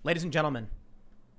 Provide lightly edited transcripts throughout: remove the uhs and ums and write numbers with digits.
Ladies and gentlemen,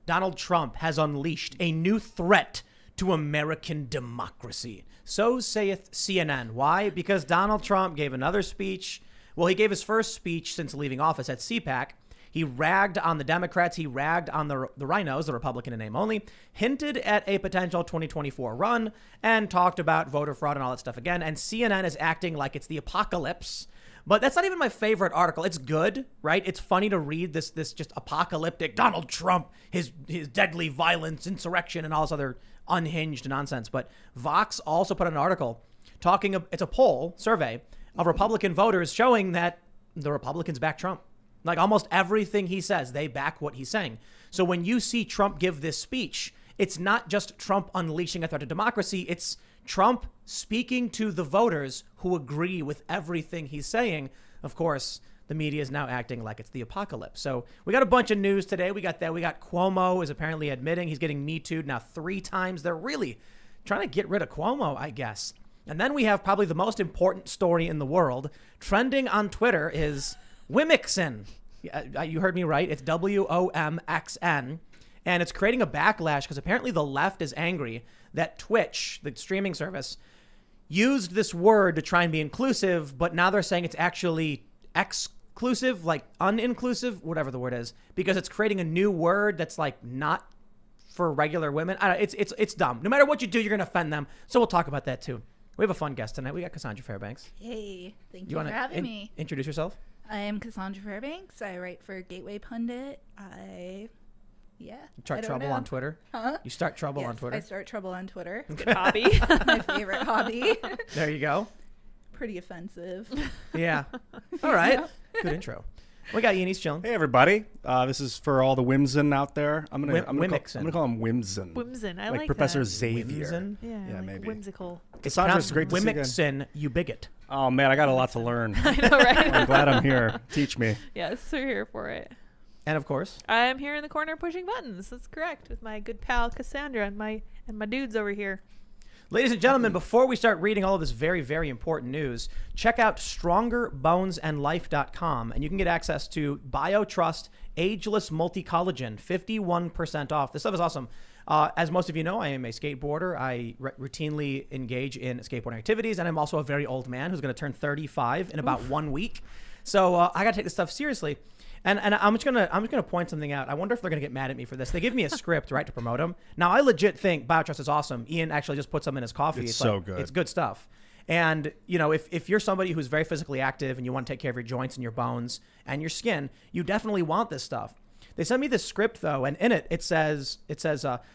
Donald Trump has unleashed a new threat to American democracy. So saith CNN. Why? Because Donald Trump gave another speech. Well, he gave his first speech since leaving office at CPAC. He ragged on the Democrats. He ragged on the rhinos, the Republican in name only, hinted at a potential 2024 run, and talked about voter fraud and all that stuff again. And CNN is acting like it's the apocalypse. But that's not even my favorite article. It's good, right? It's funny to read this just apocalyptic Donald Trump, his deadly violence, insurrection, and all this other unhinged nonsense. But Vox also put out an article it's a poll, survey, of Republican voters showing that the Republicans back Trump. Like almost everything he says, they back what he's saying. So when you see Trump give this speech, it's not just Trump unleashing a threat to democracy. It's Trump speaking to the voters who agree with everything he's saying. Of course, the media is now acting like it's the apocalypse. So we got a bunch of news today. We got Cuomo is apparently admitting he's getting Me Too'd now 3 times. They're really trying to get rid of Cuomo, I guess. And then we have probably the most important story in the world. Trending on Twitter is Wimixen. You heard me right. It's WOMXN. And it's creating a backlash because apparently the left is angry that Twitch, the streaming service, used this word to try and be inclusive, but now they're saying it's actually exclusive, like uninclusive, whatever the word is, because it's creating a new word that's like not for regular women. I don't know, it's dumb. No matter what you do, you're going to offend them. So we'll talk about that too. We have a fun guest tonight. We got Cassandra Fairbanks. Hey, thank you for having me. Introduce yourself. I am Cassandra Fairbanks. I write for Gateway Pundit. You start trouble on Twitter? Huh? You start trouble on Twitter? I start trouble on Twitter. Good hobby. My favorite hobby. There you go. Pretty offensive. Yeah. All right. Good intro. We got Ian. He's chilling. Hey, everybody. This is for all the Whimsen out there. I'm gonna call him Whimsen. Whimsen. I like Professor that. Xavier. Whimsen? Yeah, like maybe. whimsical. Cassandra's great to see again. Wimixen, you bigot. Oh, man, I got a lot to learn. I know, right? I'm glad I'm here. Teach me. Yes, we're here for it. And of course, I'm here in the corner pushing buttons. That's correct. With my good pal Cassandra and my dudes over here. ladies and gentlemen, before we start reading all of this very, very important news, check out StrongerBonesAndLife.com, and you can get access to BioTrust Ageless Multi-Collagen, 51% off. This stuff is awesome. As most of you know, I am a skateboarder. I routinely engage in skateboarding activities, and I'm also a very old man who's going to turn 35 in about 1 week. So I got to take this stuff seriously. And I'm just gonna point something out. I wonder if they're gonna get mad at me for this. They give me a script, right, to promote them. Now I legit think BioTrust is awesome. Ian actually just put some in his coffee. It's so good. It's good stuff. And you know, if you're somebody who's very physically active and you want to take care of your joints and your bones and your skin, you definitely want this stuff. They sent me this script though, and in it says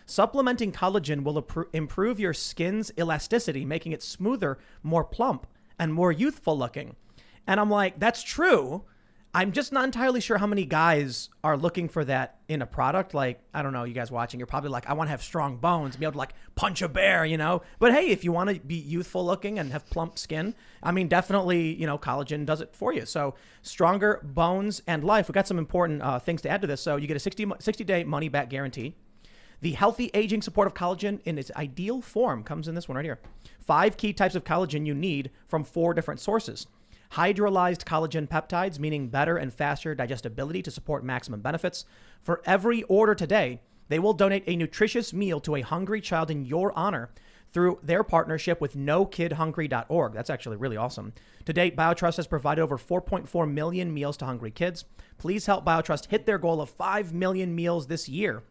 supplementing collagen will improve your skin's elasticity, making it smoother, more plump, and more youthful looking. And I'm like, that's true. I'm just not entirely sure how many guys are looking for that in a product. Like, I don't know, you guys watching, you're probably like, I want to have strong bones and be able to like punch a bear, you know? But hey, if you want to be youthful looking and have plump skin, I mean, definitely, you know, collagen does it for you. So Stronger Bones and Life. We got some important things to add to this. So you get a 60-day money back guarantee. The healthy aging support of collagen in its ideal form comes in this one right here. 5 key types of collagen you need from 4 different sources. Hydrolyzed collagen peptides, meaning better and faster digestibility to support maximum benefits. For every order today, they will donate a nutritious meal to a hungry child in your honor through their partnership with NoKidHungry.org. That's actually really awesome. To date, BioTrust has provided over 4.4 million meals to hungry kids. Please help BioTrust hit their goal of 5 million meals this year.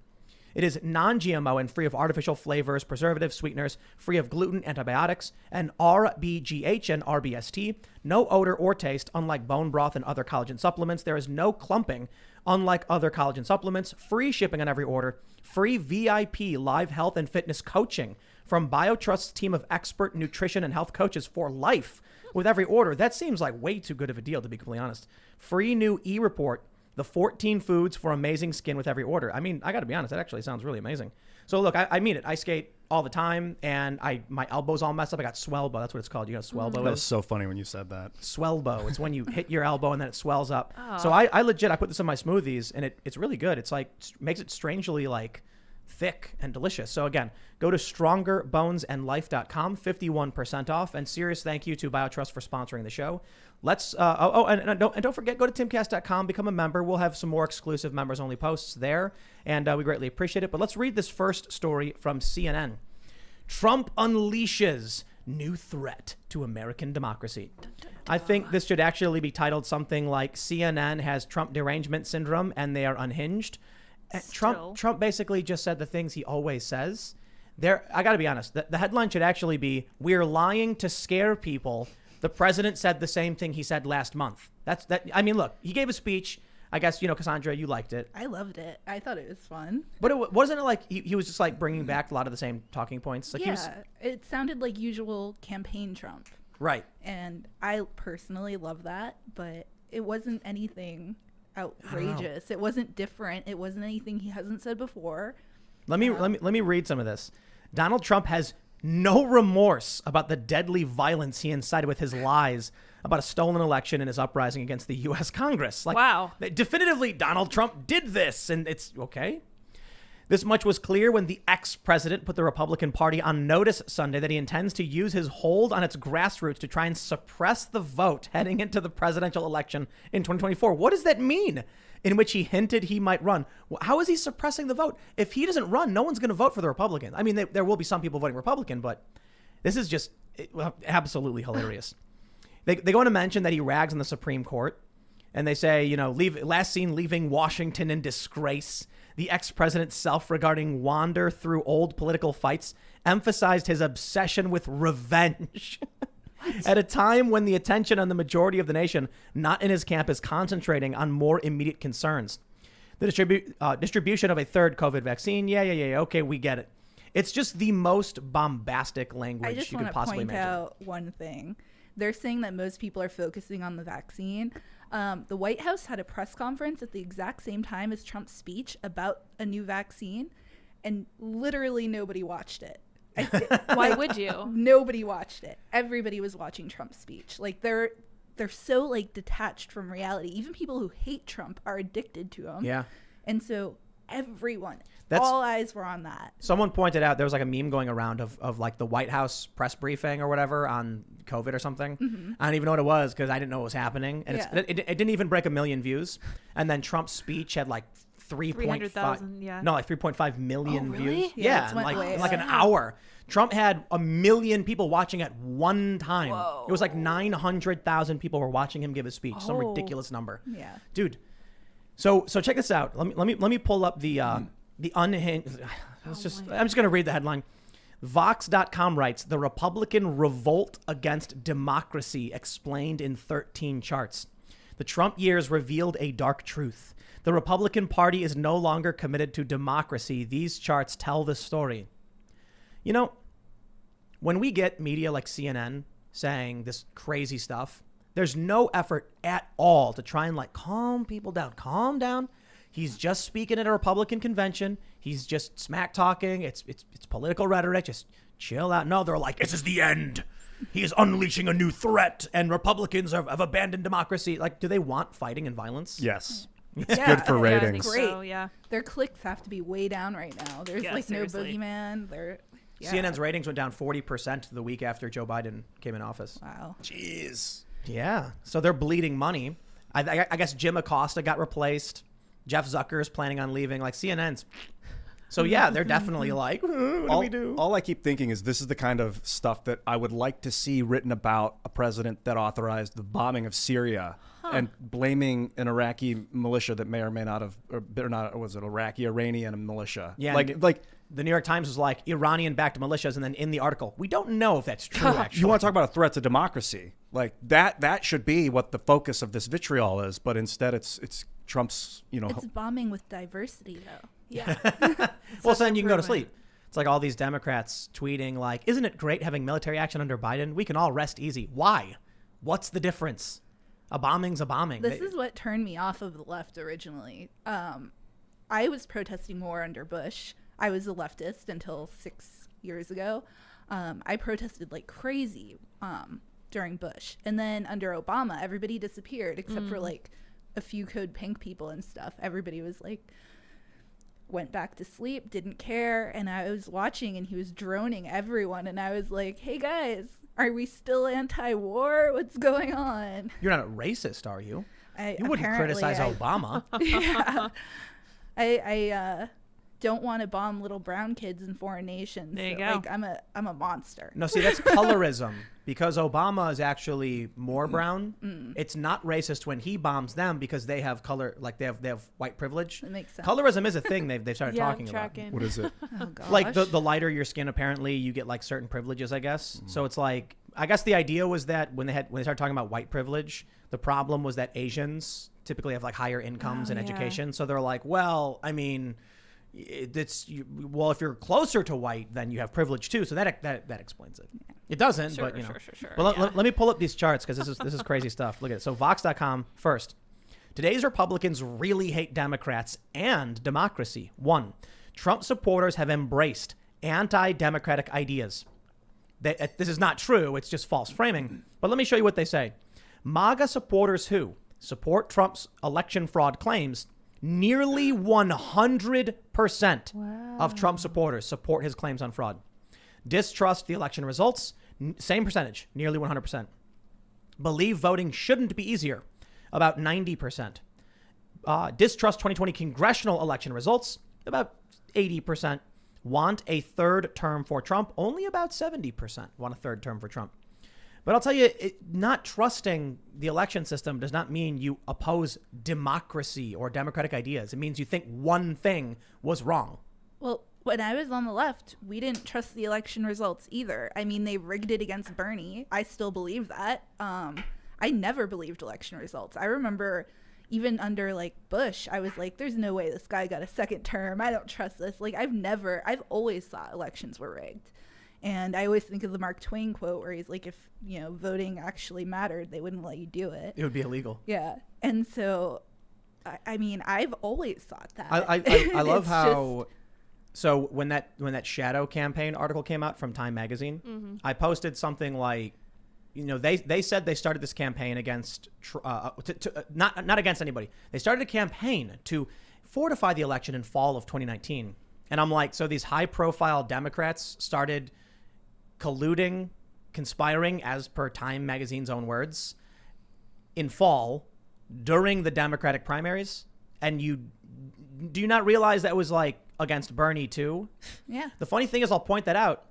It is non-GMO and free of artificial flavors, preservatives, sweeteners, free of gluten, antibiotics, and RBGH and RBST. No odor or taste, unlike bone broth and other collagen supplements. There is no clumping, unlike other collagen supplements. Free shipping on every order. Free VIP live health and fitness coaching from BioTrust's team of expert nutrition and health coaches for life with every order. That seems like way too good of a deal, to be completely honest. Free new e-report. The 14 foods for amazing skin with every order. I mean, I got to be honest, that actually sounds really amazing. So look, I mean it. I skate all the time, and my elbow's all messed up. I got swellbo. That's what it's called. You got a swellbo. That was so funny when you said that. Swellbo. It's when you hit your elbow and then it swells up. Oh. So I legit, I put this in my smoothies, and it's really good. It's like, makes it strangely like thick and delicious. So again, go to strongerbonesandlife.com, 51% off. And serious thank you to BioTrust for sponsoring the show. Let's and don't forget, go to timcast.com, become a member. We'll have some more exclusive members only posts there, and we greatly appreciate it. But let's read this first story from CNN. Trump unleashes new threat to American democracy. I think this should actually be titled something like CNN has Trump derangement syndrome and they are unhinged. Trump basically just said the things he always says. I got to be honest. The headline should actually be, "We're lying to scare people. The president said the same thing he said last month." I mean, look, he gave a speech. I guess, Cassandra, you liked it. I loved it. I thought it was fun. But wasn't it like he was just like bringing back a lot of the same talking points? Like it sounded like usual campaign Trump. Right. And I personally love that, but it wasn't anything outrageous. It wasn't different. It wasn't anything he hasn't said before. Let me read some of this. Donald Trump has no remorse about the deadly violence he incited with his lies about a stolen election and his uprising against the U.S. Congress. Wow. Definitively, Donald Trump did this, and it's okay. This much was clear when the ex-president put the Republican Party on notice Sunday that he intends to use his hold on its grassroots to try and suppress the vote heading into the presidential election in 2024. What does that mean? In which he hinted he might run. How is he suppressing the vote? If he doesn't run, no one's going to vote for the Republicans. I mean, there will be some people voting Republican, but this is just absolutely hilarious. They go on to mention that he rags on the Supreme Court, and they say, last seen leaving Washington in disgrace. The ex-president's self-regarding wander through old political fights emphasized his obsession with revenge. At a time when the attention on the majority of the nation, not in his camp, is concentrating on more immediate concerns. The distribution of a third COVID vaccine. Yeah. Okay, we get it. It's just the most bombastic language you could possibly imagine. I just want to point out one thing. They're saying that most people are focusing on the vaccine. The White House had a press conference at the exact same time as Trump's speech about a new vaccine, and literally nobody watched it. Why would you? Nobody watched it. Everybody was watching Trump's speech. Like they're so like detached from reality. Even people who hate Trump are addicted to him. Yeah. And so all eyes were on that. Someone pointed out there was like a meme going around of like the White House press briefing or whatever on COVID or something. Mm-hmm. I don't even know what it was because I didn't know what was happening. And it didn't even break 1 million views. And then Trump's speech had like 300,000, like 3.5 million views. Yeah, in like an hour. Trump had 1 million people watching at one time. Whoa. It was like 900,000 people were watching him give his speech. Some ridiculous number. Yeah. Dude. So check this out. Let me pull up the unhinged. I'm just going to read the headline. Vox.com writes, "The Republican revolt against democracy explained in 13 charts. The Trump years revealed a dark truth. The Republican Party is no longer committed to democracy. These charts tell the story." When we get media like CNN saying this crazy stuff, there's no effort at all to try and like calm people down. Calm down. He's just speaking at a Republican convention. He's just smack talking. It's political rhetoric. Just chill out. No, they're like, this is the end. He is unleashing a new threat, and Republicans have abandoned democracy. Like, do they want fighting and violence? Yes. It's good for ratings. Great. So, yeah. Their clicks have to be way down right now. There's seriously. no boogeyman. CNN's ratings went down 40% the week after Joe Biden came in office. Wow. Jeez. Yeah. So they're bleeding money. I guess Jim Acosta got replaced. Jeff Zucker is planning on leaving. Like CNN's. So yeah, they're definitely like, what do we do? All I keep thinking is this is the kind of stuff that I would like to see written about a president that authorized the bombing of Syria and blaming an Iraqi militia that may or may not have, was it Iranian militia? Yeah. Like the New York Times was like Iranian-backed militias, and then in the article, we don't know if that's true. Actually, you want to talk about a threat to democracy? Like that should be what the focus of this vitriol is, but instead it's Trump's. It's bombing with diversity, though. Yeah. Well, so then you can go to sleep. It's like all these Democrats tweeting like, "Isn't it great having military action under Biden? We can all rest easy." Why? What's the difference? A bombing's a bombing. This is what turned me off of the left originally. I was protesting more under Bush. I was a leftist until 6 years ago. I protested like crazy during Bush. And then under Obama, everybody disappeared except for like a few Code Pink people and stuff. Everybody was like went back to sleep, didn't care. And I was watching and he was droning everyone. And I was like, hey guys, are we still anti-war? What's going on? You're not a racist, are you? You wouldn't Apparently criticize Obama. Yeah. I don't want to bomb little brown kids in foreign nations. There you So, go. like, I'm a monster. No, see, that's colorism because Obama is actually more brown. It's not racist when he bombs them because they have color, like they have white privilege. That makes sense. Colorism is a thing they've started Yeah, talking about. tracking. What is it? Oh, gosh. Like the lighter your skin, apparently you get like certain privileges, I guess. So it's like, I guess the idea was that when they started talking about white privilege, the problem was that Asians typically have like higher incomes and yeah. education. So they're like, well, I mean, if you're closer to white, then you have privilege too. So that explains it. It doesn't, Sure, but you know. sure. Well, Yeah. let me pull up these charts because this is crazy stuff. Look at it. So Vox.com first. Today's Republicans really hate Democrats and democracy. 1. Trump supporters have embraced anti-democratic ideas. This is not true. It's just false framing. But let me show you what they say. MAGA supporters who support Trump's election fraud claims, nearly 100% of Trump supporters support his claims on fraud. Distrust the election results, same percentage, nearly 100%. Believe voting shouldn't be easier, about 90%. Distrust 2020 congressional election results, about 80%. Want a third term for Trump, only about 70% want a third term for Trump. But I'll tell you, not trusting the election system does not mean you oppose democracy or democratic ideas. It means you think one thing was wrong. Well, when I was on the left, we didn't trust the election results either. I mean, they rigged it against Bernie. I still believe that. I never believed election results. I remember even under like Bush, I was like, there's no way this guy got a second term. I don't trust this. Like I've always thought elections were rigged. And I always think of the Mark Twain quote where he's like, if, voting actually mattered, they wouldn't let you do it. It would be illegal. Yeah. And so, I mean, I've always thought that. I love It's how. So when that shadow campaign article came out from Time Magazine, I posted something like, they said they started this campaign against not against anybody. They started a campaign to fortify the election in fall of 2019. And I'm like, so these high profile Democrats started colluding, conspiring, as per Time Magazine's own words, in fall during the Democratic primaries. And do you not realize that was like against Bernie too? Yeah. The funny thing is, I'll point that out,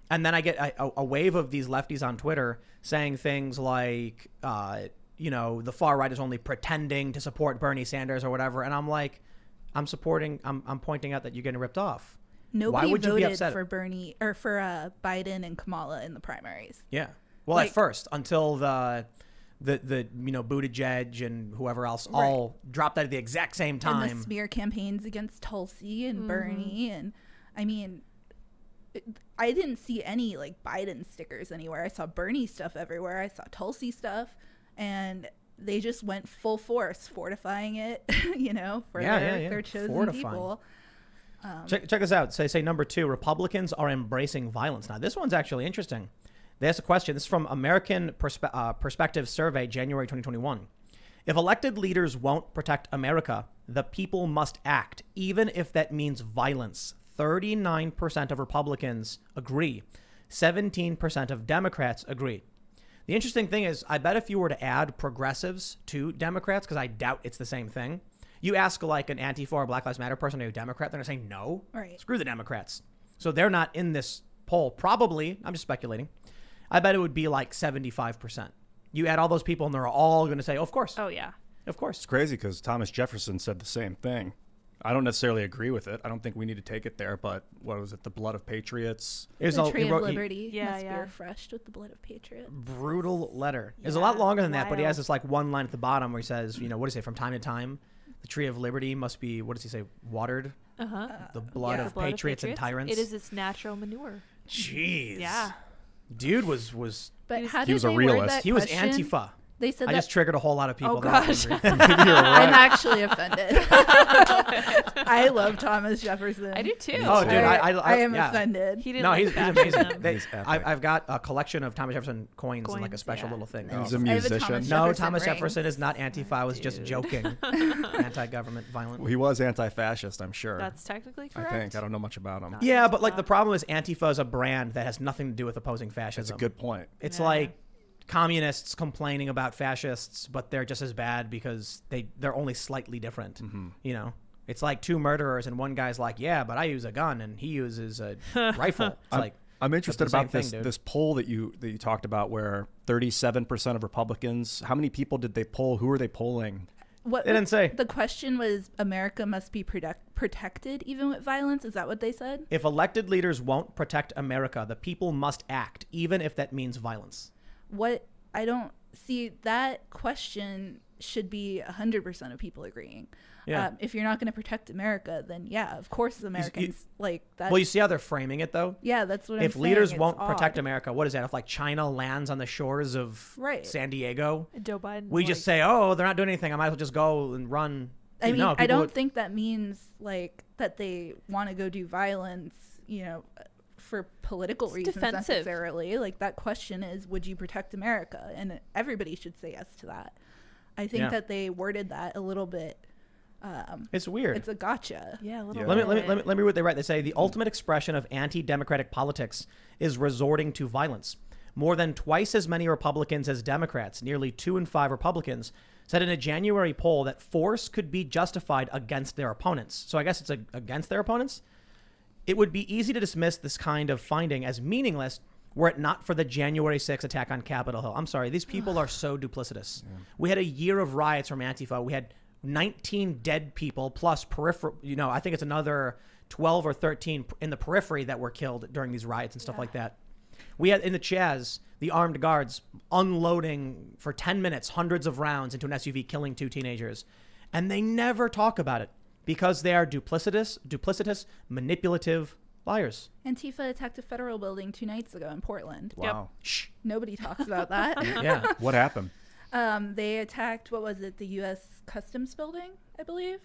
and then I get a wave of these lefties on Twitter saying things like, the far right is only pretending to support Bernie Sanders or whatever. And I'm like, I'm pointing out that you're getting ripped off. Nobody Why would you be voted upset? for Bernie or for Biden and Kamala in the primaries. Yeah. Well, Like- at first, until the Buttigieg and whoever else all dropped out at the exact same time. And the smear campaigns against Tulsi and Bernie. And I mean, I didn't see any like Biden stickers anywhere. I saw Bernie stuff everywhere. I saw Tulsi stuff. And they just went full force fortifying it, for their chosen Fortifying. people. Check this out. Say number 2, Republicans are embracing violence. Now, this one's actually interesting. They asked a question. This is from American Perspective Survey, January 2021. If elected leaders won't protect America, the people must act, even if that means violence. 39% of Republicans agree. 17% of Democrats agree. The interesting thing is, I bet if you were to add progressives to Democrats, because I doubt it's the same thing, you ask like an Antifa or Black Lives Matter person, are you a Democrat? They're going to say no. Right. Screw the Democrats. So they're not in this poll. Probably, I'm just speculating. I bet it would be like 75%. You add all those people and they're all going to say, oh, of course. Oh, yeah. Of course. It's crazy because Thomas Jefferson said the same thing. I don't necessarily agree with it. I don't think we need to take it there, but what was it? The blood of patriots. The tree of liberty Yeah, must be yeah. refreshed with the blood of patriots. Brutal letter. It's a Yeah, lot longer than that, but he has wild. this like one line at the bottom where he says, what does he say? From time to time, the tree of liberty must be, what does he say? Watered. The blood yeah. of Blood of patriots and tyrants. It is its natural manure. Jeez. Yeah. Dude was But was- how he did was a they word realist. that he was question? Antifa. They said I that. just triggered a whole lot of people. Oh, that I gosh. was I'm actually offended. I love Thomas Jefferson. I do too. Oh, dude, I am yeah. offended. He didn't No, like he's fascism. amazing. He's epic. I've got a collection of Thomas Jefferson coins in like a Coins, special yeah. little thing. Nice. He's a I have musician. Thomas No, Jefferson Thomas ring. Jefferson is not Antifa. I was just Dude. joking. Anti-government, violent. He was anti-fascist, I'm sure. That's technically I correct. think. I don't know much about him. Yeah, but like the problem is Antifa is a brand that has nothing to do with opposing fascism. That's a good point. It's Yeah. like communists complaining about fascists, but they're just as bad because they're only slightly different. You know, it's like two murderers and one guy's like, yeah, but I use a gun and he uses a rifle. It's like I'm interested the same about this thing, dude. this poll that you talked about, where 37% of Republicans. How many people did they poll? Who are they polling? What They didn't say. The question was, America must be protected even with violence. Is that what they said? If elected leaders won't protect America, the people must act, even if that means violence. What I don't see, that question should be 100% of people agreeing. Yeah. If you're not going to protect America, then yeah, of course Americans like that. Well, you see how they're framing it, though? Yeah, that's what I'm If saying. leaders It's won't odd. protect America, what is that? If like China lands on the shores of Right. San Diego, Joe Biden. we just say, oh, they're not doing anything. I might as well just go and run. I mean, No, I people don't would- think that means like that they want to go do violence, you know, for political It's reasons defensive. necessarily. Like that question is, would you protect America? And everybody should say yes to that. I think Yeah. that they worded that a little bit. It's weird. It's a gotcha. Yeah, a little Yeah. bit. Let me read what they write. They say the ultimate expression of anti-democratic politics is resorting to violence. More than twice as many Republicans as Democrats, nearly 2 in 5 Republicans, said in a January poll that force could be justified against their opponents. So I guess it's against their opponents. It would be easy to dismiss this kind of finding as meaningless were it not for the January 6th attack on Capitol Hill. I'm sorry, these people are so duplicitous. We had a year of riots from Antifa. We had 19 dead people plus peripheral, I think it's another 12 or 13 in the periphery that were killed during these riots and stuff like that. We had in the Chaz, the armed guards unloading for 10 minutes, hundreds of rounds into an SUV, killing 2 teenagers. And they never talk about it because they are duplicitous, manipulative liars. Antifa attacked a federal building 2 nights ago in Portland. Wow. Shh. Nobody talks about that. Yeah. What happened? They attacked, what was it, the U.S. Customs building, I believe.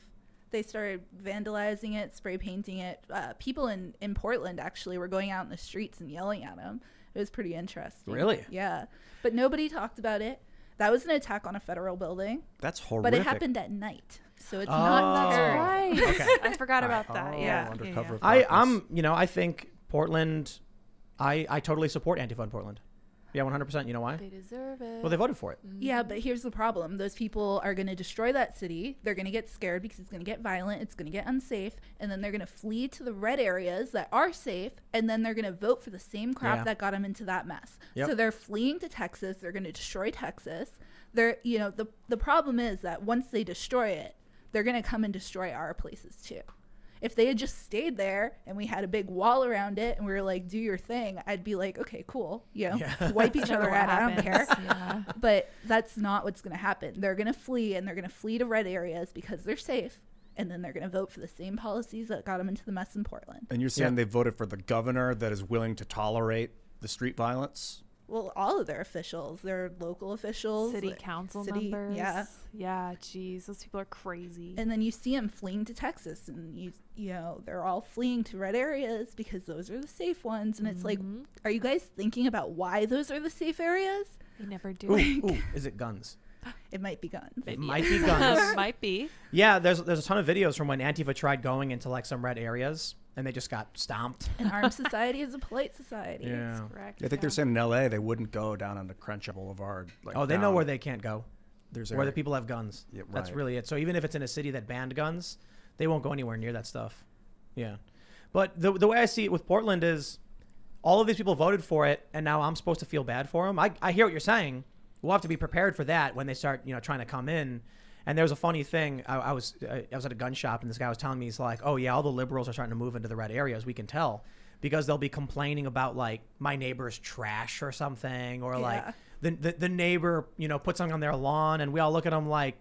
They started vandalizing it, spray painting it. People in Portland actually were going out in the streets and yelling at them. It was pretty interesting. Really? Yeah. But nobody talked about it. That was an attack on a federal building, That's horrific. but it happened at night. So it's Oh. not That's terror. right. Okay. I forgot about Oh, that. Yeah. undercover Yeah. darkness. I think Portland, I totally support Antifa in Portland. Yeah, 100%. You know why? They deserve it. Well, they voted for it. Yeah, but here's the problem. Those people are going to destroy that city. They're going to get scared because it's going to get violent. It's going to get unsafe. And then they're going to flee to the red areas that are safe. And then they're going to vote for the same crap Yeah. that got them into that mess. Yep. So they're fleeing to Texas. They're going to destroy Texas. They're, the problem is that once they destroy it, they're going to come and destroy our places too. If they had just stayed there and we had a big wall around it and we were like, do your thing, I'd be like, okay, cool. Wipe each other out. I don't care. Yeah. But that's not what's going to happen. They're going to flee, and they're going to flee to red areas because they're safe. And then they're going to vote for the same policies that got them into the mess in Portland. And you're saying they voted for the governor that is willing to tolerate the street violence? Well, all of their officials, their local officials, City council city- members. yeah. Yeah. Jeez, those people are crazy. And then you see them fleeing to Texas, and they're all fleeing to red areas because those are the safe ones. And it's like, are you guys thinking about why those are the safe areas? They never do. Ooh, is it guns? It might be guns. It might be guns. Might be. Yeah, there's a ton of videos from when Antifa tried going into like some red areas and they just got stomped. An armed society is a polite society. Yeah. Correct. I think they're saying in L.A. they wouldn't go down on the Crenshaw Boulevard. Like Oh, they know down. where they can't go. There's Where area- the people have guns. Yeah, That's right. really it. So even if it's in a city that banned guns, they won't go anywhere near that stuff. Yeah. But the way I see it with Portland is all of these people voted for it, and now I'm supposed to feel bad for them. I hear what you're saying. We'll have to be prepared for that when they start, trying to come in. And there was a funny thing. I was at a gun shop, and this guy was telling me, he's like, oh, yeah, all the liberals are starting to move into the red areas. We can tell because they'll be complaining about, like, my neighbor's trash or something, or, like, the neighbor, put something on their lawn, and we all look at them like,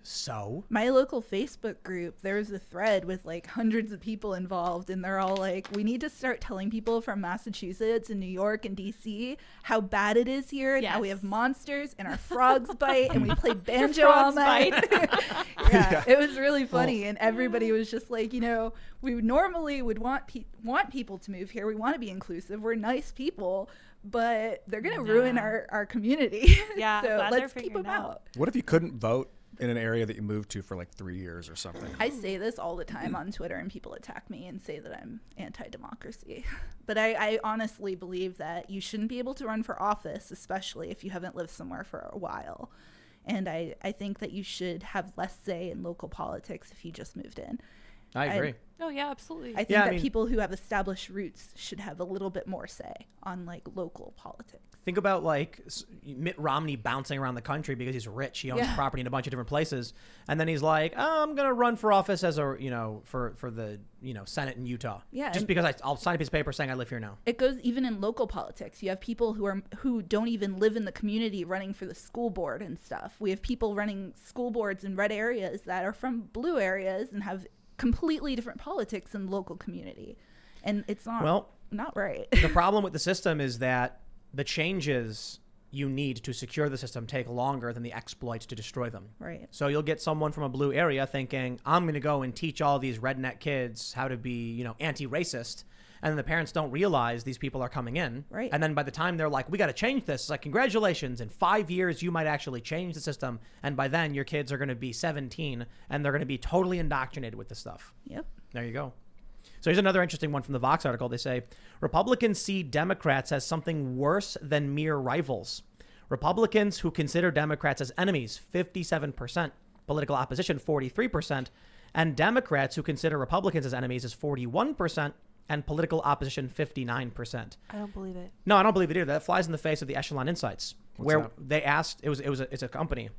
So? My local Facebook group, there was a thread with like hundreds of people involved, and they're all like, we need to start telling people from Massachusetts and New York and DC how bad it is here, and how we Yes. have monsters and our frogs bite, and we play banjo frogs all night. Yeah. It was really funny, and everybody was just like, we normally would want people to move here. We want to be inclusive. We're nice people, but they're gonna ruin our community. Yeah, So glad they're let's keep figuring them out. out. What if you couldn't vote in an area that you moved to for like 3 years or something? I say this all the time on Twitter, and people attack me and say that I'm anti-democracy. But I honestly believe that you shouldn't be able to run for office, especially if you haven't lived somewhere for a while. And I think that you should have less say in local politics if you just moved in. I agree. Oh yeah, absolutely. I think Yeah, I that mean- people who have established roots should have a little bit more say on like local politics. Think about like Mitt Romney bouncing around the country because he's rich. He owns Yeah. property in a bunch of different places, and then he's like, oh, "I'm gonna run for office as a for the Senate in Utah." Yeah, just and- because I'll sign a piece of paper saying I live here now. It goes even in local politics. You have people who don't even live in the community running for the school board and stuff. We have people running school boards in red areas that are from blue areas and have completely different politics in the local community, and it's not right. The problem with the system is that the changes you need to secure the system take longer than the exploits to destroy them. Right. So you'll get someone from a blue area thinking, I'm going to go and teach all these redneck kids how to be, anti-racist. And then the parents don't realize these people are coming in. Right. And then by the time they're like, we got to change this, it's like, congratulations. In 5 years, you might actually change the system. And by then, your kids are going to be 17 and they're going to be totally indoctrinated with this stuff. Yep. There you go. So here's another interesting one from the Vox article. They say, Republicans see Democrats as something worse than mere rivals. Republicans who consider Democrats as enemies, 57%. Political opposition, 43%. And Democrats who consider Republicans as enemies is 41%. And political opposition, 59%. I don't believe it. No, I don't believe it either. That flies in the face of the Echelon Insights, where that? they asked, it's a company.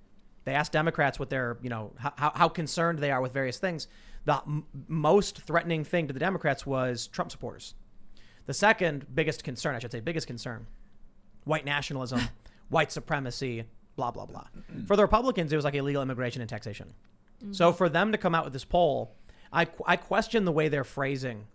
They asked Democrats what their, how concerned they are with various things. The most threatening thing to the Democrats was Trump supporters. The second biggest concern, white nationalism, white supremacy, blah, blah, blah. For the Republicans, it was like illegal immigration and taxation. Mm-hmm. So for them to come out with this poll, I question the way they're phrasing,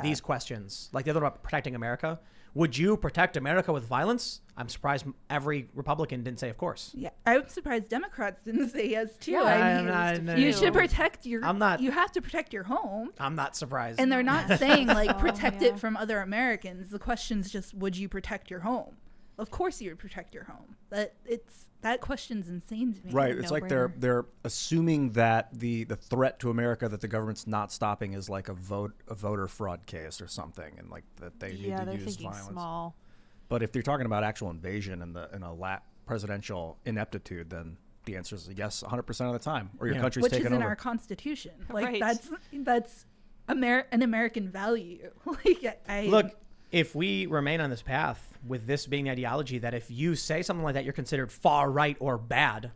these questions. Like the other one about protecting America. Would you protect America with violence? I'm surprised every Republican didn't say, of course. Yeah, I'm surprised Democrats didn't say yes too. Yeah, You should protect your. I'm not- You have to protect your home, I'm not surprised. and they're not saying like protect yeah. it from other Americans. The question's just, would you protect your home? Of course, you would protect your home. That question's insane to me. Right. It's like No-brainer. they're assuming that the threat to America that the government's not stopping is like a voter fraud case or something, and like that they need Yeah, to they're use thinking violence. small. But if you're talking about actual invasion and presidential ineptitude, then the answer is yes 100% of the time, or your Yeah. country's Which is taken in over. our Constitution. Like Right. that's an American value. Like Look, if we remain on this path with this being the ideology that if you say something like that, you're considered far right or bad,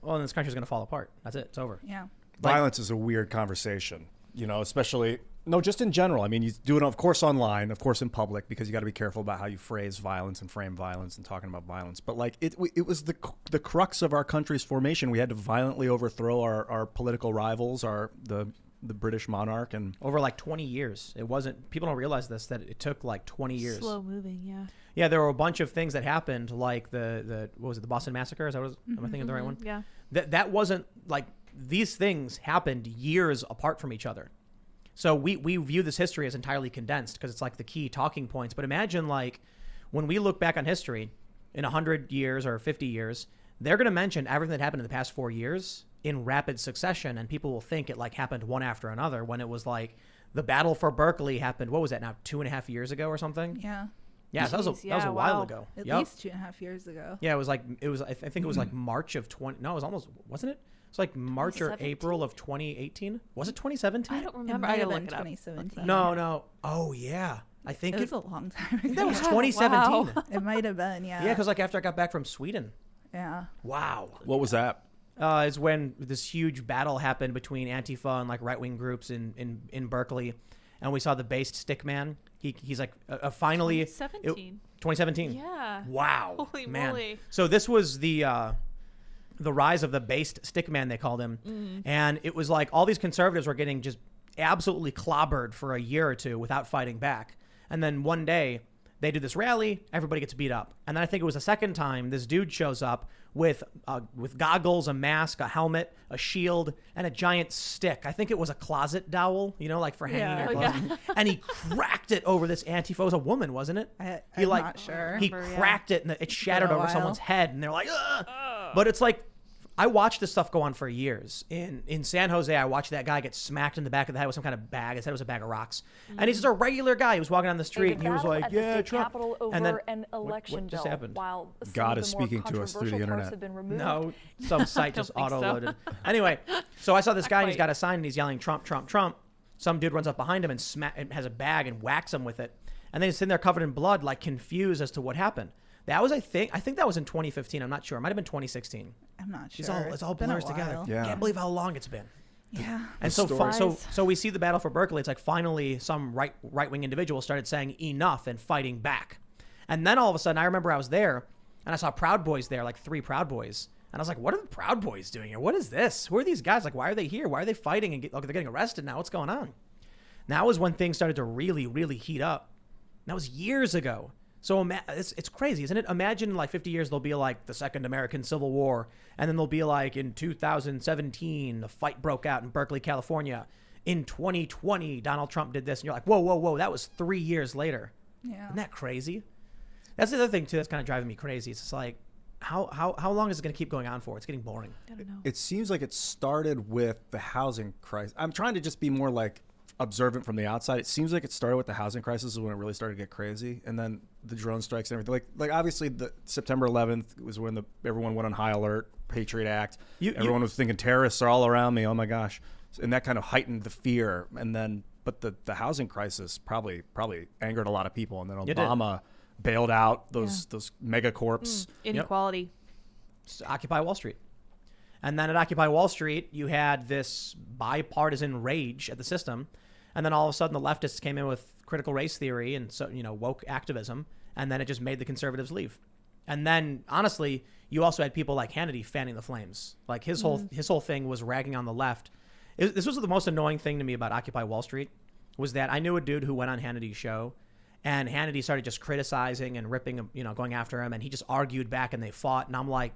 well, then this country's going to fall apart. That's it. It's over. Yeah. Violence is a weird conversation, especially just in general. I mean, you do it, of course, online, of course, in public, because you got to be careful about how you phrase violence and frame violence and talking about violence. But like it was the crux of our country's formation. We had to violently overthrow our political rivals, the British monarch, and Over like 20 years. It wasn't, people don't realize this, that it took like 20 years. Slow moving, yeah. Yeah, there were a bunch of things that happened, like the what was it, the Boston Massacre? Is that what am I thinking of the right one? Yeah. That wasn't like, these things happened years apart from each other. So we view this history as entirely condensed because it's like the key talking points. But imagine like when we look back on history in 100 years or 50 years, they're going to mention everything that happened in the past 4 years in rapid succession. And people will think it like happened one after another when it was like the battle for Berkeley happened. What was that now? 2.5 years ago or something? Yeah. Yeah, so that was a Jeez, while wow. ago. At Yep. least 2.5 years ago. Yeah, I think it was like March of 20. No, it was almost, wasn't it? It's like March or 2017? April of 2018. Was it 2017? I don't It remember. might I have gotta been look it up. 2017. No. Oh yeah, I think It was a long time ago. that was Yeah, 2017. wow. It might have been, yeah. Yeah, because like after I got back from Sweden. Yeah. Wow. what was that? Is when this huge battle happened between Antifa and like right wing groups in Berkeley, and we saw the based stick man. He's like finally 2017. 2017. Yeah. Wow. Holy man. moly. So this was the the rise of the based stickman, they called him. And it was like all these conservatives were getting just absolutely clobbered for a year or two without fighting back. And then one day they do this rally, everybody gets beat up. And then I think it was the second time this dude shows up with goggles, a mask, a helmet, a shield, and a giant stick. I think it was a closet dowel, like for hanging your clothes. And he cracked it over this Antifa. It was a woman, wasn't it? I'm not sure. He cracked it and it shattered over someone's head. And they're like, ugh. But it's like, I watched this stuff go on for years. In San Jose, I watched that guy get smacked in the back of the head with some kind of bag. His head was a bag of rocks. And he's just a regular guy. He was walking down the street and he was like, yeah, Trump. Capital over and then an election what just bill, happened? While some God of is the more speaking to us through the controversial parts internet. have been removed. No, some site just think so. auto-loaded. Anyway, so I saw this guy and he's quite. got a sign and he's yelling, Trump, Trump, Trump. Some dude runs up behind him and has a bag and whacks him with it. And then he's sitting there covered in blood, like confused as to what happened. That was, I think that was in 2015. I'm not sure. It might have been 2016. I'm not sure. It's all been a blurs together. while. Yeah. Can't believe how long it's been. Yeah. And so we see the battle for Berkeley. It's like finally some right-wing individual started saying enough and fighting back. And then all of a sudden, I remember I was there and I saw Proud Boys there, like 3 Proud Boys. And I was like, what are the Proud Boys doing here? What is this? Who are these guys? Like, why are they here? Why are they fighting? And they're getting arrested now. What's going on? That was when things started to really, really heat up. And that was years ago. So it's crazy, isn't it? Imagine like 50 years, there'll be like the Second American Civil War. And then there'll be like in 2017, a fight broke out in Berkeley, California. In 2020, Donald Trump did this. And you're like, whoa, whoa, whoa. That was 3 years later. Yeah. Isn't that crazy? That's the other thing, too, that's kind of driving me crazy. It's just like, how long is it going to keep going on for? It's getting boring. I don't know. It seems like it started with the housing crisis. I'm trying to just be more like observant from the outside. It seems like it started with the housing crisis when it really started to get crazy, and then the drone strikes and everything. Like obviously the September 11th was when everyone went on high alert, Patriot Act. Everyone was thinking terrorists are all around me. Oh my gosh, and that kind of heightened the fear. And then, but the housing crisis probably angered a lot of people. And then Obama bailed out those megacorps. Inequality. Occupy Wall Street. And then at Occupy Wall Street, you had this bipartisan rage at the system. And then all of a sudden the leftists came in with critical race theory and woke activism. And then it just made the conservatives leave. And then honestly, you also had people like Hannity fanning the flames. Like his whole thing was ragging on the left. This was the most annoying thing to me about Occupy Wall Street, was that I knew a dude who went on Hannity's show, and Hannity started just criticizing and ripping him, going after him. And he just argued back and they fought. And I'm like,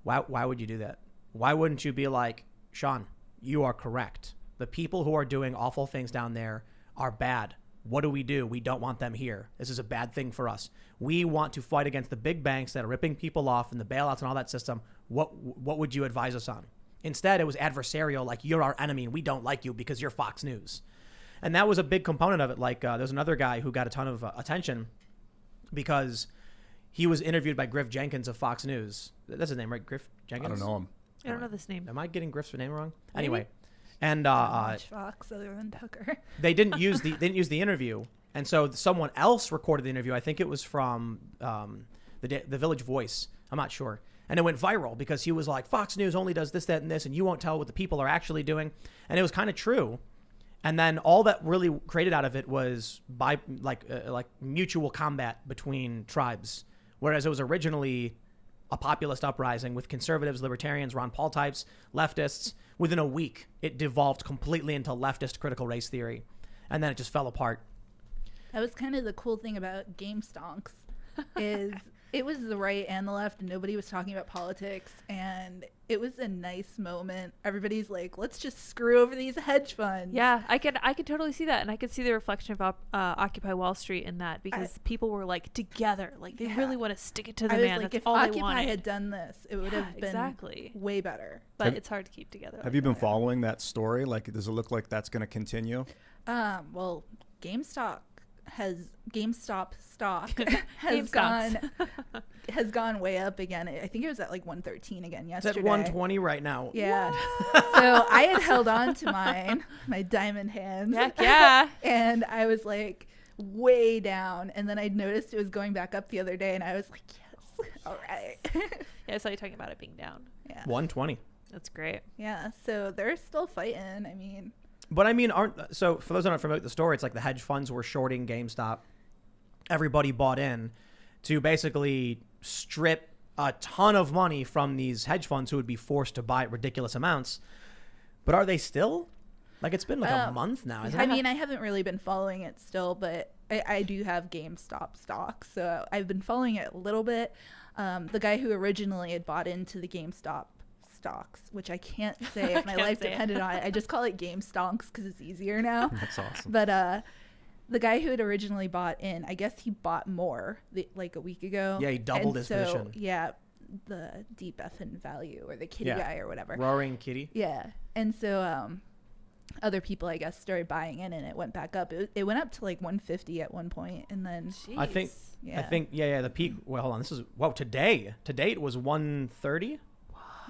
why would you do that? Why wouldn't you be like, Sean, you are correct. The people who are doing awful things down there are bad. What do? We don't want them here. This is a bad thing for us. We want to fight against the big banks that are ripping people off and the bailouts and all that system. What would you advise us on? Instead, it was adversarial, like you're our enemy and we don't like you because you're Fox News. And that was a big component of it. Like there's another guy who got a ton of attention because he was interviewed by Griff Jenkins of Fox News. That's his name, right? Griff Jenkins? I don't know him. I don't know this name. Am I getting Griff's name wrong? Maybe. Anyway, and Watch Fox other than Tucker. they didn't use the interview, and so someone else recorded the interview. I think it was from the Village Voice. I'm not sure, and it went viral because he was like, "Fox News only does this, that, and this, and you won't tell what the people are actually doing," and it was kind of true. And then all that really created out of it was like mutual combat between tribes, whereas it was originally a populist uprising with conservatives, libertarians, Ron Paul types, leftists. Within a week, it devolved completely into leftist critical race theory. And then it just fell apart. That was kind of the cool thing about Game Stonks is it was the right and the left and nobody was talking about politics, and it was a nice moment. Everybody's like, let's just screw over these hedge funds. Yeah, I could totally see that, and I could see the reflection of Occupy Wall Street in that, because people were like together, like they really want to stick it to the man. Like, That's if all they Occupy wanted. had done this, it would have been way better. But it's hard to keep together. Have you been following that story? Like, does it look like that's going to continue? Well, GameStop stock has gone way up again. I think it was at like 113 again yesterday. It's at 120 right now. Yeah. So I had held on to my diamond hands. Heck yeah. And I was like way down, and then I noticed it was going back up the other day, and I was like, yes, all right. Yeah, I saw you talking about it being down. Yeah. 120. That's great. Yeah. So they're still fighting. I mean. But I mean, so for those who aren't familiar with the story, it's like the hedge funds were shorting GameStop. Everybody bought in to basically strip a ton of money from these hedge funds who would be forced to buy ridiculous amounts. But are they still? Like, it's been like a month now, isn't it? I mean, I haven't really been following it still, but I do have GameStop stock, so I've been following it a little bit. The guy who originally had bought into the GameStop stocks, which I can't say if my life depended on it. I just call it GameStonks because it's easier now. That's awesome. But the guy who had originally bought in, I guess he bought more like a week ago. Yeah, he doubled his position. Yeah, the deep effing value or the kitty guy or whatever. Roaring kitty. Yeah, and so other people, I guess, started buying in, and it went back up. It went up to like 150 at one point, and then Jeez. I think the peak. Well, hold on. This is today. To date was 130.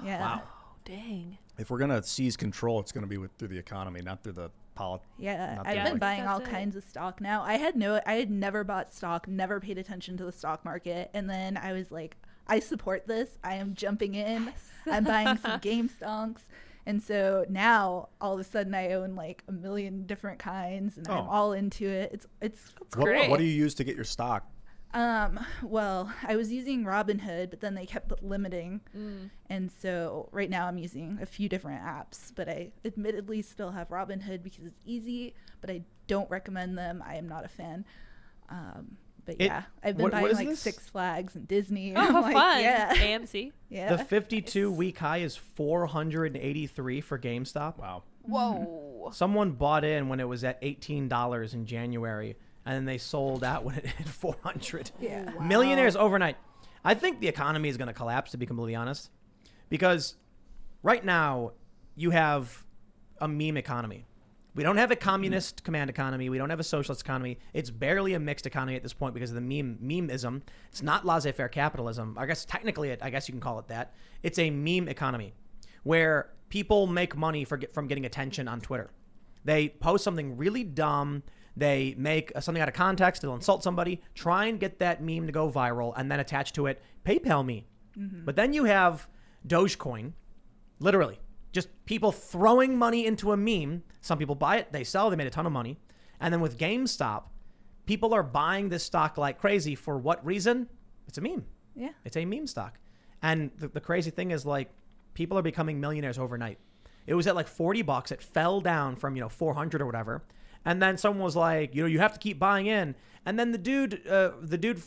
yeah, Wow. Dang. If we're gonna seize control, it's gonna be through the economy, not through the politics. yeah. Not I've that been like- buying all That's it. kinds of stock now. I had never bought stock, never paid attention to the stock market, and then I was like, I support this. I am jumping in. I'm buying some GameStonks. And so now all of a sudden I own like a million different kinds and I'm all into it. It's great. What do you use to get your stock? well, I was using Robinhood, but then they kept limiting. And so right now I'm using a few different apps, but I admittedly still have Robinhood because it's easy, but I don't recommend them. I am not a fan. But yeah, I've been what buying is like this? Six Flags and Disney. Oh, I'm how like, fun. Yeah. AMC. Yeah. The 52-week high is 483 for GameStop. Wow. Whoa. Someone bought in when it was at $18 in January, and then they sold out when it hit 400. Yeah. Millionaires overnight. I think the economy is going to collapse, to be completely honest, because right now you have a meme economy. We don't have a communist command economy. We don't have a socialist economy. It's barely a mixed economy at this point because of the memeism. It's not laissez-faire capitalism. I guess technically, I guess you can call it that. It's a meme economy where people make money from getting attention on Twitter. They post something really dumb. They make something out of context. They'll insult somebody, try and get that meme to go viral, and then attach to it, PayPal me. But then you have Dogecoin, literally. Just people throwing money into a meme. Some people buy it, they sell, they made a ton of money. And then with GameStop, people are buying this stock like crazy. For what reason? It's a meme. Yeah. It's a meme stock. And the crazy thing is, like, people are becoming millionaires overnight. It was at like $40. It fell down from, 400 or whatever. And then someone was like, you have to keep buying in. And then the dude,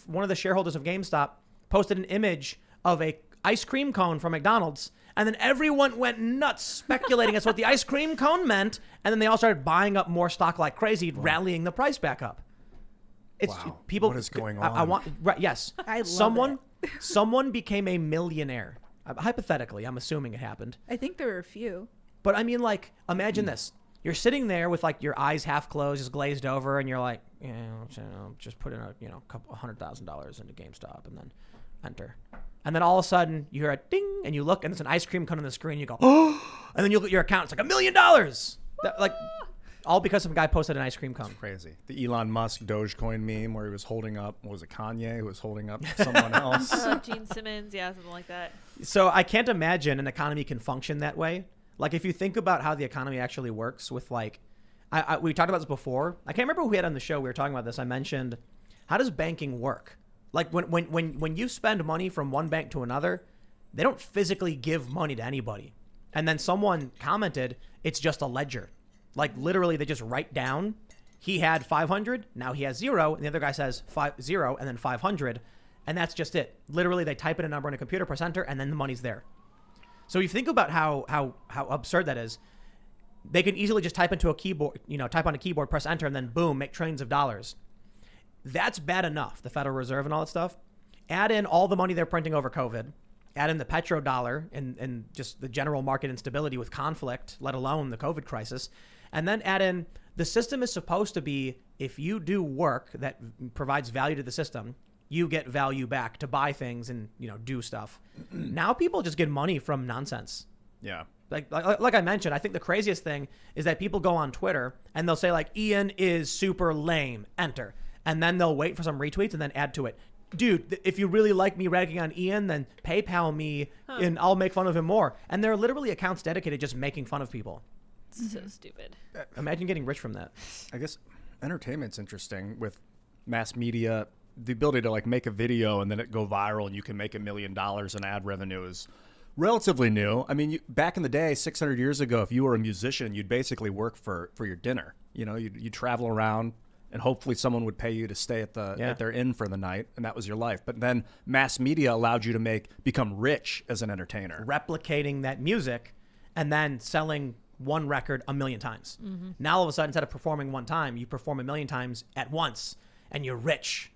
one of the shareholders of GameStop, posted an image of a ice cream cone from McDonald's. And then everyone went nuts speculating as to what the ice cream cone meant. And then they all started buying up more stock like crazy, rallying the price back up. It's Wow. people. What is going I on? want right. Yes. I love someone became a millionaire. Hypothetically, I'm assuming it happened. I think there were a few. But I mean, like, imagine this. You're sitting there with like your eyes half closed, just glazed over, and you're like, just put in a couple $100,000 into GameStop and then enter. And then all of a sudden you hear a ding and you look and there's an ice cream cone on the screen. You go, oh, and then you look at your account. It's like $1 million. Like, all because some guy posted an ice cream cone. Crazy. The Elon Musk Dogecoin meme where he was holding up, what was it, Kanye, who was holding up someone else? Gene Simmons, yeah, something like that. So I can't imagine an economy can function that way. Like, if you think about how the economy actually works with, like, we talked about this before. I can't remember who we had on the show. We were talking about this. I mentioned, how does banking work? Like, when you spend money from one bank to another, they don't physically give money to anybody. And then someone commented, it's just a ledger. Like, literally, they just write down, he had 500, now he has 0, and the other guy says 0 and then 500, and that's just it. Literally, they type in a number in a computer, press enter, and then the money's there. So you think about how absurd that is. They can easily just type into a keyboard, type on a keyboard, press enter, and then boom, make trillions of dollars. That's bad enough, the Federal Reserve and all that stuff. Add in all the money they're printing over COVID. Add in the petrodollar and just the general market instability with conflict, let alone the COVID crisis. And then add in, the system is supposed to be, if you do work that provides value to the system, you get value back to buy things and, do stuff. Now people just get money from nonsense. Yeah. Like I mentioned, I think the craziest thing is that people go on Twitter and they'll say, like, Ian is super lame, enter. And then they'll wait for some retweets and then add to it. Dude, if you really like me ragging on Ian, then PayPal me and I'll make fun of him more. And there are literally accounts dedicated just making fun of people. So stupid. Imagine getting rich from that. I guess entertainment's interesting with mass media the ability to like make a video and then it go viral and you can make $1 million in ad revenue is relatively new. I mean, back in the day, 600 years ago, if you were a musician, you'd basically work for your dinner. You know, you'd travel around and hopefully someone would pay you to stay at their inn for the night, and that was your life. But then mass media allowed you to become rich as an entertainer. Replicating that music and then selling one record 1 million times. Now all of a sudden, instead of performing one time, you perform 1 million times at once and you're rich.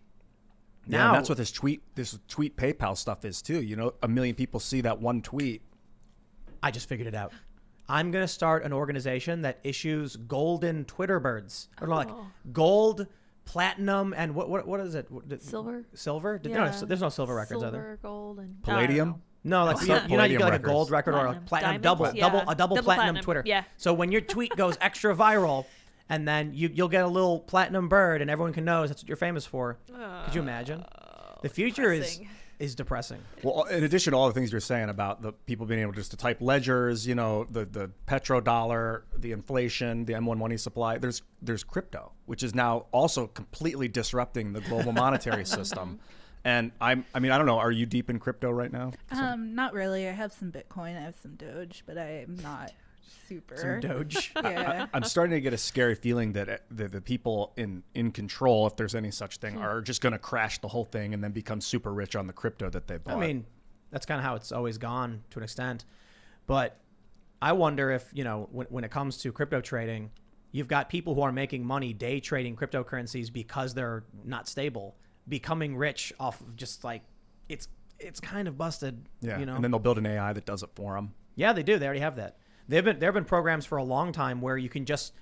Yeah, and that's what this tweet PayPal stuff is too. You know, 1 million people see that one tweet. I just figured it out. I'm going to start an organization that issues golden Twitter birds. Or like gold, platinum, and what is it? Silver? Silver? Yeah. There's no silver records, are there? Silver, gold, and Palladium? No, like you know, you get like a gold record or a platinum, Diamonds? double platinum Twitter. Yeah. So when your tweet goes extra viral, and then you'll get a little platinum bird, and everyone can know that's what you're famous for. Could you imagine? The future is depressing. Well, in addition to all the things you're saying about the people being able just to type ledgers, you know, the petrodollar, the inflation, the M1 money supply, there's crypto, which is now also completely disrupting the global monetary system. And I mean, I don't know. Are you deep in crypto right now? Not really. I have some Bitcoin. I have some Doge, but I'm not super. Some Doge. Yeah. I'm starting to get a scary feeling that the people in control, if there's any such thing, are just going to crash the whole thing and then become super rich on the crypto that they bought. I mean, that's kind of how it's always gone to an extent. But I wonder if, you know, when it comes to crypto trading, you've got people who are making money day trading cryptocurrencies because they're not stable, becoming rich off of just like it's kind of busted. Yeah, you know? And then they'll build an AI that does it for them. Yeah, they do. They already have that. There have been programs for a long time where you can just,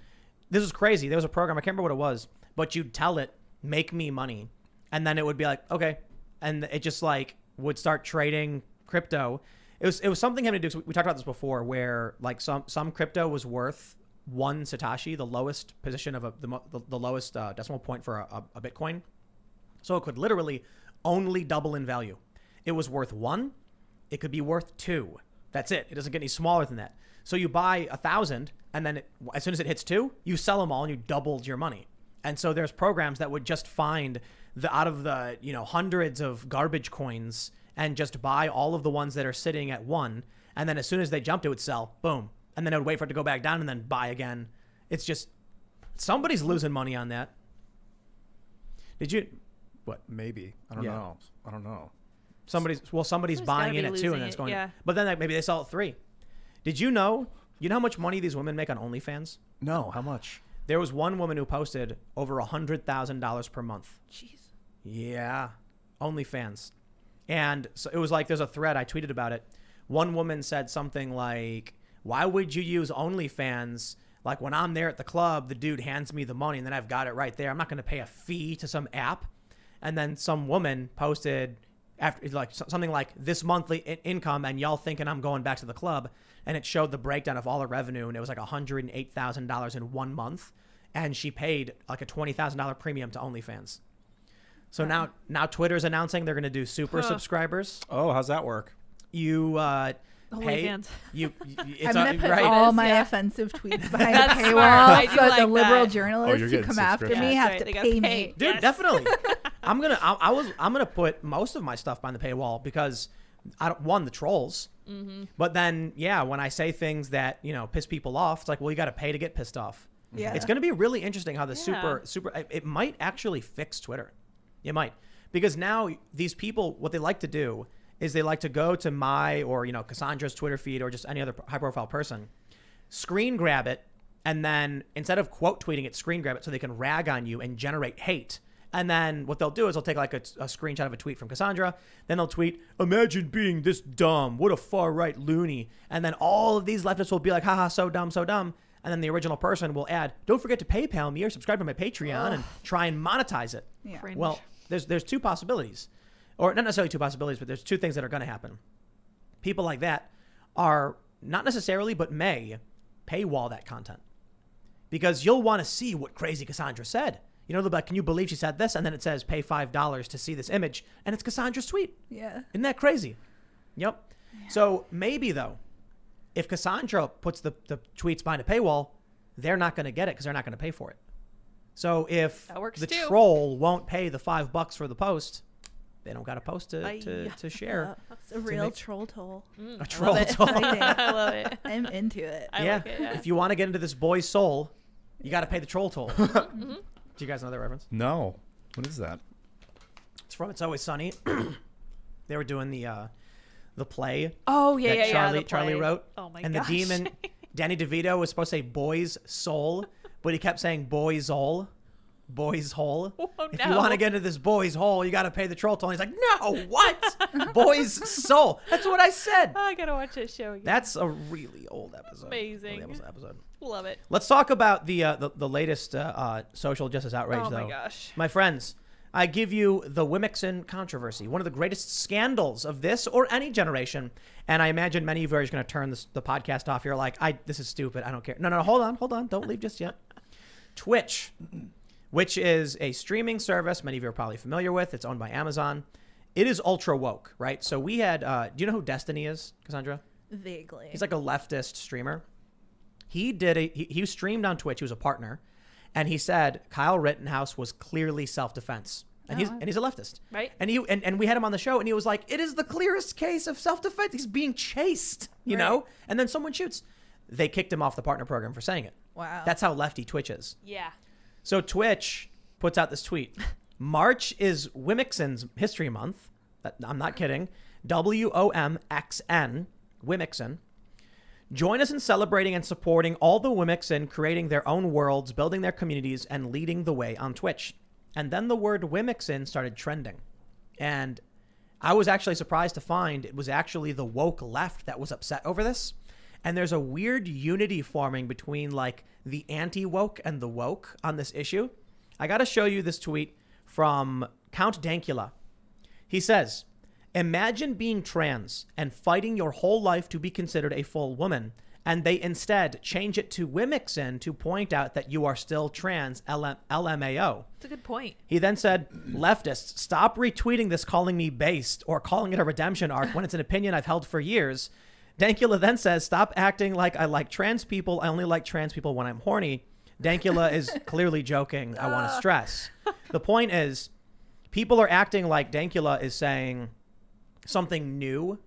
this is crazy. There was a program, I can't remember what it was, but you'd tell it, make me money. And then it would be like, okay. And it just like would start trading crypto. It was something having to do, we talked about this before, where like some crypto was worth 1 Satoshi, the lowest position of the lowest decimal point for a Bitcoin. So it could literally only double in value. It was worth 1. It could be worth 2. That's it. It doesn't get any smaller than that. So you buy 1,000, and then as soon as it hits 2, you sell them all, and you doubled your money. And so there's programs that would just find out of the hundreds of garbage coins and just buy all of the ones that are sitting at 1, and then as soon as they jumped, it would sell, boom, and then it would wait for it to go back down and then buy again. It's just somebody's losing money on that. Did you? What? Maybe. I don't know. Somebody's buying in at 2 and then it's going. Yeah. But then maybe they sell at 3. Did you know how much money these women make on OnlyFans? No, how much? There was one woman who posted over $100,000 per month. Jeez. Yeah, OnlyFans. And so it was like, there's a thread, I tweeted about it. One woman said something like, why would you use OnlyFans? Like when I'm there at the club, the dude hands me the money and then I've got it right there. I'm not going to pay a fee to some app. And then some woman posted after like something like this monthly income and y'all thinking I'm going back to the club. And it showed the breakdown of all the revenue, and it was like $108,000 in 1 month, and she paid like a $20,000 premium to OnlyFans. So now Twitter's announcing they're going to do super subscribers. Oh, how's that work? You pay. OnlyFans. I'm going to put right? all my offensive tweets behind a That's paywall smart. I do so like the liberal that. journalists who getting come after subscriptions. me Yeah, have that's to right. They gotta pay pay. me. Dude, Yes. definitely. I'm gonna put most of my stuff behind the paywall because I don't want the trolls. Mm-hmm. But then, when I say things that piss people off, it's like, well, you got to pay to get pissed off. Yeah. It's going to be really interesting how the super. It might actually fix Twitter. It might, because now these people, what they like to do is they like to go to my or Cassandra's Twitter feed or just any other high profile person, screen grab it, and then instead of quote tweeting it, screen grab it so they can rag on you and generate hate. And then what they'll do is they'll take like a screenshot of a tweet from Cassandra. Then they'll tweet, imagine being this dumb. What a far right loony. And then all of these leftists will be like, haha, so dumb, so dumb. And then the original person will add, don't forget to PayPal me or subscribe to my Patreon and try and monetize it. Yeah. Fringe. Well, there's 2 possibilities. Or not necessarily 2 possibilities, but there's 2 things that are going to happen. People like that are not necessarily, but may paywall that content. Because you'll want to see what crazy Cassandra said. They'll be like, can you believe she said this? And then it says pay $5 to see this image. And it's Cassandra's tweet. Yeah. Isn't that crazy? Yep. Yeah. So maybe, though, if Cassandra puts the tweets behind a paywall, they're not going to get it because they're not going to pay for it. So if That works the too. troll won't pay the $5 for the post, they don't got a post to share. It's a real troll toll. A troll toll. I love it. I'm into it. I like it, yeah. If you want to get into this boy's soul, you got to pay the troll toll. Do you guys know that reference? No. What is that? It's from It's Always Sunny. They were doing the play Oh yeah, that yeah, yeah. Charlie wrote. Oh my and gosh. the demon, Danny DeVito, was supposed to say boy's soul, but he kept saying boy's hole. Boy's hole. Oh, If you no. want to get into this boy's hole, you got to pay the troll toll. And he's like, no, what? Boy's soul. That's what I said. Oh, I gotta watch this show again. That's a really old episode. Amazing. Really old episode. Love it. Let's talk about the latest social justice outrage, Oh though. my gosh. My friends, I give you the Wimixon controversy, one of the greatest scandals of this or any generation. And I imagine many of you are just going to turn the podcast off. You're like, this is stupid. I don't care. No, hold on. Don't leave just yet. Twitch, which is a streaming service many of you are probably familiar with. It's owned by Amazon. It is ultra woke, right? So we had, do you know who Destiny is, Cassandra? Vaguely. He's like a leftist streamer. He streamed on Twitch. He was a partner. And he said Kyle Rittenhouse was clearly self-defense. And he's a leftist. Right. And we had him on the show and he was like, it is the clearest case of self-defense. He's being chased, you know? And then someone shoots. They kicked him off the partner program for saying it. Wow. That's how lefty Twitch is. Yeah. So Twitch puts out this tweet. March is Wimixon's History Month. I'm not kidding. WOMXN, Wimixon. Join us in celebrating and supporting all the Wimixon creating their own worlds, building their communities, and leading the way on Twitch. And then the word Wimixon started trending. And I was actually surprised to find it was actually the woke left that was upset over this. And there's a weird unity forming between like the anti-woke and the woke on this issue. I got to show you this tweet from Count Dankula. He says, imagine being trans and fighting your whole life to be considered a full woman, and they instead change it to Wimixon to point out that you are still trans, LMAO. That's a good point. He then said, leftists, stop retweeting this calling me based or calling it a redemption arc when it's an opinion I've held for years. Dankula then says, stop acting like I like trans people. I only like trans people when I'm horny. Dankula is clearly joking. I want to stress. The point is, people are acting like Dankula is saying something new,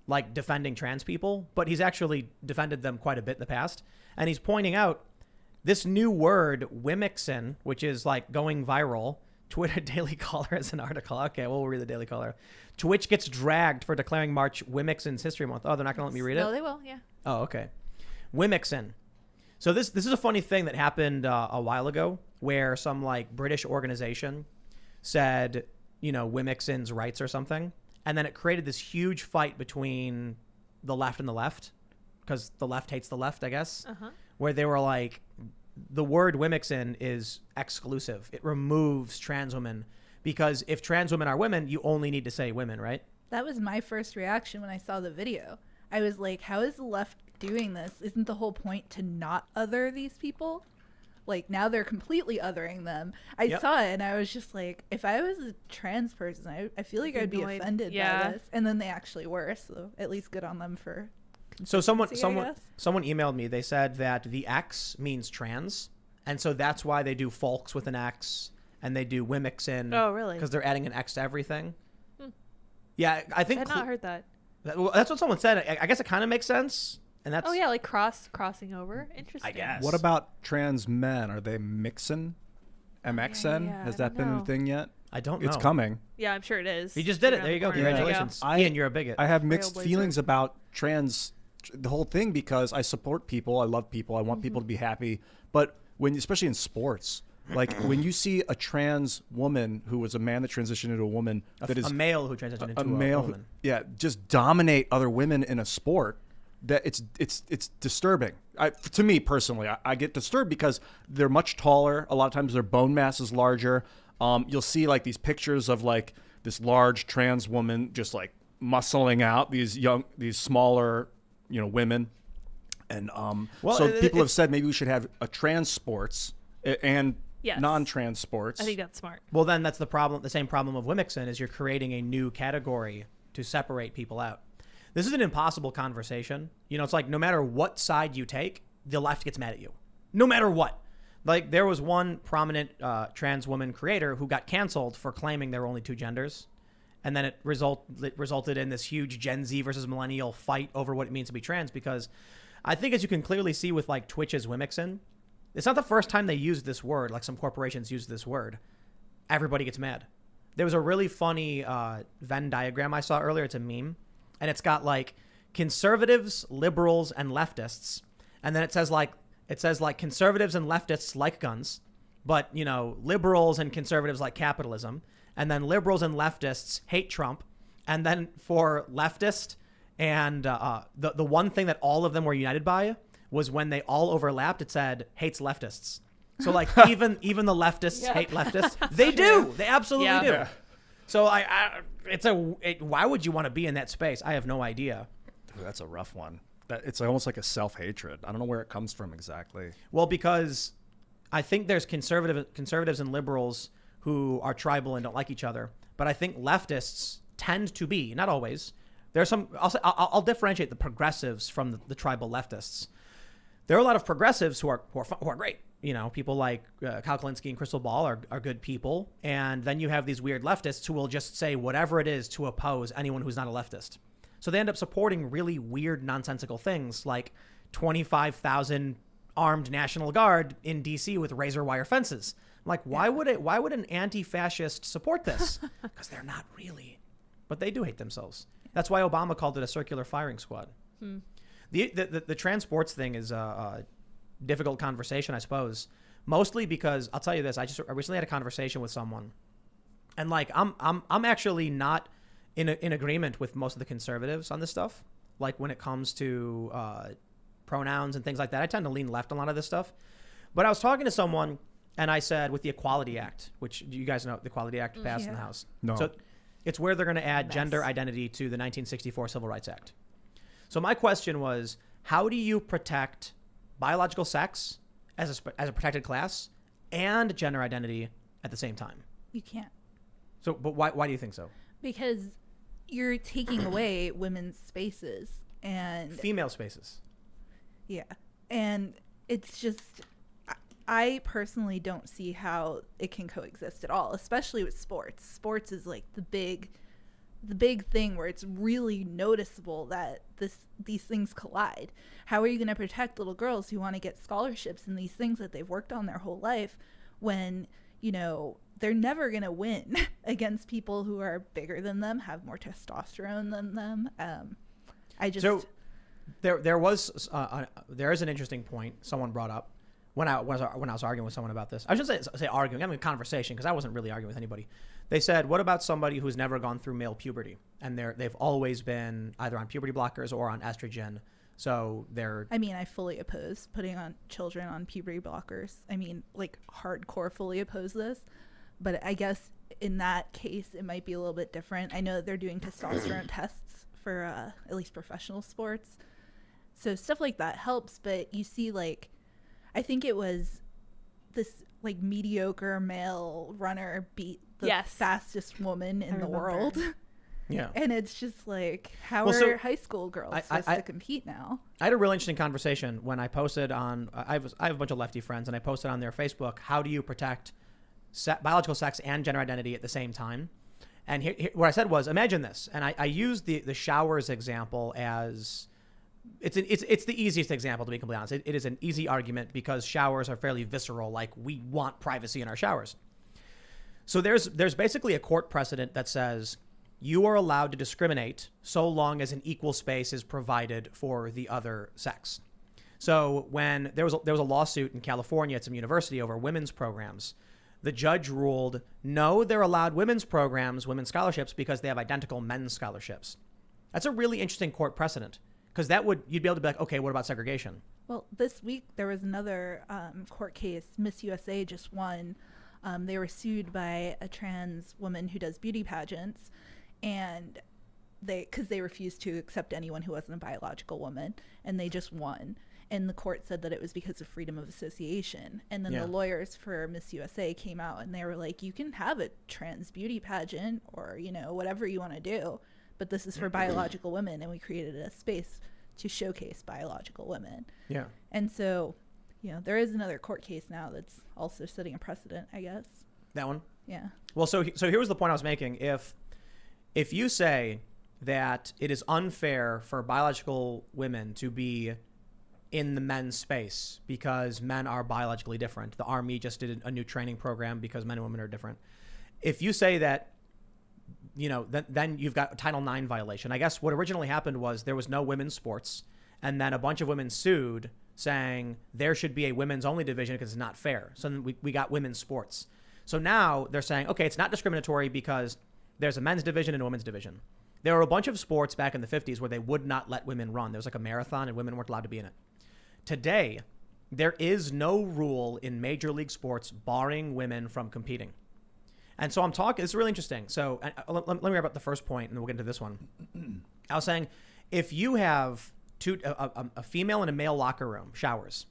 like defending trans people, but he's actually defended them quite a bit in the past. And he's pointing out this new word, Wimixon, which is like going viral. Twitter Daily Caller has an article. Okay, we'll read the Daily Caller. Twitch gets dragged for declaring March Wimixon's History Month. Oh, they're not going to let me read it? No, they will, yeah. Oh, okay. Wimixon. So this is a funny thing that happened a while ago where some like British organization said, you know, Wimixon's rights or something. And then it created this huge fight between the left and the left because the left hates the left, I guess, where they were like, the word Wimixon is exclusive. It removes trans women because if trans women are women, you only need to say women, right? That was my first reaction when I saw the video. I was like, how is the left doing this? Isn't the whole point to not other these people? Like, now they're completely othering them. I saw it and I was just like, if I was a trans person, I feel like I'd be offended by this. And then they actually were, so at least good on them for... So someone I guess. emailed me. They said that the X means trans, and so that's why they do folks with an X and they do Wimixon. Oh, really? Because they're adding an X to everything. Yeah, I think I had not heard that. well, that's what someone said. I guess it kind of makes sense, and that's Oh yeah, like crossing over. Interesting. I guess. What about trans men? Are they mixin? MXN? yeah, Has I that don't been know. a thing yet? I don't know. It's coming. Yeah, I'm sure it is. You just did it. Around There you the go. corner. Congratulations, There you Ian. You're a bigot. I have mixed Trailblazer. feelings about the whole thing because I support people. I love people. I want people to be happy. But especially in sports, like when you see a trans woman who was a man that transitioned into a woman that is a male who transitioned into a male, woman. just dominate other women in a sport. That it's disturbing. To me personally, I get disturbed because they're much taller. A lot of times their bone mass is larger. You'll see like these pictures of like this large trans woman just like muscling out these smaller, women. And so people have said maybe we should have a trans sports and Yes. non-trans sports. I think that's smart. Well, then that's the problem. The same problem of Wimixon is you're creating a new category to separate people out. This is an impossible conversation. It's like no matter what side you take, the left gets mad at you. No matter what. Like there was one prominent trans woman creator who got canceled for claiming there were only two genders. And then it resulted in this huge Gen Z versus millennial fight over what it means to be trans, because I think, as you can clearly see with like Twitch's Wimixon, it's not the first time they used this word. Like some corporations use this word. Everybody gets mad. There was a really funny Venn diagram I saw earlier. It's a meme. And it's got like conservatives, liberals, and leftists. And then it says like conservatives and leftists like guns, but, you know, liberals and conservatives like capitalism. And then liberals and leftists hate Trump. And then for leftist and the one thing that all of them were united by was when they all overlapped, it said hates leftists. So like even the leftists hate leftists. They do. They absolutely do. Yeah. So why would you want to be in that space? I have no idea. Ooh, that's a rough one. It's almost like a self-hatred. I don't know where it comes from exactly. Well, because I think there's conservatives and liberals who are tribal and don't like each other. But I think leftists tend to be, not always. There's some, I'll differentiate the progressives from the tribal leftists. There are a lot of progressives who are great. You know, people like Kyle Kalinske and Crystal Ball are good people. And then you have these weird leftists who will just say whatever it is to oppose anyone who's not a leftist. So they end up supporting really weird, nonsensical things like 25,000 armed National Guard in D.C. with razor wire fences. Like, why would an anti-fascist support this? Because they're not really. But they do hate themselves. That's why Obama called it a circular firing squad. The trans sports thing is a difficult conversation, I suppose. Mostly because, I'll tell you this, I recently had a conversation with someone. And like, I'm actually not in agreement with most of the conservatives on this stuff. Like when it comes to pronouns and things like that, I tend to lean left on a lot of this stuff. But I was talking to someone, and I said, with the Equality Act, which you guys know the Equality Act passed in the House. No. So it's where they're going to add gender identity to the 1964 Civil Rights Act. So my question was, how do you protect biological sex as a protected class and gender identity at the same time? You can't. So, but why do you think so? Because you're taking away women's spaces and female spaces. Yeah. And it's just, I personally don't see how it can coexist at all, especially with sports. Sports is like the big thing where it's really noticeable that these things collide. How are you going to protect little girls who want to get scholarships and these things that they've worked on their whole life when, you know, they're never going to win against people who are bigger than them, have more testosterone than them? So there is an interesting point someone brought up when I was arguing with someone about this. I shouldn't say arguing. I mean conversation, because I wasn't really arguing with anybody. They said, what about somebody who's never gone through male puberty and they've always been either on puberty blockers or on estrogen? So they're... I mean, I fully oppose putting on children on puberty blockers. I mean, like hardcore fully oppose this. But I guess in that case, it might be a little bit different. I know that they're doing testosterone tests for at least professional sports. So stuff like that helps. But you see, like, I think it was this like mediocre male runner beat the fastest woman in the world. Yeah. And it's just like, how are high school girls supposed to compete now? I had a real interesting conversation when I posted on, I have a bunch of lefty friends, and I posted on their Facebook, how do you protect biological sex and gender identity at the same time? And here, what I said was, imagine this. And I used the showers example as, it's the easiest example, to be completely honest. It is an easy argument because showers are fairly visceral, like we want privacy in our showers. So there's basically a court precedent that says you are allowed to discriminate so long as an equal space is provided for the other sex. So when there was a lawsuit in California at some university over women's programs, the judge ruled, no, they're allowed women's programs, women's scholarships, because they have identical men's scholarships. That's a really interesting court precedent, because you'd be able to be like, okay, what about segregation? Well, this week there was another court case. Miss USA just won. They were sued by a trans woman who does beauty pageants, and because they refused to accept anyone who wasn't a biological woman, and they just won. And the court said that it was because of freedom of association. And then the lawyers for Miss USA came out and they were like, you can have a trans beauty pageant or, you know, whatever you want to do, but this is for biological women. And we created a space to showcase biological women. Yeah. And so, there is another court case now that's also setting a precedent, I guess. That one? Yeah. Well, so here was the point I was making. If you say that it is unfair for biological women to be in the men's space because men are biologically different, the Army just did a new training program because men and women are different. If you say that, then you've got a Title IX violation. I guess what originally happened was there was no women's sports, and then a bunch of women sued saying there should be a women's only division because it's not fair. So then we got women's sports. So now they're saying, okay, it's not discriminatory because there's a men's division and a women's division. There were a bunch of sports back in the 50s where they would not let women run. There was like a marathon and women weren't allowed to be in it. Today, there is no rule in major league sports barring women from competing. And so I'm talking, it's really interesting. So let me wrap up the first point and then we'll get into this one. I was saying, if you have a female and a male locker room, showers,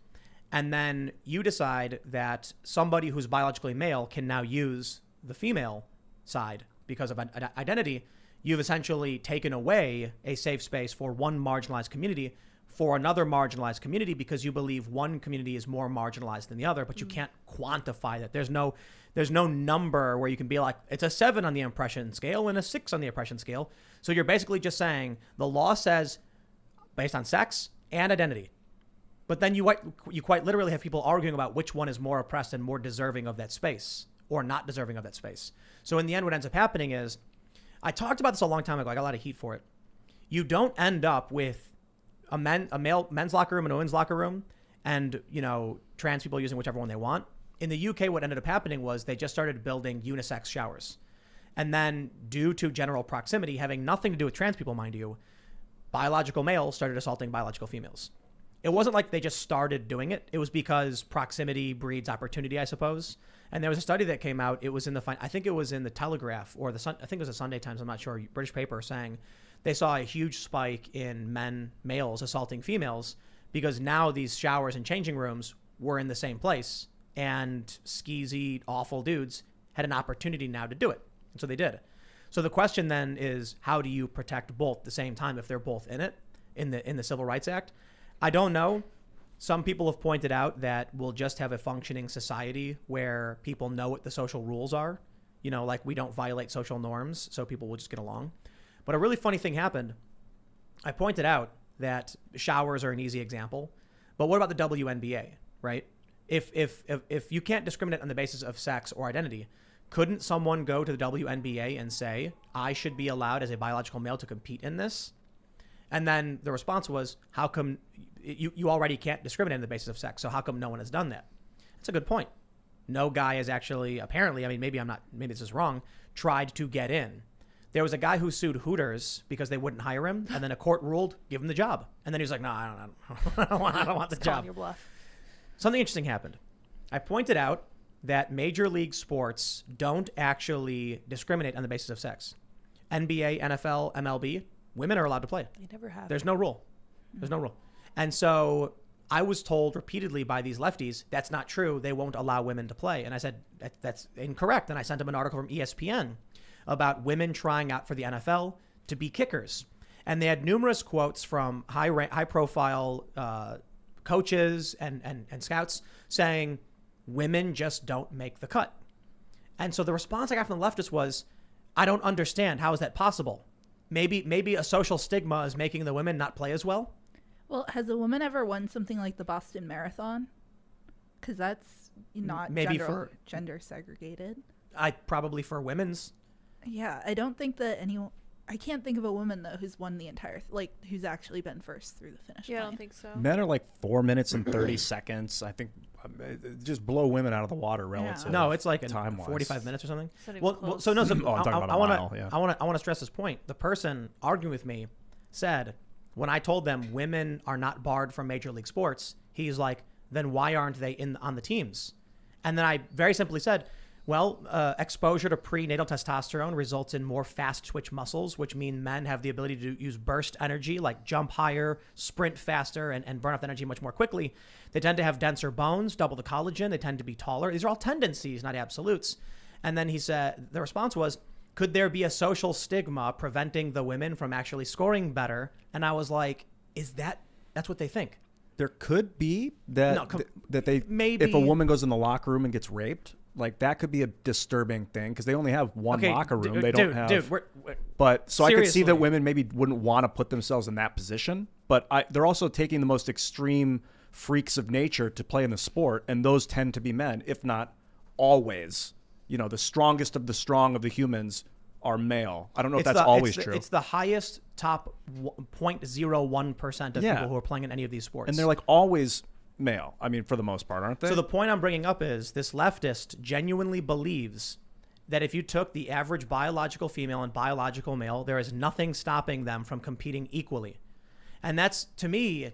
and then you decide that somebody who's biologically male can now use the female side because of identity, you've essentially taken away a safe space for one marginalized community for another marginalized community because you believe one community is more marginalized than the other, but you can't quantify that. There's no number where you can be like, it's a 7 on the oppression scale and a 6 on the oppression scale. So you're basically just saying the law says based on sex and identity. But then you quite literally have people arguing about which one is more oppressed and more deserving of that space or not deserving of that space. So in the end, what ends up happening is, I talked about this a long time ago. I got a lot of heat for it. You don't end up with a male men's locker room and a women's locker room and, trans people using whichever one they want. In the UK, what ended up happening was they just started building unisex showers. And then due to general proximity, having nothing to do with trans people, mind you, biological males started assaulting biological females. It wasn't like they just started doing it. It was because proximity breeds opportunity, I suppose. And there was a study that came out. It was I think it was in the Telegraph or I think it was the Sunday Times. I'm not sure. British paper saying they saw a huge spike in males assaulting females because now these showers and changing rooms were in the same place and skeezy, awful dudes had an opportunity now to do it. And so they did. So the question then is, how do you protect both at the same time if they're both in it in the Civil Rights Act? I don't know. Some people have pointed out that we'll just have a functioning society where people know what the social rules are. Like we don't violate social norms, so people will just get along. But a really funny thing happened. I pointed out that showers are an easy example. But what about the WNBA, right? If you can't discriminate on the basis of sex or identity, couldn't someone go to the WNBA and say, I should be allowed as a biological male to compete in this? And then the response was, how come you already can't discriminate on the basis of sex? So how come no one has done that? That's a good point. No guy has actually, apparently, maybe this is wrong, tried to get in. There was a guy who sued Hooters because they wouldn't hire him, and then a court ruled, give him the job. And then he was like, no, I don't want the job. Your bluff. Something interesting happened. I pointed out that major league sports don't actually discriminate on the basis of sex. NBA, NFL, MLB, women are allowed to play. They never have. There's no rule. There's no rule. And so I was told repeatedly by these lefties, that's not true. They won't allow women to play. And I said, that's incorrect. And I sent them an article from ESPN about women trying out for the NFL to be kickers. And they had numerous quotes from high profile coaches and scouts saying women just don't make the cut. And so the response I got from the leftists was, I don't understand. How is that possible? Maybe a social stigma is making the women not play as well. Well, has a woman ever won something like the Boston Marathon? Because that's not maybe gender segregated. Probably for women's. Yeah, I don't think that anyone. I can't think of a woman though who's won the entire who's actually been first through the finish line. Yeah, I don't think so. Men are like 4 minutes and 30 seconds. I think just blow women out of the water relative. No, it's like time 45 minutes or something. Well, so no. I'm talking about a mile, yeah. I want to stress this point. The person arguing with me said, when I told them women are not barred from major league sports, he's like, then why aren't they on the teams? And then I very simply said, well, exposure to prenatal testosterone results in more fast twitch muscles, which mean men have the ability to use burst energy, like jump higher, sprint faster, and burn off the energy much more quickly. They tend to have denser bones, double the collagen. They tend to be taller. These are all tendencies, not absolutes. And then he said, the response was, could there be a social stigma preventing the women from actually scoring better? And I was like, that's what they think? There could be that. No, that they maybe if a woman goes in the locker room and gets raped, like that could be a disturbing thing because they only have one locker room. They don't have. Dude, but so I could see that seriously. women maybe wouldn't want to put themselves in that position. But they're also taking the most extreme freaks of nature to play in the sport, and those tend to be men, if not always. You know, the strongest of the strong of the humans are male. I don't know if that's always true. It's the highest top 0.01% of people who are playing in any of these sports. And they're like always male. I mean, for the most part, aren't they? So the point I'm bringing up is this leftist genuinely believes that if you took the average biological female and biological male, there is nothing stopping them from competing equally. And that's, to me,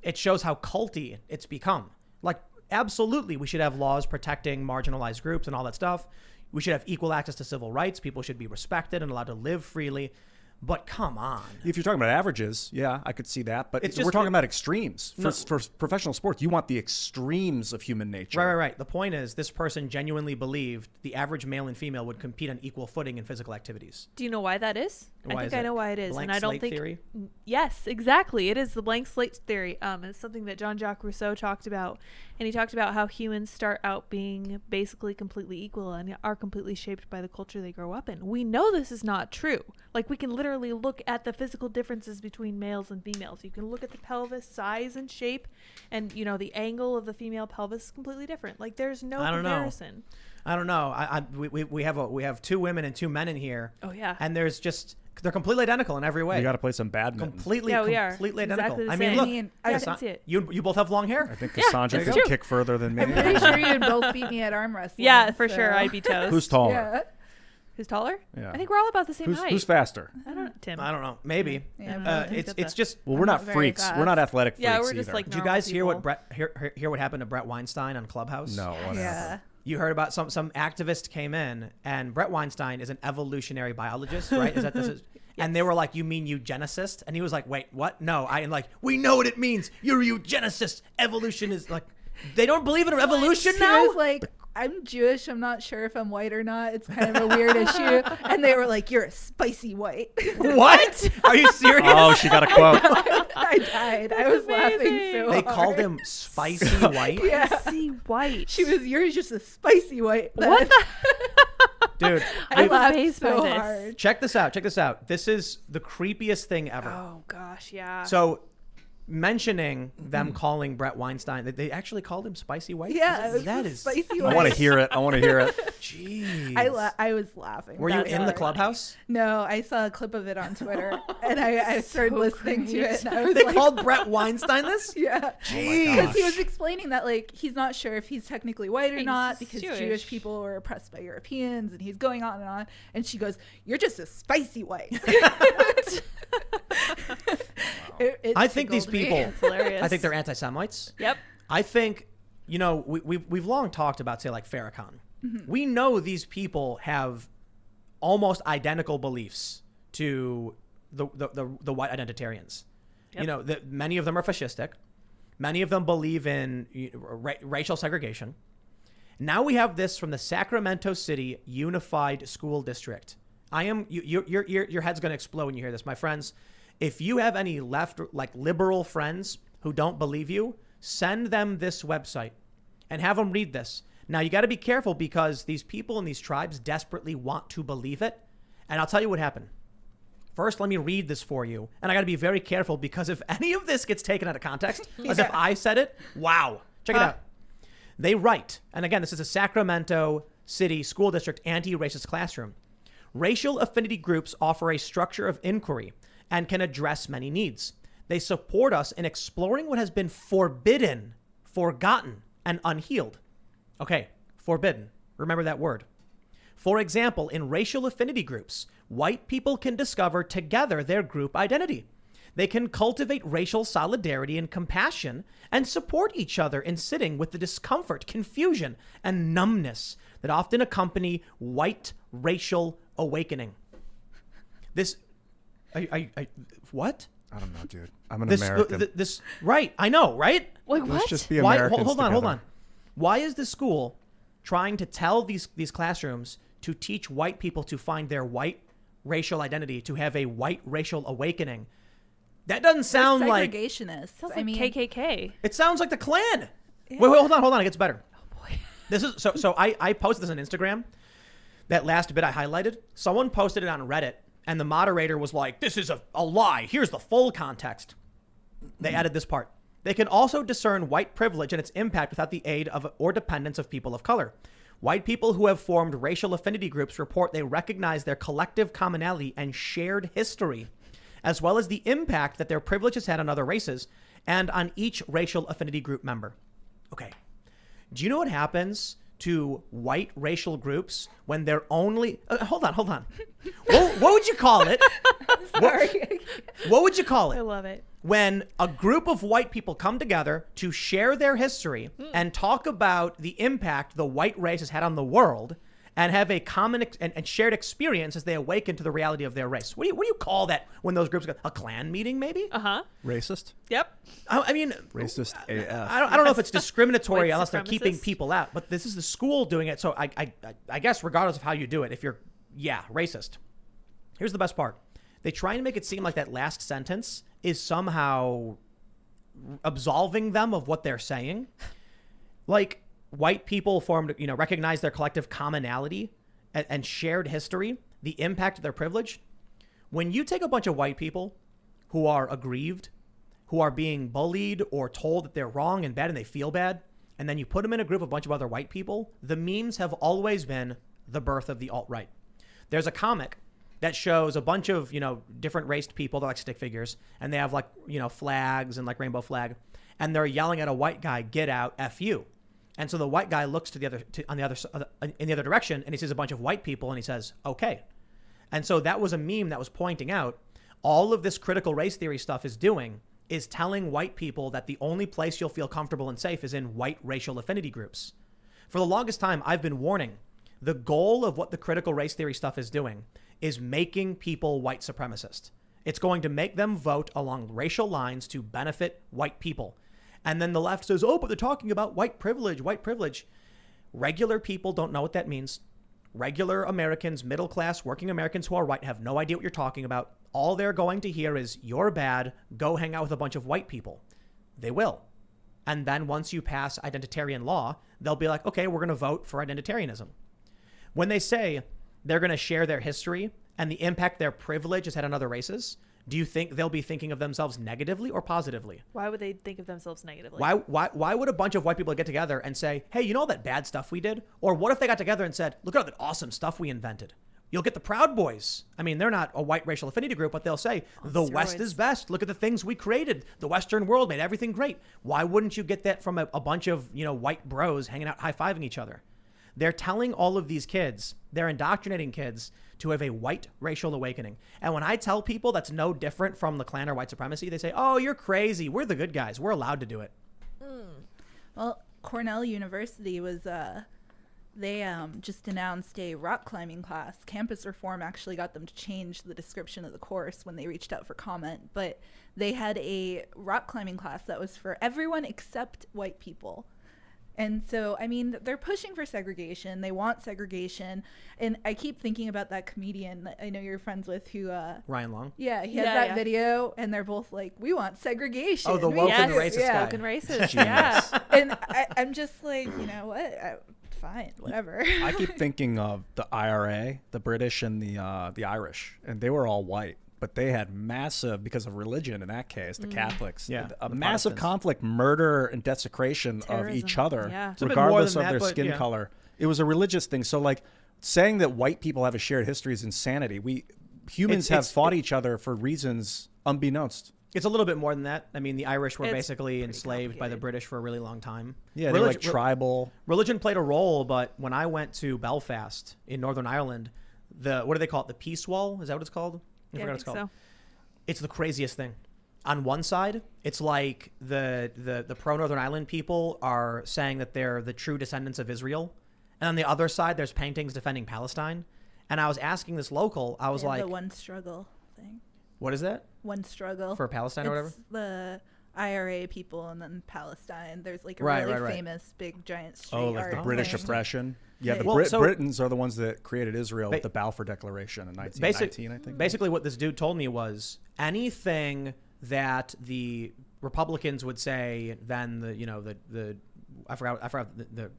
it shows how culty it's become. Like, absolutely, we should have laws protecting marginalized groups and all that stuff. We should have equal access to civil rights. People should be respected and allowed to live freely. But come on. If you're talking about averages, yeah, I could see that. But It's we're just- talking about extremes. For professional sports, you want the extremes of human nature. Right. The point is, this person genuinely believed the average male and female would compete on equal footing in physical activities. Do you know why that is? Why I think is I it? know why it is, Blank and I don't slate think. theory? Yes, exactly. It is the blank slate theory. It's something that Jean-Jacques Rousseau talked about, and he talked about how humans start out being basically completely equal and are completely shaped by the culture they grow up in. We know this is not true. Like, we can literally look at the physical differences between males and females. You can look at the pelvis size and shape, and the angle of the female pelvis is completely different. Like, there's no comparison. I don't know. We have two women and two men in here. Oh yeah. And they're completely identical in every way. You got to play some badminton. Completely Exactly identical. the I mean, same. look, I can see it. you both have long hair. I think Cassandra that's can true. kick further than me. I'm pretty sure you'd both beat me at arm wrestling. Yeah, for so- sure. I'd be toast. Who's taller? Yeah. Who's taller? Yeah. I think we're all about the same height. Who's faster? I don't know. Tim. I don't know. Maybe. Yeah, It's just. Well, we're I'm not not very freaks. fast. We're not athletic freaks Yeah, we're just either. like Did you normal guys hear people. hear what happened to Brett Weinstein on Clubhouse? No, whatever. Yeah. You heard about some activist came in, and Brett Weinstein is an evolutionary biologist, right? And they were like, "You mean eugenicist?" And he was like, "Wait, what? No, we know what it means. You're a eugenicist. Evolution is like, they don't believe in evolution He now." was like, I'm Jewish. I'm not sure if I'm white or not. It's kind of a weird issue. And they were like, you're a spicy white. What? Are you serious? Oh, she got a quote. I died. I was laughing so They hard. called him spicy white. Yeah. See white. You're just a spicy white. then. What the? Dude, I I'm laughed amazed by so this. hard. check this out. This is the creepiest thing ever. Oh gosh, yeah. So, mentioning them calling Brett Weinstein, they actually called him spicy white. Yeah, it was that a is. spicy I white. want to hear it. Jeez. I was laughing. Were you That was in the hard. clubhouse? No, I saw a clip of it on Twitter, and I started So listening to great. it. And I was They like, called Brett Weinstein this? yeah. Jeez. Because he was explaining that, like, he's not sure if he's technically white or He's not because Jewish. Jewish people were oppressed by Europeans, and he's going on and on. And she goes, "You're just a spicy white." It I think these tickled me. people, It's hilarious. I think they're anti-Semites. Yep. I think, we've long talked about, say, like Farrakhan. Mm-hmm. We know these people have almost identical beliefs to the white identitarians. Yep. Many of them are fascistic. Many of them believe in racial segregation. Now we have this from the Sacramento City Unified School District. Your head's going to explode when you hear this, my friends. If you have any liberal friends who don't believe you, send them this website and have them read this. Now, you got to be careful because these people in these tribes desperately want to believe it. And I'll tell you what happened. First, let me read this for you. And I got to be very careful because if any of this gets taken out of context, as if I said it, wow. Check it out. They write, and again, this is a Sacramento City School District anti-racist classroom. Racial affinity groups offer a structure of inquiry and can address many needs. They support us in exploring what has been forbidden, forgotten, and unhealed. Okay, forbidden. Remember that word. For example, in racial affinity groups, white people can discover together their group identity. They can cultivate racial solidarity and compassion and support each other in sitting with the discomfort, confusion, and numbness that often accompany white racial awakening. What? I don't know, dude. I'm an American. Right. I know, right? Wait, Let's what? just be Why? Americans Hold together. on. Why is the school trying to tell these classrooms to teach white people to find their white racial identity, to have a white racial awakening? That doesn't sound like segregationists. Sounds I like mean, KKK. it sounds like the Klan. Wait, hold on. It gets better. Oh boy. This is so I posted this on Instagram. That last bit I highlighted. Someone posted it on Reddit, and the moderator was like, "This is a lie. Here's the full context." They added this part. They can also discern white privilege and its impact without the aid of or dependence of people of color. White people who have formed racial affinity groups report they recognize their collective commonality and shared history, as well as the impact that their privilege has had on other races and on each racial affinity group member. Okay. Do you know what happens to white racial groups when they're only... hold on. What would you call it? Sorry. What would you call I it? love it. When a group of white people come together to share their history and talk about the impact the white race has had on the world and have a common and shared experience as they awaken to the reality of their race. What do you call that when those groups go? A clan meeting, maybe? Racist? Yep. I mean... Racist AF. I don't know if it's discriminatory White unless they're keeping supremacist. people out, but this is the school doing it. So I guess regardless of how you do it, if you're, racist. Here's the best part. They try and make it seem like that last sentence is somehow absolving them of what they're saying. Like white people formed, recognize their collective commonality and shared history, the impact of their privilege. When you take a bunch of white people who are aggrieved, who are being bullied or told that they're wrong and bad and they feel bad, and then you put them in a group of a bunch of other white people, the memes have always been the birth of the alt-right. There's a comic that shows a bunch of, different raced people. They're like stick figures, and they have flags and like rainbow flag, and they're yelling at a white guy, "Get out, F you." And so the white guy looks in the other direction, and he sees a bunch of white people, and he says, "Okay." And so that was a meme that was pointing out all of this critical race theory stuff is telling white people that the only place you'll feel comfortable and safe is in white racial affinity groups. For the longest time, I've been warning the goal of what the critical race theory stuff is doing is making people white supremacist. It's going to make them vote along racial lines to benefit white people. And then the left says, "Oh, but they're talking about white privilege, white privilege." Regular people don't know what that means. Regular Americans, middle class, working Americans who are white have no idea what you're talking about. All they're going to hear is, "You're bad, go hang out with a bunch of white people." They will. And then once you pass identitarian law, they'll be like, "Okay, we're going to vote for identitarianism." When they say they're going to share their history and the impact their privilege has had on other races, do you think they'll be thinking of themselves negatively or positively? Why would they think of themselves negatively? Why would a bunch of white people get together and say, "Hey, you know all that bad stuff we did?" Or what if they got together and said, "Look at all that awesome stuff we invented"? You'll get the Proud Boys. I mean, they're not a white racial affinity group, but they'll say, "The West steroids. is best. Look at the things we created. The Western world made everything great." Why wouldn't you get that from a bunch of, white bros hanging out high-fiving each other? They're telling all of these kids, they're indoctrinating kids to have a white racial awakening. And when I tell people that's no different from the Klan or white supremacy, they say, "Oh, you're crazy. We're the good guys. We're allowed to do it." Well, Cornell University was they just announced a rock climbing class. Campus Reform actually got them to change the description of the course when they reached out for comment, but they had a rock climbing class that was for everyone except white people. And so, I mean, they're pushing for segregation. They want segregation. And I keep thinking about that comedian that I know you're friends with who... Ryan Long? Yeah, he has that video, and they're both like, "We want segregation." Oh, the woke and the racist guy. Woke and racist, yeah. And I'm just like, you know what? Fine, whatever. I keep thinking of the IRA, the British and the Irish, and they were all white. But they had massive, because of religion in that case, the Catholics, Yeah, a the massive Protestants. conflict, murder and desecration of each Terrorism, other, yeah. It's a bit more regardless than of that, their but skin yeah. color. It was a religious thing. So like saying that white people have a shared history is insanity. Humans have fought each other for reasons unbeknownst. It's a little bit more than that. I mean, the Irish were It's basically pretty enslaved by the complicated. British for a really long time. Yeah, they're like tribal. Religion played a role, but when I went to Belfast in Northern Ireland, what do they call it? The Peace Wall? Is that what it's called? I forgot what it's called. So. It's the craziest thing. On one side, it's like the pro-Northern Ireland people are saying that they're the true descendants of Israel. And on the other side, there's paintings defending Palestine. And I was asking this local, I was They have like... the one struggle thing. What is that? One struggle. For Palestine or whatever? It's the IRA people and then Palestine. There's like a Right, really right. famous big giant street Oh, like art the British thing. oppression. Yeah, the Well, so- Britons are the ones that created Israel with the Balfour Declaration in 1919, I think. Basically, what this dude told me was anything that the Republicans would say, then the I forgot the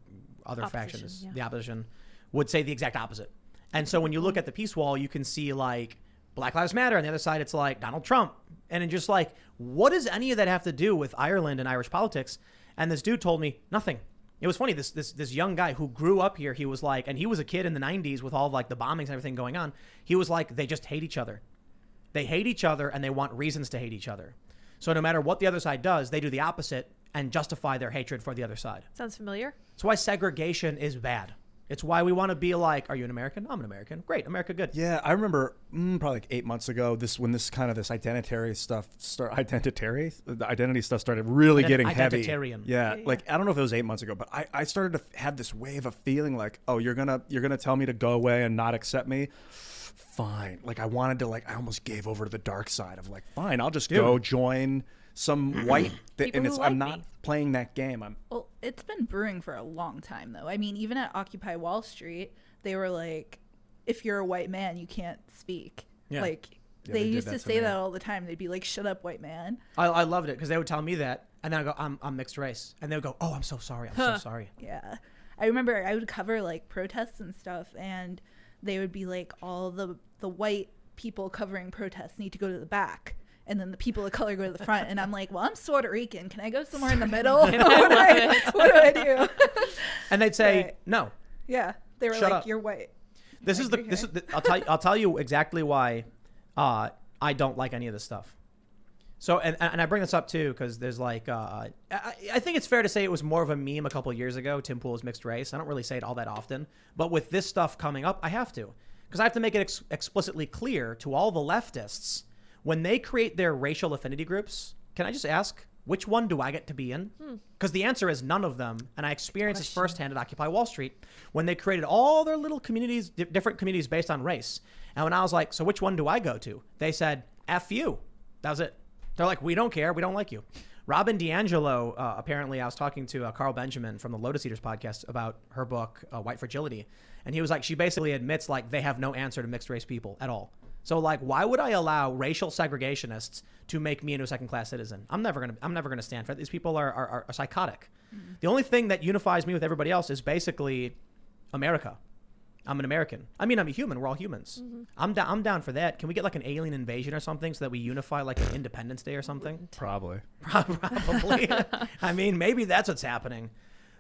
other factions, yeah. the opposition, would say the exact opposite. And so when you look at the peace wall, you can see like Black Lives Matter. On the other side, it's like Donald Trump. And it's just like, what does any of that have to do with Ireland and Irish politics? And this dude told me nothing. It was funny. This young guy who grew up here, he was like, and he was a kid in the 90s with all of like the bombings and everything going on. He was like, they just hate each other. They hate each other and they want reasons to hate each other. So no matter what the other side does, they do the opposite and justify their hatred for the other side. Sounds familiar. That's why segregation is bad. It's why we want to be like, are you an American? I'm an American. Great. America good. Yeah, I remember probably like 8 months ago, when this identity stuff started really getting heavy. Identitarian. Yeah, like I don't know if it was 8 months ago, but I started to have this wave of feeling like, oh, you're gonna tell me to go away and not accept me. Fine. Like I wanted to, like I almost gave over to the dark side of like, fine, I'll just go join some white and it's I'm not playing that game. Well, it's been brewing for a long time though. I mean, even at Occupy Wall Street, they were like, if you're a white man, you can't speak. Yeah. Like Yeah, they they did used that to to say me. that all the time. They'd be like, shut up, white man. I loved it because they would tell me that, and then I go, I'm mixed race, and they would go, oh, I'm so sorry, I'm so sorry. Yeah. I remember I would cover like protests and stuff, and they would be like, all the white people covering protests need to go to the back. And then the people of color go to the front. And I'm like, well, I'm Puerto Rican. Can I go somewhere in the middle? what do I do? And they'd say, Right. no. Yeah. They were Shut like, up. you're white. This is I'll tell you exactly why I don't like any of this stuff. So, and I bring this up too, because there's like, I think it's fair to say it was more of a meme a couple of years ago. Tim Pool is mixed race. I don't really say it all that often, but with this stuff coming up, I have to, because I have to make it explicitly clear to all the leftists when they create their racial affinity groups. Can I just ask, which one do I get to be in? Because the answer is none of them. And I experienced this firsthand at Occupy Wall Street when they created all their little communities, different communities based on race. And when I was like, so which one do I go to? They said, F you. That was it. They're like, we don't care. We don't like you. Robin DiAngelo, apparently I was talking to Carl Benjamin from the Lotus Eaters podcast about her book, White Fragility. And he was like, she basically admits like they have no answer to mixed race people at all. So like, why would I allow racial segregationists to make me into a second-class citizen? I'm never gonna stand for it. These people are psychotic. Mm-hmm. The only thing that unifies me with everybody else is basically America. I'm an American. I mean, I'm a human. We're all humans. Mm-hmm. I'm down for that. Can we get like an alien invasion or something so that we unify like an Independence Day or something? Probably. Probably. I mean, maybe that's what's happening.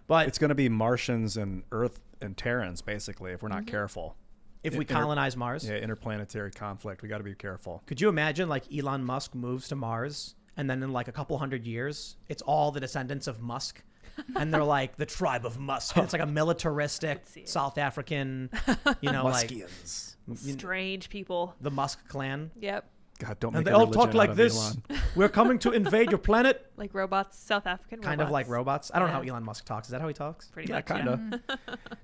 But It's going to be Martians and Earth and Terrans, basically, if we're not careful. if we colonize Mars. Yeah, interplanetary conflict. We got to be careful. Could you imagine like Elon Musk moves to Mars and then in like a couple hundred years, it's all the descendants of Musk. And they're like the tribe of Musk. And it's like a militaristic South African, you know, Muskians. like Strange people. the Musk clan. Yep. God, don't And make they a all religion talk out like of this. Elon. We're coming to invade your planet. Like robots, South African robots. Kind of like robots. I don't know Yeah. how Elon Musk talks. Is that how he talks? Pretty Yeah, much. kind of.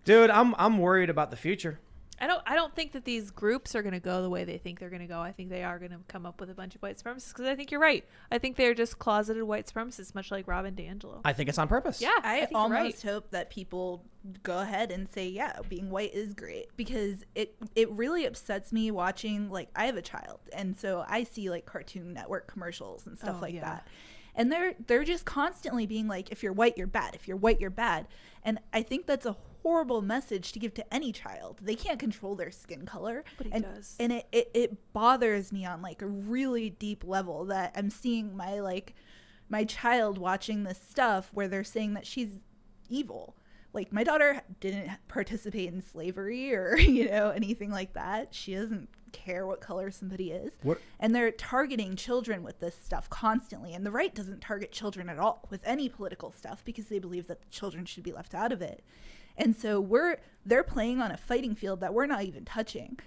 Dude, I'm worried about the future. I don't think that these groups are going to go the way they think they're going to go. I think they are going to come up with a bunch of white supremacists because I think you're right. I think they're just closeted white supremacists, much like Robin DiAngelo. I think it's on purpose. Yeah, I think you're right. almost hope that people go ahead and say, yeah, being white is great, because it really upsets me watching, like, I have a child, and so I see like Cartoon Network commercials and stuff like that. And they're just constantly being like, if you're white, you're bad. If you're white, you're bad. And I think that's a horrible message to give to any child. They can't control their skin color. Nobody does. And it bothers me on like a really deep level that I'm seeing my child watching this stuff where they're saying that she's evil. Like, my daughter didn't participate in slavery or, anything like that. She doesn't care what color somebody is. What? And they're targeting children with this stuff constantly. And the right doesn't target children at all with any political stuff because they believe that the children should be left out of it. And so they're playing on a fighting field that we're not even touching.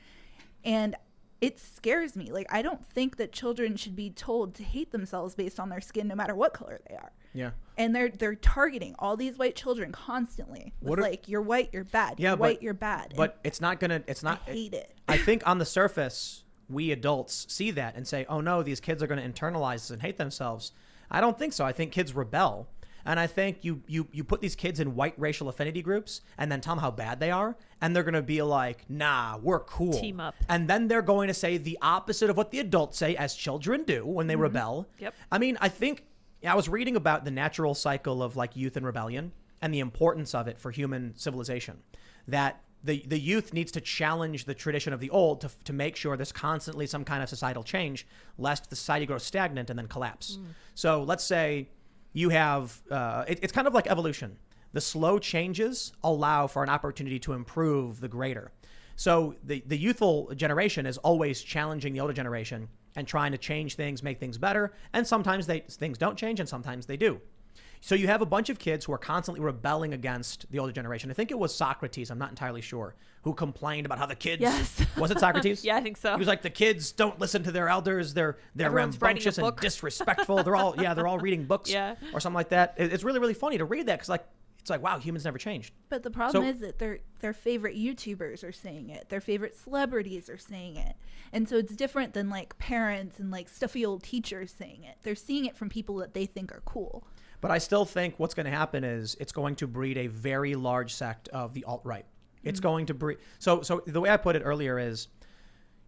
And it scares me. Like, I don't think that children should be told to hate themselves based on their skin, no matter what color they are. Yeah. And they're targeting all these white children constantly with like, you're white, you're bad. Yeah, you're but, white, you're bad. But it's not. I hate it. I think on the surface, we adults see that and say, oh no, these kids are going to internalize this and hate themselves. I don't think so. I think kids rebel. And I think you put these kids in white racial affinity groups and then tell them how bad they are. And they're going to be like, nah, we're cool. Team up. And then they're going to say the opposite of what the adults say, as children do when they rebel. Yep. I mean, I think I was reading about the natural cycle of like youth and rebellion. and the importance of it for human civilization. That the youth needs to challenge the tradition of the old to make sure there's constantly some kind of societal change, lest the society grows stagnant and then collapse. So let's say you have, it's kind of like evolution. The slow changes allow for an opportunity to improve the greater. So the youthful generation is always challenging the older generation and trying to change things, make things better. And sometimes things don't change and sometimes they do. So you have a bunch of kids who are constantly rebelling against the older generation. I think it was Socrates, I'm not entirely sure, who complained about how the kids... Yes. Was it Socrates? Yeah, I think so. He was like, the kids don't listen to their elders. They're Everyone's writing a rambunctious and book. disrespectful. They're all reading books Yeah. or something like that. It's really, really funny to read that because it's like, wow, humans never changed. But the problem is that their favorite YouTubers are saying it. Their favorite celebrities are saying it. And so it's different than like parents and like stuffy old teachers saying it. They're seeing it from people that they think are cool. But I still think what's going to happen is it's going to breed a very large sect of the alt-right. It's going to breed. So the way I put it earlier is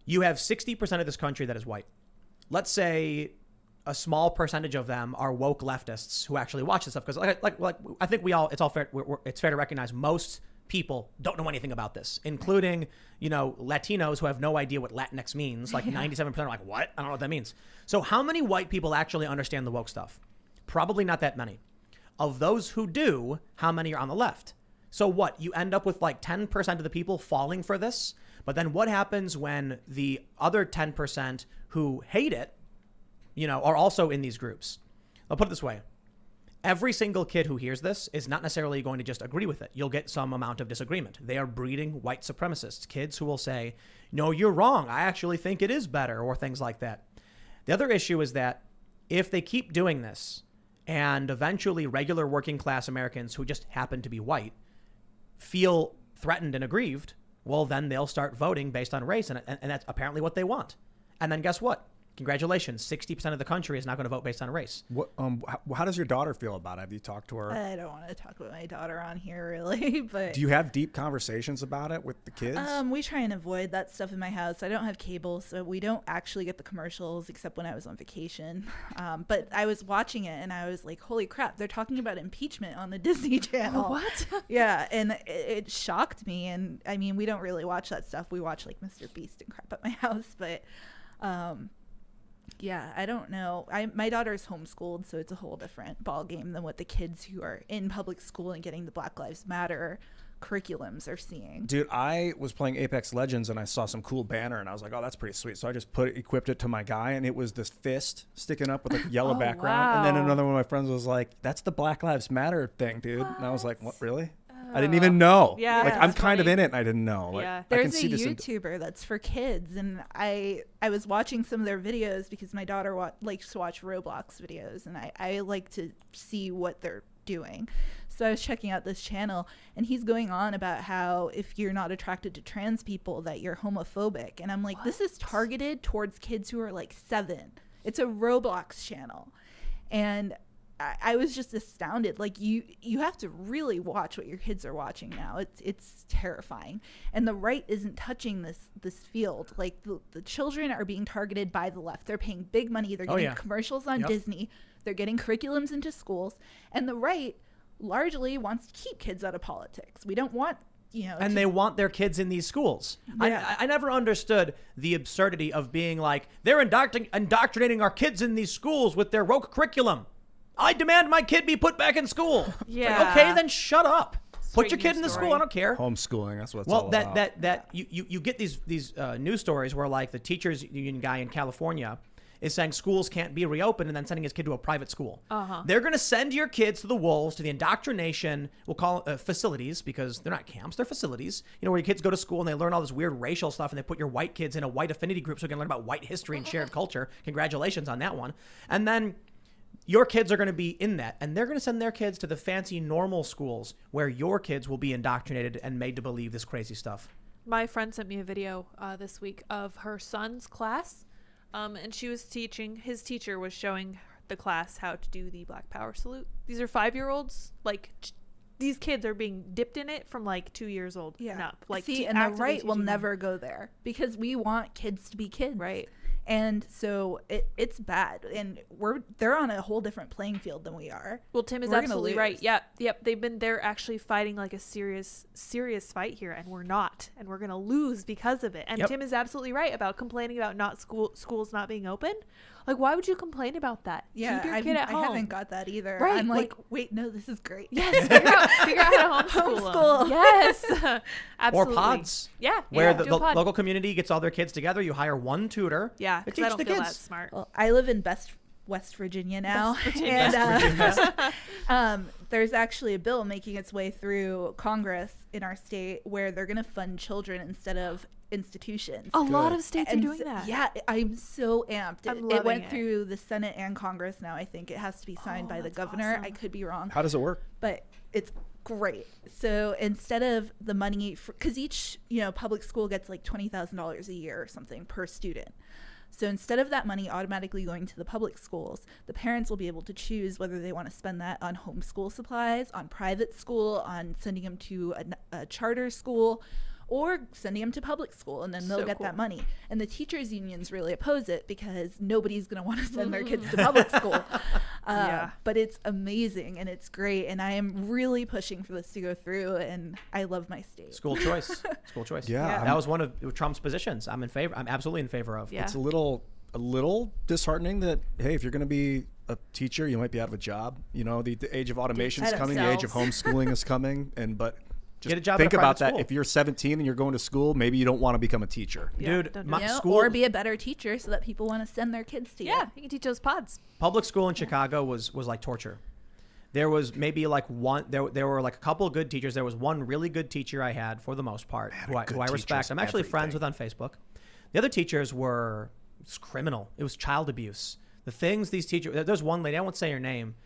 you have 60% of this country that is white. Let's say a small percentage of them are woke leftists who actually watch this stuff. Because like I think it's fair to recognize most people don't know anything about this, including, Latinos who have no idea what Latinx means. Like 97% are like, what? I don't know what that means. So how many white people actually understand the woke stuff? Probably not that many. Of those who do, how many are on the left? So what? You end up with like 10% of the people falling for this. But then what happens when the other 10% who hate it, are also in these groups? I'll put it this way. Every single kid who hears this is not necessarily going to just agree with it. You'll get some amount of disagreement. They are breeding white supremacists, kids who will say, no, you're wrong. I actually think it is better, or things like that. The other issue is that if they keep doing this, and eventually regular working class Americans who just happen to be white feel threatened and aggrieved, well, then they'll start voting based on race. And that's apparently what they want. And then guess what? Congratulations. 60% of the country is not going to vote based on race. What, how does your daughter feel about it? Have you talked to her? I don't want to talk about my daughter on here, really, but... Do you have deep conversations about it with the kids? We try and avoid that stuff in my house. I don't have cable, so we don't actually get the commercials except when I was on vacation. But I was watching it, and I was like, holy crap, they're talking about impeachment on the Disney Channel. What? Yeah, and it shocked me. And, I mean, we don't really watch that stuff. We watch, like, Mr. Beast and crap at my house, but... yeah, I don't know. My daughter's homeschooled, so it's a whole different ball game than what the kids who are in public school and getting the Black Lives Matter curriculums are seeing. Dude, I was playing Apex Legends and I saw some cool banner and I was like, oh, that's pretty sweet. So I just equipped it to my guy, and it was this fist sticking up with like a yellow background. Wow. And then another one of my friends was like, that's the Black Lives Matter thing, dude. And I was like, what, really? I didn't even know. Yeah, like, that's I'm kind of funny. in it and I didn't know. Like, Yeah. I can There's a see this YouTuber that's for kids, and I was watching some of their videos because my daughter likes to watch Roblox videos, and I like to see what they're doing. So I was checking out this channel, and he's going on about how if you're not attracted to trans people, that you're homophobic. And I'm like, this is targeted towards kids who are like 7. It's a Roblox channel. And I was just astounded. Like, you have to really watch what your kids are watching now. It's terrifying. And the right isn't touching this field. Like, the children are being targeted by the left. They're paying big money. They're getting commercials on Disney. They're getting curriculums into schools. And the right largely wants to keep kids out of politics. We don't want, and they want their kids in these schools. Yeah. I never understood the absurdity of being like, they're indoctrinating our kids in these schools with their woke curriculum. I demand my kid be put back in school. Yeah. Like, okay, then shut up. Put your Straight kid news in the story. school. I don't care. homeschooling. That's what it's all about. That you get these news stories where like the teachers union guy in California is saying schools can't be reopened and then sending his kid to a private school. They're going to send your kids to the wolves, to the indoctrination, we'll call it facilities, because they're not camps, they're facilities, where your kids go to school and they learn all this weird racial stuff, and they put your white kids in a white affinity group so they can learn about white history and shared culture. Congratulations on that one. And then your kids are going to be in that, and they're going to send their kids to the fancy normal schools where your kids will be indoctrinated and made to believe this crazy stuff. My friend sent me a video this week of her son's class, and she was teaching. His teacher was showing the class how to do the Black Power salute. These are 5-year-olds. Like, these kids are being dipped in it from like 2 years old and up. Like, see, and the right will never go there because we want kids to be kids, Right. And so it's bad, and they're on a whole different playing field than we are. Well, Tim is We're gonna absolutely lose. right. Yep. They're actually fighting like a serious fight here, and we're not, and we're gonna lose because of it. And Yep. Tim is absolutely right about complaining about schools not being open. Like, why would you complain about that? Yeah, Keep your kid at home. I haven't got that either. Right, I'm like, like- wait, no, this is great. Yes, figure out how to homeschool. Homeschool. Yes, Or absolutely. pods. Yeah, Where do the a pod. local community gets all their kids together. You hire one tutor. Yeah, to because teach I don't the feel kids. that smart. Well, I live in West Virginia now, Virginia. and there's actually a bill making its way through Congress in our state where they're going to fund children instead of institutions. A lot of states are And doing so- that. Yeah, I'm so amped. I'm It loving went it. through the Senate and Congress now. I think it has to be signed by the that's governor. awesome. I could be wrong, How does it work? but it's great. So instead of the money, because each public school gets like $20,000 a year or something per student. So instead of that money automatically going to the public schools, the parents will be able to choose whether they want to spend that on homeschool supplies, on private school, on sending them to a charter school, or sending them to public school, and then they'll So get cool. that money. And the teachers unions really oppose it because nobody's going to want to send their kids to public school. Yeah. But it's amazing and it's great, and I am really pushing for this to go through, and I love my state. School choice. School choice. Yeah. That was one of Trump's positions. I'm absolutely in favor of. Yeah. It's a little disheartening that, hey, if you're going to be a teacher, you might be out of a job. The age of automation is Decide coming, the age of ourselves. homeschooling is coming, but just Get a job at think a about private that. school. If you're 17 and you're going to school, maybe you don't want to become a teacher. Yeah, Dude, don't do my that. school Or be a better teacher so that people want to send their kids to you. Yeah, you can teach those pods. public school in Chicago was like torture. There was maybe like one. There were like a couple of good teachers. There was one really good teacher I had for the most part, who I good respect. teachers I'm actually friends everything. with on Facebook. The other teachers were criminal. It was child abuse. The things these teachers. There's one lady. I won't say her name.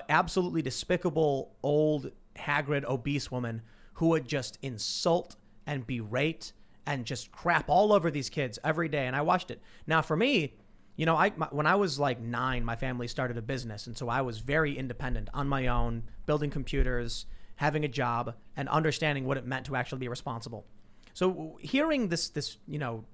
Absolutely despicable, old, haggard, obese woman who would just insult and berate and just crap all over these kids every day. And I watched it. Now, for me, when I was like 9, my family started a business. And so I was very independent on my own, building computers, having a job, and understanding what it meant to actually be responsible. So hearing this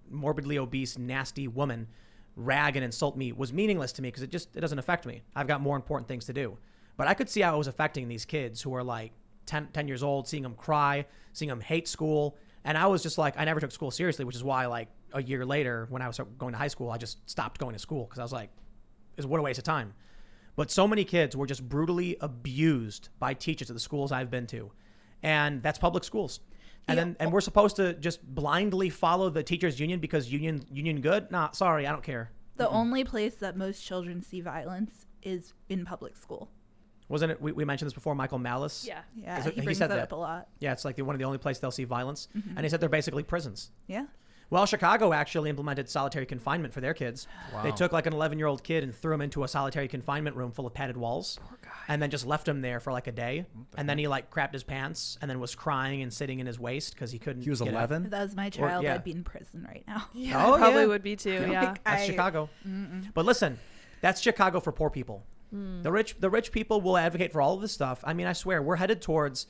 morbidly obese, nasty woman rag and insult me was meaningless to me because it doesn't affect me. I've got more important things to do. But I could see how it was affecting these kids who are like 10 years old, seeing them cry, seeing them hate school. And I was just like, I never took school seriously, which is why like a year later when I was going to high school, I just stopped going to school because I was like, what a waste of time. But so many kids were just brutally abused by teachers at the schools I've been to. And that's public schools. And we're supposed to just blindly follow the teachers union because union good? Nah, sorry, I don't care. The only place that most children see violence is in public school. Wasn't it? We mentioned this before. Michael Malice. Yeah. Yeah, Is it- he he brings said that that. up a lot. Yeah, it's like one of the only places they'll see violence. And he said they're basically prisons. Yeah. Well, Chicago actually implemented solitary confinement for their kids. Wow. They took like an 11-year-old kid and threw him into a solitary confinement room full of padded walls. Poor guy. And then just left him there for like a day. And then he like crapped his pants and then was crying and sitting in his waist because he couldn't. He was get out. 11. If that was my child, yeah. I'd be in prison right now. Yeah, Oh, I probably yeah. would be too. Yeah. Like, That's Chicago. But listen, that's Chicago for poor people. The rich people will advocate for all of this stuff. I mean, I swear, we're headed towards.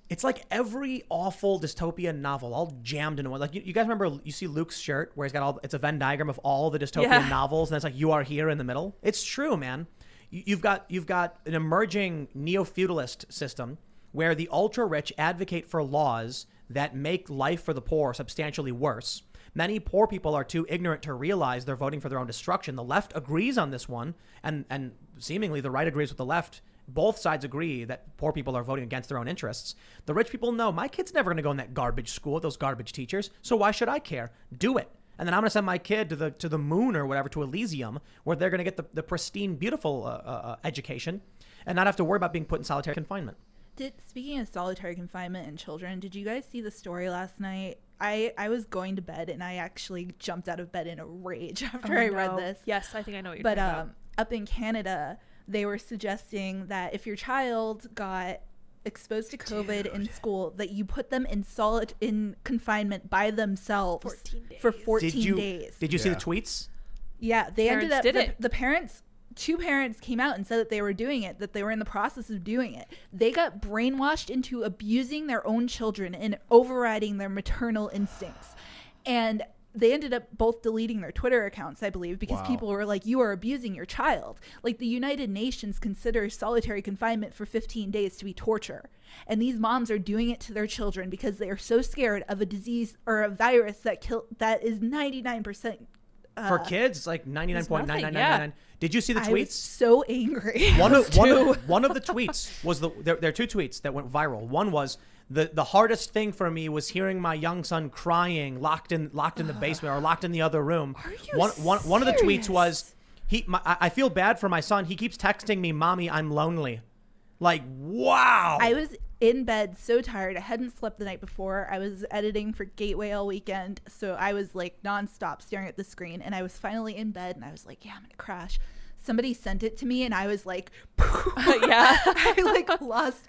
It's like every awful dystopian novel all jammed into one. Like you guys remember, you see Luke's shirt where he's got it's a Venn diagram of all the dystopian Yeah. novels, and it's like you are here in the middle. It's true, man. You've got an emerging neo-feudalist system where the ultra rich advocate for laws that make life for the poor substantially worse. Many poor people are too ignorant to realize they're voting for their own destruction. The left agrees on this one, and seemingly the right agrees with the left. Both sides agree that poor people are voting against their own interests. The rich people know my kid's never going to go in that garbage school with those garbage teachers, so why should I care? Do it. And then I'm going to send my kid to the moon or whatever, to Elysium, where they're going to get the pristine, beautiful education and not have to worry about being put in solitary confinement. Speaking of solitary confinement and children, did you guys see the story last night? I was going to bed and I actually jumped out of bed in a rage after I read this. Yes, I think I know what you're But talking about. up in Canada, they were suggesting that if your child got exposed to COVID in school, that you put them in confinement by themselves 14 for days. 14 days. Did you see the Yeah. tweets? Yeah, they ended Parents up did it. the parents. 2 parents came out and said that they were doing it, that they were in the process of doing it. They got brainwashed into abusing their own children and overriding their maternal instincts. And they ended up both deleting their Twitter accounts, I believe, because people were like, you are abusing your child. Like, the United Nations considers solitary confinement for 15 days to be torture. And these moms are doing it to their children because they are so scared of a disease or a virus that is 99%. For kids, it's like 99.9999. Yeah. Did you see the I tweets? was so angry. One of the tweets was there are two tweets that went viral. One was the hardest thing for me was hearing my young son crying, locked in the basement or locked in the other room. Are you one of the tweets serious? was I feel bad for my son. He keeps texting me, "Mommy, I'm lonely." Like, wow. I was in bed so tired. I hadn't slept the night before. I was editing for Gateway all weekend, so I was like nonstop staring at the screen, and I was finally in bed and I was like, yeah, I'm gonna crash. Somebody sent it to me and I was like, Yeah. I like lost.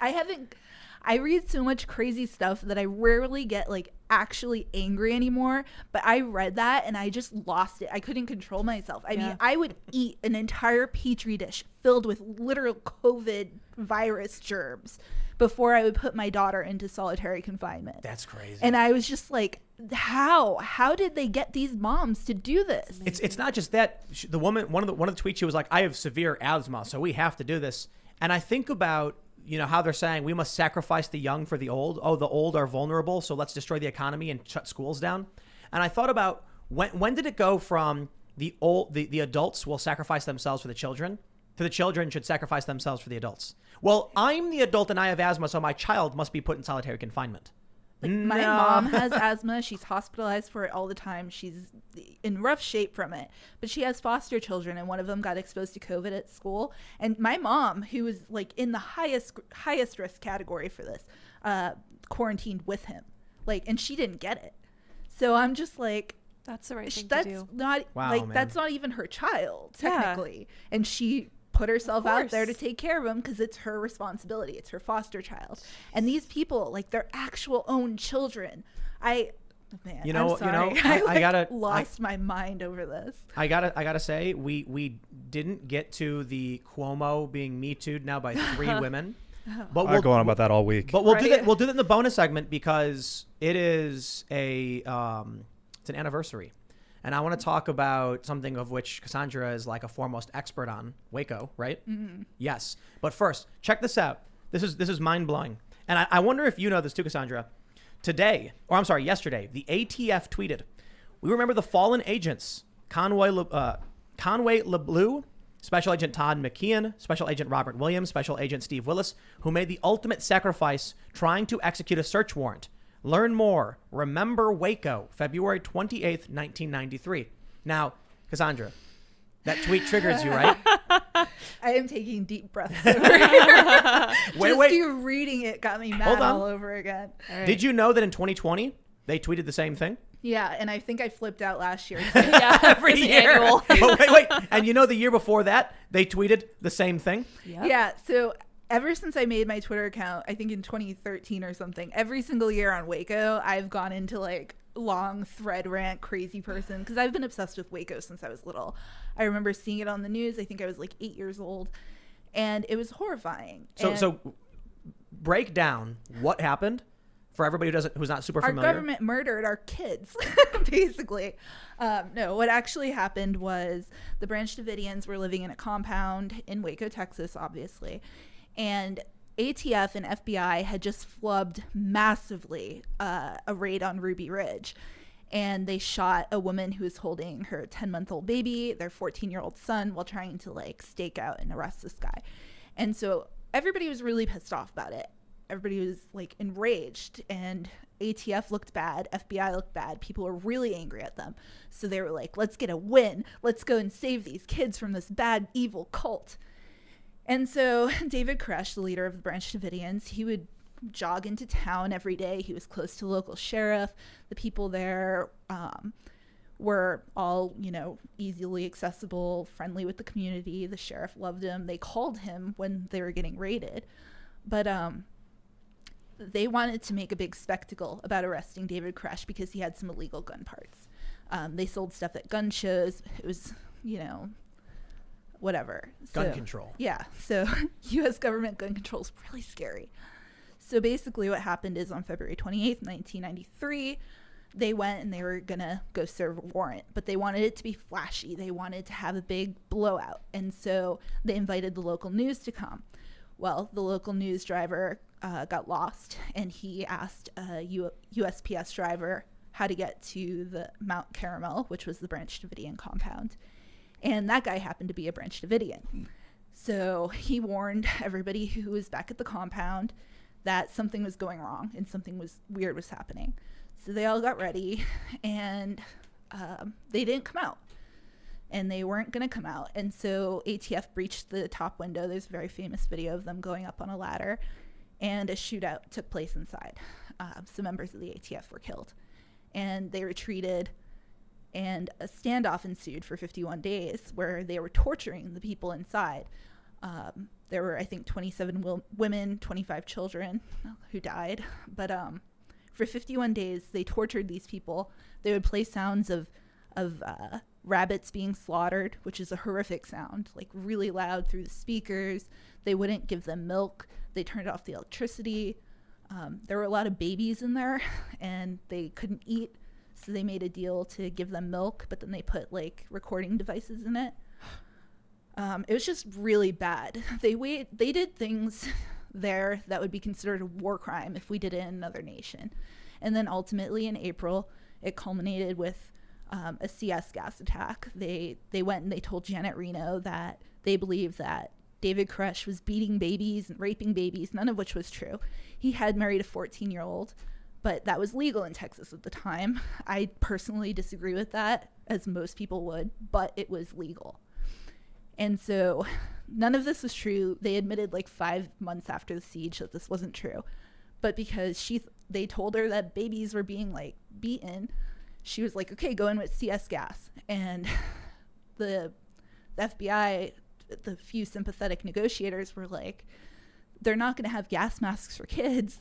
I read so much crazy stuff that I rarely get like actually angry anymore, but I read that and I just lost it. I couldn't control myself. I mean, I would eat an entire petri dish filled with literal COVID virus germs before I would put my daughter into solitary confinement. That's crazy. And I was just like, how did they get these moms to do this? It's not just that. The woman, one of the tweets, she was like, "I have severe asthma, so we have to do this." And I think about, you know, how they're saying we must sacrifice the young for the old. Oh, the old are vulnerable, so let's destroy the economy and shut schools down. And I thought about when did it go from the adults will sacrifice themselves for the children to the children should sacrifice themselves for the adults. Well, I'm the adult and I have asthma, so my child must be put in solitary confinement. Like, my mom has asthma. She's hospitalized for it all the time. She's in rough shape from it. But she has foster children, and one of them got exposed to COVID at school. And my mom, who was like in the highest risk category for this, quarantined with him. Like, and she didn't get it. So I'm just like, That's the right thing that's to do. not Wow, man. that's not even her child Yeah. technically. And she put herself out there to course. take care of him because it's her responsibility. It's her foster child. And these people, like, their actual own children. I'm sorry. I lost my mind over this. I gotta say, we didn't get to the Cuomo being Me Too'd now by 3 women. But I'll go on about that all week. But we'll do Right? that. We'll do that in the bonus segment because it is it's an anniversary, and I want to talk about something of which Cassandra is like a foremost expert on, Waco, right? Mm-hmm. Yes. But first, check this out. This is mind blowing, and I wonder if you know this too, Cassandra. Yesterday, the ATF tweeted, "We remember the fallen agents, Conway LeBleu, Special Agent Todd McKeon, Special Agent Robert Williams, Special Agent Steve Willis, who made the ultimate sacrifice trying to execute a search warrant. Learn more. Remember Waco, February 28th, 1993. Now, Cassandra, that tweet triggers you, right? I am taking deep breaths over here. Wait. You reading it got me mad Hold on. all over again. Did you know that in 2020, they tweeted the same thing? Yeah, and I think I flipped out last year. Yeah, Every it's year. annual. But wait. And you know the year before that, they tweeted the same thing? Yep. Yeah, so ever since I made my Twitter account, I think in 2013 or something, every single year on Waco, I've gone into like long thread rant crazy person because I've been obsessed with Waco since I was little. I remember seeing it on the news. I think I was like 8 years old, and it was horrifying. So break down what happened for everybody who's not super familiar. Our government murdered our kids, basically. No, what actually happened was the Branch Davidians were living in a compound in Waco, Texas, obviously. And ATF and FBI had just flubbed massively a raid on Ruby Ridge. And they shot a woman who was holding her 10-month-old baby, their 14-year-old son, while trying to like stake out and arrest this guy. And so everybody was really pissed off about it. Everybody was like enraged, and ATF looked bad. FBI looked bad. People were really angry at them. So they were like, let's get a win. Let's go and save these kids from this bad, evil cult. And so David Koresh, the leader of the Branch Davidians, he would jog into town every day. He was close to the local sheriff. The people there were all, easily accessible, friendly with the community. The sheriff loved him. They called him when they were getting raided. But they wanted to make a big spectacle about arresting David Koresh because he had some illegal gun parts. They sold stuff at gun shows. It was, whatever. Gun control. Yeah. So U.S. government gun control is really scary. So basically what happened is on February 28th, 1993, they went and they were gonna go serve a warrant, but they wanted it to be flashy. They wanted to have a big blowout, and so they invited the local news to come. Well, the local news driver got lost, and he asked a USPS driver how to get to the Mount Caramel, which was the Branch Davidian compound, and that guy happened to be a Branch Davidian. So he warned everybody who was back at the compound that something was going wrong and something weird was happening. So they all got ready, and they didn't come out. And they weren't going to come out. And so ATF breached the top window. There's a very famous video of them going up on a ladder. And a shootout took place inside. Some members of the ATF were killed. And they retreated. And a standoff ensued for 51 days where they were torturing the people inside. There were, I think, 27 women, 25 children who died. But for 51 days, they tortured these people. They would play sounds of rabbits being slaughtered, which is a horrific sound, like really loud through the speakers. They wouldn't give them milk. They turned off the electricity. There were a lot of babies in there, and they couldn't eat. So they made a deal to give them milk, but then they put like recording devices in it. It was just really bad. They did things there that would be considered a war crime if we did it in another nation. And then ultimately in April, it culminated with a CS gas attack. They went and they told Janet Reno that they believed that David Koresh was beating babies and raping babies, none of which was true. He had married a 14-year-old, but that was legal in Texas at the time. I personally disagree with that, as most people would, but it was legal. And so none of this was true. They admitted like 5 months after the siege that this wasn't true. But because they told her that babies were being like beaten, she was like, okay, go in with CS gas. And the FBI, the few sympathetic negotiators were like, they're not going to have gas masks for kids.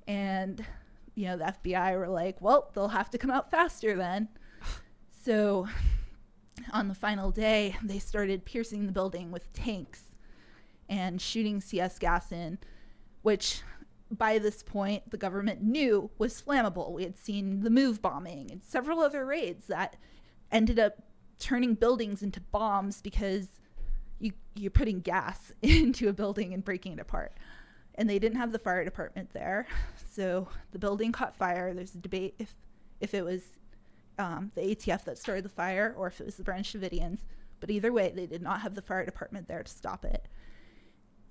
And, the FBI were like, well, they'll have to come out faster then. So on the final day, they started piercing the building with tanks and shooting CS gas in, which by this point the government knew was flammable. We had seen the MOVE bombing and several other raids that ended up turning buildings into bombs because you're putting gas into a building and breaking it apart. And they didn't have the fire department there. So the building caught fire. There's a debate if it was the ATF that started the fire or if it was the Branch Davidians. But either way, they did not have the fire department there to stop it.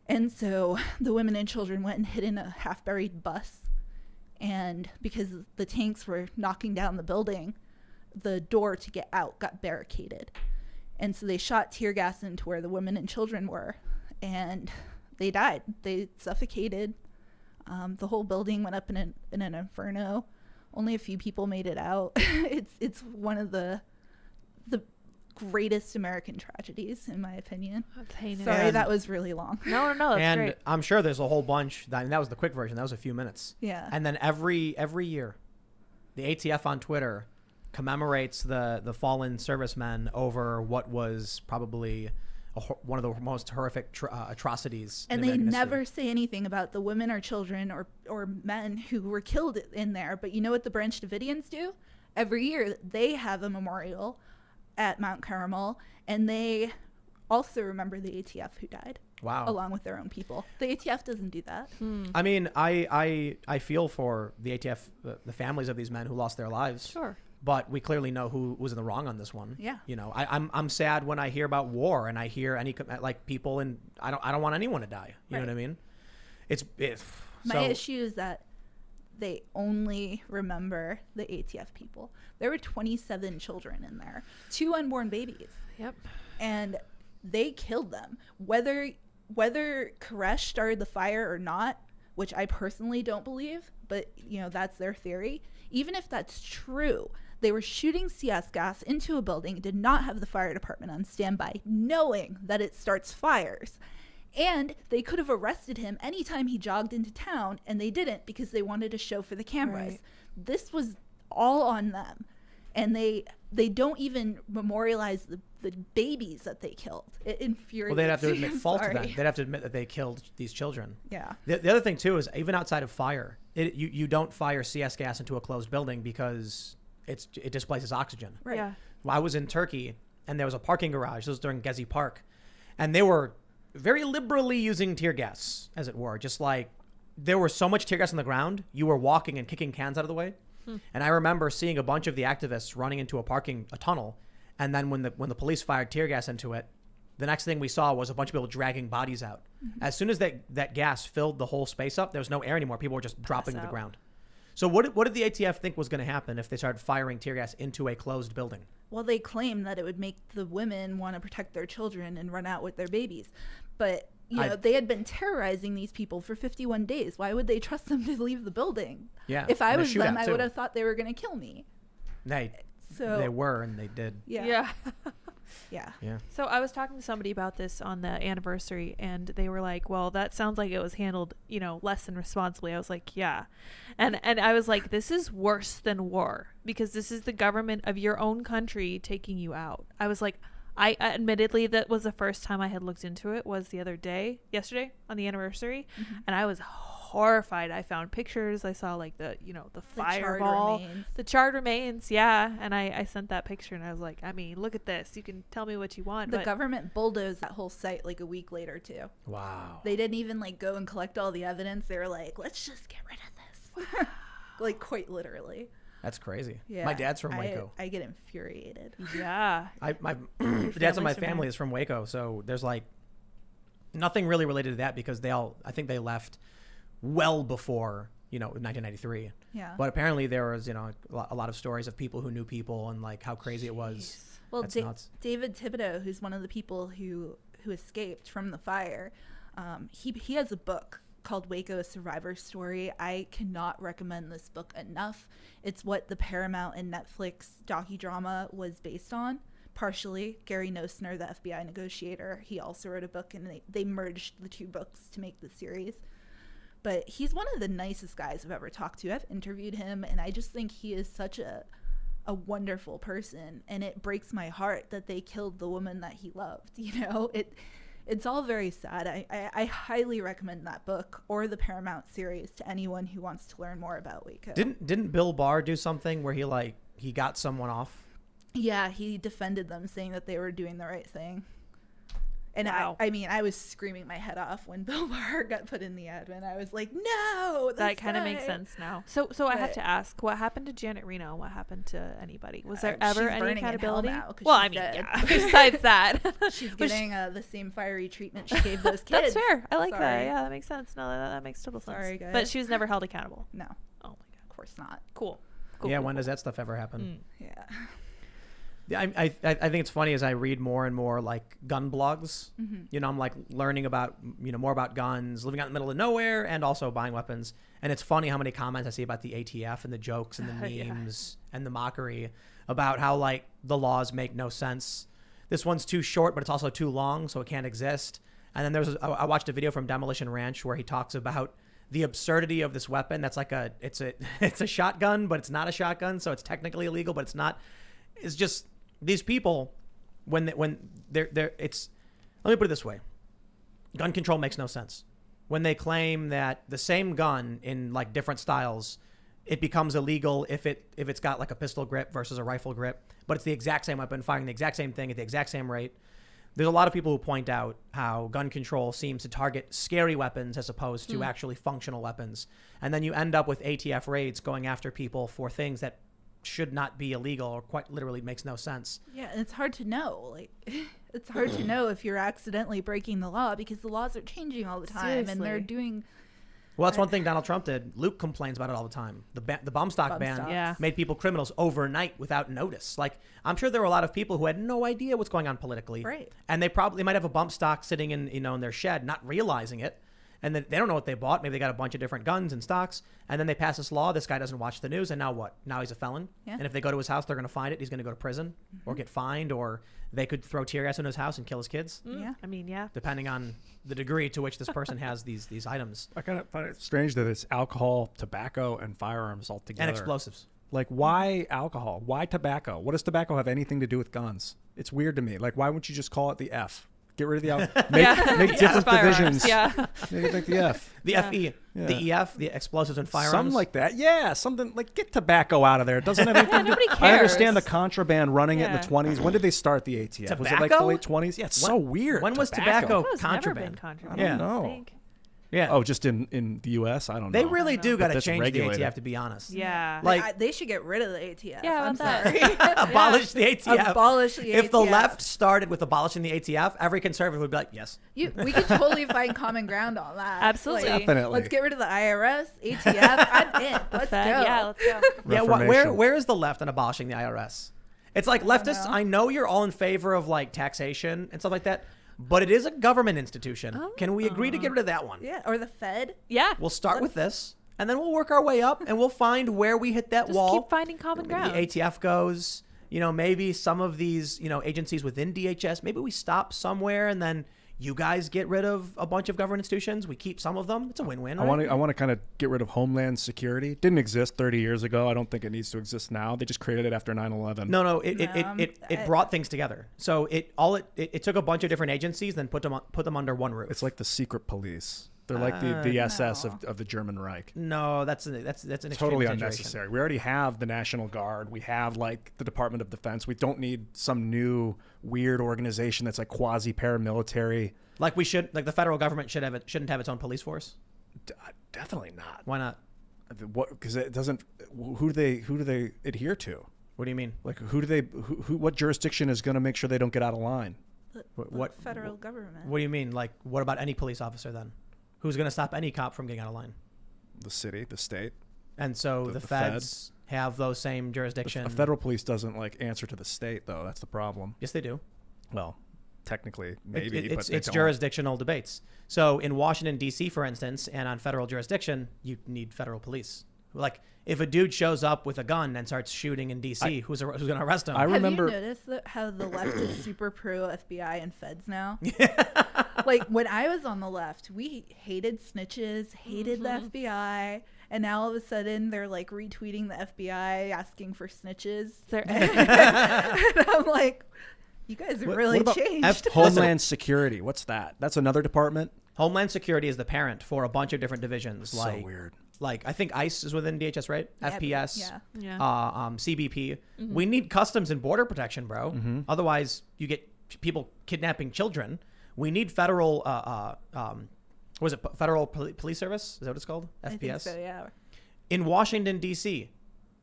And so the women and children went and hid in a half-buried bus. And because the tanks were knocking down the building, the door to get out got barricaded. And so they shot tear gas into where the women and children were. And they died. They suffocated. The whole building went up in an inferno. Only a few people made it out. It's one of the greatest American tragedies, in my opinion. That's heinous. Sorry, that was really long. No, that's and great. I'm sure there's a whole bunch. That was the quick version. That was a few minutes. Yeah. And then every year, the ATF on Twitter commemorates the fallen servicemen over what was probably one of the most horrific atrocities. And in they American never history. say anything about the women or children or men who were killed in there. But you know what the Branch Davidians do? Every year, they have a memorial at Mount Caramel, and they also remember the ATF who died. Wow. Along with their own people. The ATF doesn't do that. I mean, I feel for the ATF, the families of these men who lost their lives. Sure. But we clearly know who was in the wrong on this one. Yeah. I'm sad when I hear about war and I hear any people, and I don't want anyone to die. You know what I mean? My issue is that they only remember the ATF people. There were 27 children in there, 2 unborn babies. Yep. And they killed them. Whether Koresh started the fire or not, which I personally don't believe, but that's their theory. Even if that's true, they were shooting CS gas into a building, did not have the fire department on standby, knowing that it starts fires. And they could have arrested him anytime he jogged into town, and they didn't because they wanted to show for the cameras. Right. This was all on them. And they don't even memorialize the babies that they killed. It infuriates Well, they'd have to admit me. fault to them. They'd have to admit that they killed these children. Yeah. The other thing, too, is even outside of fire, you don't fire CS gas into a closed building because it displaces oxygen. Right. Yeah. Well, I was in Turkey, and there was a parking garage. This was during Gezi Park, and they were very liberally using tear gas, as it were. Just like there was so much tear gas on the ground, you were walking and kicking cans out of the way. And I remember seeing a bunch of the activists running into a tunnel, and then when the police fired tear gas into it, the next thing we saw was a bunch of people dragging bodies out. As soon as that gas filled the whole space up, there was no air anymore. People were just dropping to the ground. So what did the ATF think was going to happen if they started firing tear gas into a closed building? Well, they claimed that it would make the women want to protect their children and run out with their babies. But, they had been terrorizing these people for 51 days. Why would they trust them to leave the building? Yeah. If I and a was them, shootout, I too. would have thought they were going to kill me. They were, and they did. Yeah. Yeah. Yeah. So I was talking to somebody about this on the anniversary, and they were like, well, that sounds like it was handled, less than responsibly. I was like, yeah. And I was like, this is worse than war, because this is the government of your own country taking you out. I was like, I admittedly, that was the first time I had looked into it, was yesterday on the anniversary. And I was horrified. I found pictures. I saw like the fireball, the charred remains. Yeah. And I sent that picture, and I was like, I mean, look at this. You can tell me what you want. The government bulldozed that whole site like a week later too. Wow. They didn't even like go and collect all the evidence. They were like, let's just get rid of this. Like quite literally. That's crazy. Yeah. My dad's from Waco. I get infuriated. Yeah. The dad's of my family's from family there. is from Waco, so there's like nothing really related to that because I think they left well before 1993. Yeah. But apparently there was a lot of stories of people who knew people and like how crazy it was. Well, That's nuts. David Thibodeau, who's one of the people who escaped from the fire, he has a book called Waco: A Survivor Story. I cannot recommend this book enough. It's what the Paramount and Netflix docudrama was based on. Partially, Gary Nosner, the FBI negotiator, he also wrote a book, and they merged the two books to make the series. But he's one of the nicest guys I've ever talked to. I've interviewed him, and I just think he is such a wonderful person. And it breaks my heart that they killed the woman that he loved. It's all very sad. I highly recommend that book or the Paramount series to anyone who wants to learn more about Waco. Didn't Bill Barr do something where he got someone off? Yeah, he defended them, saying that they were doing the right thing. And wow. I was screaming my head off when Bill Barr got put in the admin. I was like, no, that kind of makes sense now. So I have to ask, what happened to Janet Reno? What happened to anybody? Was there ever she's any burning in hell accountability? now 'cause Well, she's I mean, dead. yeah. Besides that, She's getting the same fiery treatment she gave those kids. that's fair. I like that. Sorry. Yeah, that makes sense. No, that makes total sense. Sorry, guys. But she was never held accountable. No, Oh my god. of course not. Cool. Yeah, cool, when cool. does that stuff ever happen? Yeah. Yeah, I think it's funny as I read more and more like gun blogs. I'm like learning about more about guns, living out in the middle of nowhere, and also buying weapons. And it's funny how many comments I see about the ATF and the jokes and the memes and the mockery about how like the laws make no sense. This one's too short, but it's also too long, so it can't exist. And then I watched a video from Demolition Ranch where he talks about the absurdity of this weapon. That's like it's a shotgun, but it's not a shotgun, so it's technically illegal, but it's not. It's just these people when they're it's. Let me put it this way: gun control makes no sense. When they claim that the same gun in like different styles, it becomes illegal if it's got like a pistol grip versus a rifle grip, but it's the exact same weapon firing the exact same thing at the exact same rate. There's a lot of people who point out how gun control seems to target scary weapons as opposed to actually functional weapons. And then you end up with ATF raids going after people for things that should not be illegal or quite literally makes no sense. Yeah, and it's hard to know. Like, it's hard to know if you're accidentally breaking the law because the laws are changing all the time, and they're Seriously. doing. Well, that's one thing Donald Trump did. Luke complains about it all the time. The bump stock Bump ban stocks. Yeah. made people criminals overnight without notice. Like, I'm sure there were a lot of people who had no idea what's going on politically. Right. And they might have a bump stock sitting in their shed, not realizing it. And then they don't know what they bought. Maybe they got a bunch of different guns and stocks. And then they pass this law. This guy doesn't watch the news. And now what? Now he's a felon. Yeah. And if they go to his house, they're going to find it. He's going to go to prison or get fined, or they could throw tear gas in his house and kill his kids, Yeah. I mean, yeah. depending on the degree to which this person has these items I kind of find it strange that it's alcohol, tobacco, and firearms all together. and explosives. Like, why alcohol? Why tobacco? What does tobacco have anything to do with guns? It's weird to me. Like, why wouldn't you just call it the F? Get rid of the make different Firearms, divisions. Yeah. Make it like the F. The Yeah. FE, Yeah. the EF, the explosives and firearms. Something like that. Yeah, something like get tobacco out of there. It doesn't have anything. nobody I understand the cares. contraband running it in the Yeah. 20s. When did they start the ATF? Was it like the Tobacco? late 20s? Yeah, it's so weird. When was tobacco It's never contraband? been contraband. I don't Yeah. know. I think. Yeah. Oh, just in the U.S. I don't know. They really do got to that's change the regulated. ATF, to be honest. Yeah. Like- they should get rid of the ATF. Yeah, I'm about that. sorry. Abolish the ATF. Abolish the If the ATF. left started with abolishing the ATF, every conservative would be like, yes. We could totally find common ground on that. Absolutely. Definitely. Let's get rid of the IRS, ATF. I'm in. Let's go. Yeah, let's go. Yeah, Reformation. where is the left on abolishing the IRS? It's like leftists, know. I know you're all in favor of like taxation and stuff like that, but it is a government institution. Can we agree to get rid of that one? Yeah, or the Fed. Yeah. We'll start with this, and then we'll work our way up, and we'll find where we hit that Just wall. keep finding common ground. The ATF goes, maybe some of these, agencies within DHS, maybe we stop somewhere, and then you guys get rid of a bunch of government institutions. We keep some of them. It's a win-win. I right? want to kind of get rid of Homeland Security. Didn't exist 30 years ago. I don't think it needs to exist now. They just created it after 9/11. No, it brought things together. So it took a bunch of different agencies, then put them under one roof. It's like the secret police. They're like the SS of the German Reich. No, that's an extreme Totally exaggeration. unnecessary. We already have the National Guard. We have like the Department of Defense. We don't need some new weird organization that's like quasi paramilitary. Like the federal government shouldn't have its own police force. Definitely not. Why not? What? Because it doesn't. Who do they adhere to? What do you mean? Like what jurisdiction is going to make sure they don't get out of line? What Federal government. What do you mean? Like, what about any police officer then? Who's going to stop any cop from getting out of line? The city, the state. And so the feds have those same jurisdiction. A federal police doesn't like answer to the state though. That's the problem. Yes, they do. Well, technically, maybe, It's but they don't. jurisdictional debates. So in Washington, D.C., for instance, and on federal jurisdiction, you need federal police. Like, if a dude shows up with a gun and starts shooting in D.C., who's going to arrest him? I remember. Have you noticed how the left is super pro FBI and feds now? Like, when I was on the left, we hated snitches, hated the FBI, and now all of a sudden they're like retweeting the FBI asking for snitches. And I'm like, you guys have really what about changed. Homeland Security? What's that? That's another department. Homeland Security is the parent for a bunch of different divisions. So Like, weird. Like, I think ICE is within DHS, right? Yeah, FPS, yeah. CBP. We need Customs and Border Protection, bro. Otherwise, you get people kidnapping children. We need federal, was it Federal Police Service? Is that what it's called? FPS? I think so, yeah. In Washington, D.C.,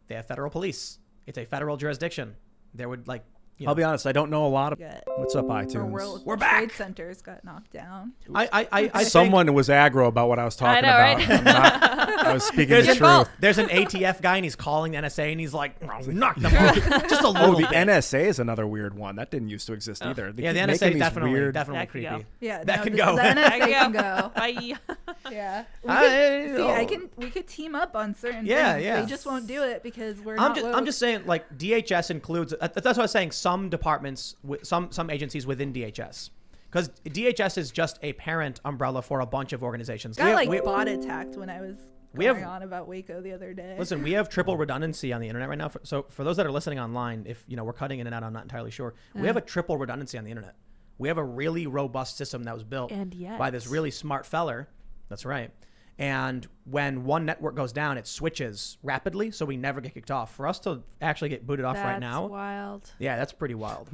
they have federal police. It's a federal jurisdiction. There would, like, I'll be honest. I don't know a lot of. Good. What's up, Our iTunes? World We're Trade back. Centers got knocked down. I Someone was aggro about what I was talking know, about. right? I'm not- I was speaking There's the your truth. fault. There's an ATF guy, and he's calling the NSA, and he's like, knock them off. Just a little Oh, the bit. NSA is another weird one. That didn't used to exist either. They Yeah, the keep making NSA these definitely weird- definitely That could go. creepy. Yeah, That no, can the, go. The NSA There you can go. go. Bye. Yeah. I- We could team up on certain Yeah, things. yeah. They just won't do it because we're I'm not just, woke. I'm just saying, like, DHS includes. That's what I was saying. Some departments, some agencies within DHS, because DHS is just a parent umbrella for a bunch of organizations. got like we- bot attacked when I was we going have- on about Waco the other day. Listen, we have triple redundancy on the internet right now. So for those that are listening online, if we're cutting in and out, I'm not entirely sure. We have a triple redundancy on the internet. We have a really robust system that was built And yet. by this really smart feller. That's right. And when one network goes down, it switches rapidly, so we never get kicked off. For us to actually get booted off right now, Wild. yeah, that's pretty wild.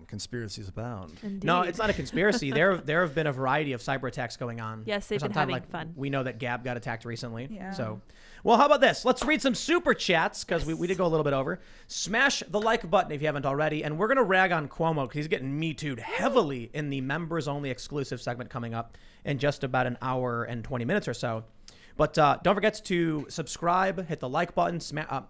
Conspiracies abound. Indeed. No, it's not a conspiracy. There have been a variety of cyber attacks going on. Yes, they've for some been time. having fun. We know that Gab got attacked recently. Yeah. So, well, how about this? Let's read some super chats because we did go a little bit over. Smash the like button if you haven't already. And we're going to rag on Cuomo because he's getting Me Too'd heavily in the members only exclusive segment coming up in just about an hour and 20 minutes or so. But don't forget to subscribe, hit the like button,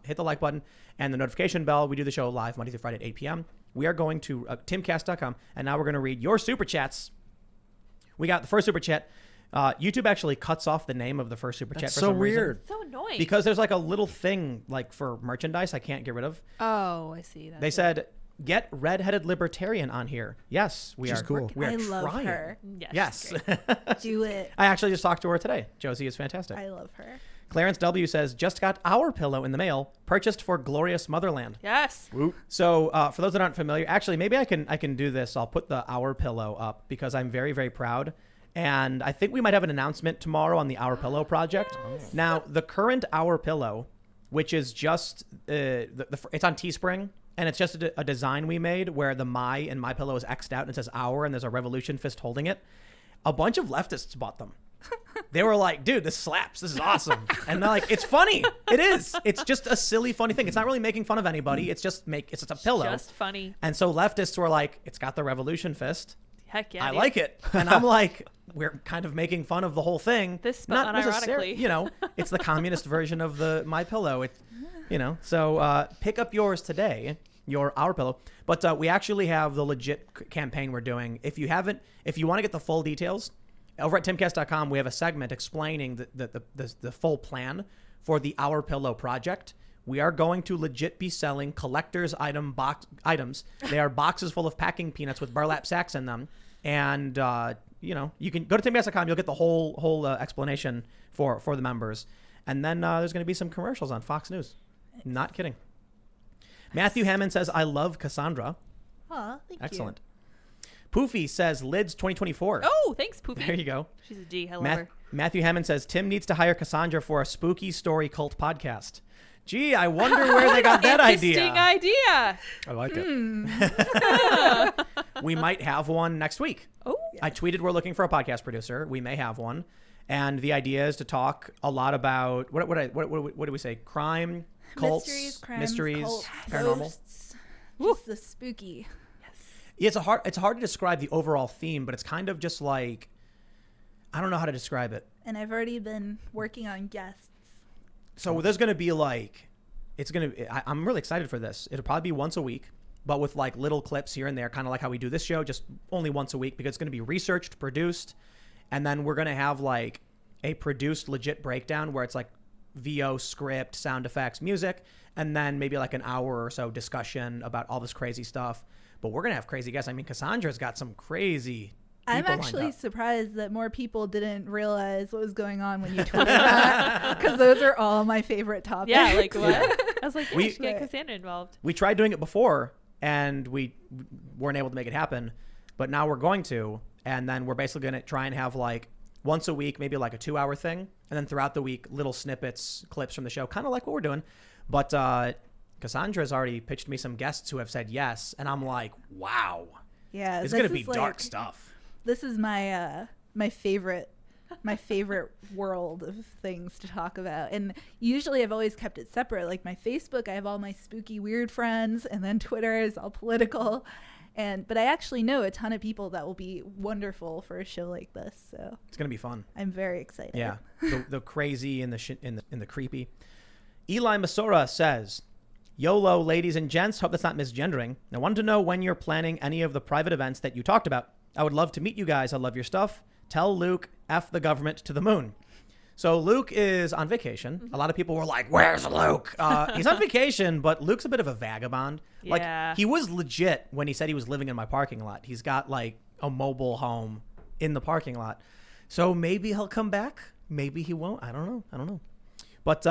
hit the like button, and the notification bell. We do the show live Monday through Friday at 8 p.m. We are going to timcast.com, and now we're going to read your super chats. We got the first super chat. YouTube actually cuts off the name of the first super chat That's for so some reason. weird. So annoying. Because there's like a little thing like for merchandise I can't get rid of. Oh, I see. That's They it. said, get redheaded libertarian on here. Yes, we She's are. cool. We are I love trying. her. Yes. Yes. Do it. I actually just talked to her today. Josie is fantastic. I love her. Clarence W says, just got our pillow in the mail, purchased for glorious motherland. Yes. So for those that aren't familiar, actually, maybe I can do this. I'll put the Our Pillow up because I'm very, very proud. And I think we might have an announcement tomorrow on the Our Pillow project. Yes. Now, the current Our Pillow, which is just, it's on Teespring, and it's just a design we made where the My in My Pillow is X'd out and it says Our, and there's a revolution fist holding it. A bunch of leftists bought them. They were like, dude, this slaps. This is awesome. And they're like, it's funny. It is. It's just a silly, funny thing. It's not really making fun of anybody. It's just it's a pillow. Just funny. And so leftists were like, it's got the revolution fist. Heck yeah. I like it. And I'm like, we're kind of making fun of the whole thing. This, but not necessarily. unironically. You know, it's the communist version of the My Pillow. It, you know, so pick up yours today. Our Pillow. But we actually have the legit campaign we're doing. If you want to get the full details, over at timcast.com, we have a segment explaining the full plan for the Our Pillow project. We are going to legit be selling collector's items. They are boxes full of packing peanuts with burlap sacks in them. And, you can go to timcast.com. You'll get the whole explanation for the members. And then there's going to be some commercials on Fox News. Not kidding. Matthew Hammond says, I love Cassandra. Aw, thank you. Excellent. Poofy says, Lids 2024. Oh, thanks, Poopy. There you go. She's a G. I love her. Matthew Hammond says, Tim needs to hire Cassandra for a spooky story cult podcast. Gee, I wonder where they got that idea. Interesting idea. I like it. We might have one next week. Oh, I tweeted we're looking for a podcast producer. We may have one. And the idea is to talk a lot about, what do we say? Crime, cults, mysteries, cults, paranormal. ghosts, just the spooky. Yeah, it's hard to describe the overall theme, but it's kind of just like, I don't know how to describe it. And I've already been working on guests. So there's going to be like, I'm really excited for this. It'll probably be once a week, but with like little clips here and there, kind of like how we do this show, just only once a week, because it's going to be researched, produced, and then we're going to have like a produced legit breakdown where it's like VO, script, sound effects, music, and then maybe like an hour or so discussion about all this crazy stuff. But we're going to have crazy guests. I mean, Cassandra's got some crazy I'm people actually lined up. surprised that more people didn't realize what was going on when you tweeted that, because those are all my favorite topics. yeah. Like what? I was like, yeah, We- we should get Cassandra involved. We tried doing it before, and we weren't able to make it happen. But now we're going to, and then we're basically going to try and have like once a week, maybe like a 2-hour thing, and then throughout the week, little snippets, clips from the show, kind of like what we're doing. But Cassandra's already pitched me some guests who have said yes, and I'm like, wow, Yeah, it's this going to be is like- dark stuff. This is my my favorite world of things to talk about. And usually I've always kept it separate. Like my Facebook, I have all my spooky weird friends, and then Twitter is all political. But I actually know a ton of people that will be wonderful for a show like this. So It's going to be fun. I'm very excited. Yeah, the crazy and the creepy. Eli Masora says, YOLO, ladies and gents. Hope that's not misgendering. I wanted to know when you're planning any of the private events that you talked about. I would love to meet you guys. I love your stuff. Tell Luke, F the government to the moon. So Luke is on vacation. A lot of people were like, where's Luke? He's on vacation, but Luke's a bit of a vagabond. Yeah. Like, he was legit when he said he was living in my parking lot. He's got like a mobile home in the parking lot. So maybe he'll come back. Maybe he won't. I don't know. But,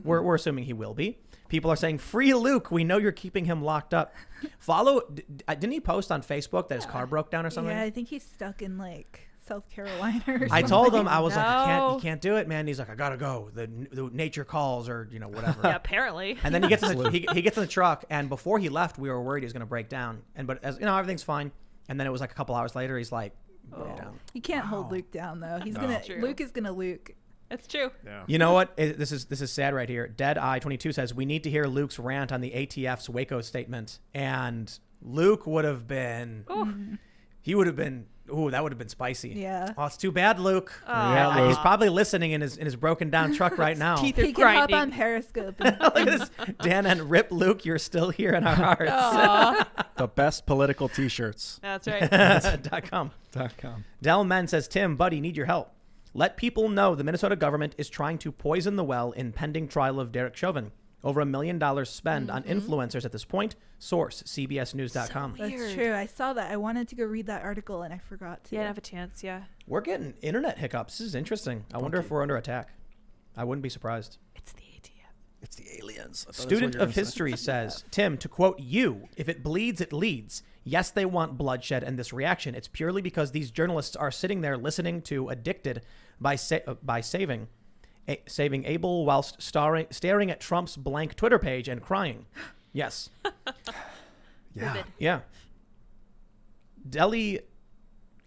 we're assuming he will be. People are saying, free Luke. We know you're keeping him locked up. Didn't he post on Facebook that his car broke down or something? Yeah, I think he's stuck in like South Carolina or something. I told him, I was like, No. you can't do it, man. He's like, I gotta go. The nature calls, or whatever. Yeah, apparently. And then he gets he gets in the truck, and before he left, we were worried he was gonna break down. But as everything's fine. And then it was like a couple hours later, he's like, broke down. You can't hold Luke down though. True. Luke is gonna Luke. That's true. Yeah. You know what? This is sad right here. Dead Eye 22 says we need to hear Luke's rant on the ATF's Waco statement, and Luke would have been. He would have been. Ooh, that would have been spicy. Yeah. Oh, it's too bad, Luke. Yeah, He's probably listening in his broken down truck right now. Teeth are He can hop grinding. on Periscope. Look at this. Dan and Rip Luke, you're still here in our hearts. Aw, The best political T-shirts. that's right. .com. .com. Del Men says, Tim, buddy, need your help. Let people know the Minnesota government is trying to poison the well in pending trial of Derek Chauvin. Over $1 million spent on influencers at this point. Source, cbsnews.com. So That's Weird. true. I saw that. I wanted to go read that article and I forgot to. Yeah, I didn't have a chance. Yeah. We're getting internet hiccups. This is interesting. I wonder if we're under attack. I wouldn't be surprised. It's the ATF. It's the aliens. I thought that's what Student you were of gonna say. history says, Tim, to quote you, if it bleeds, it leads. Yes, they want bloodshed and this reaction. It's purely because these journalists are sitting there listening to Addicted by saving Abel whilst staring at Trump's blank Twitter page and crying. Yes. Yeah. Vivid. Yeah. Delhi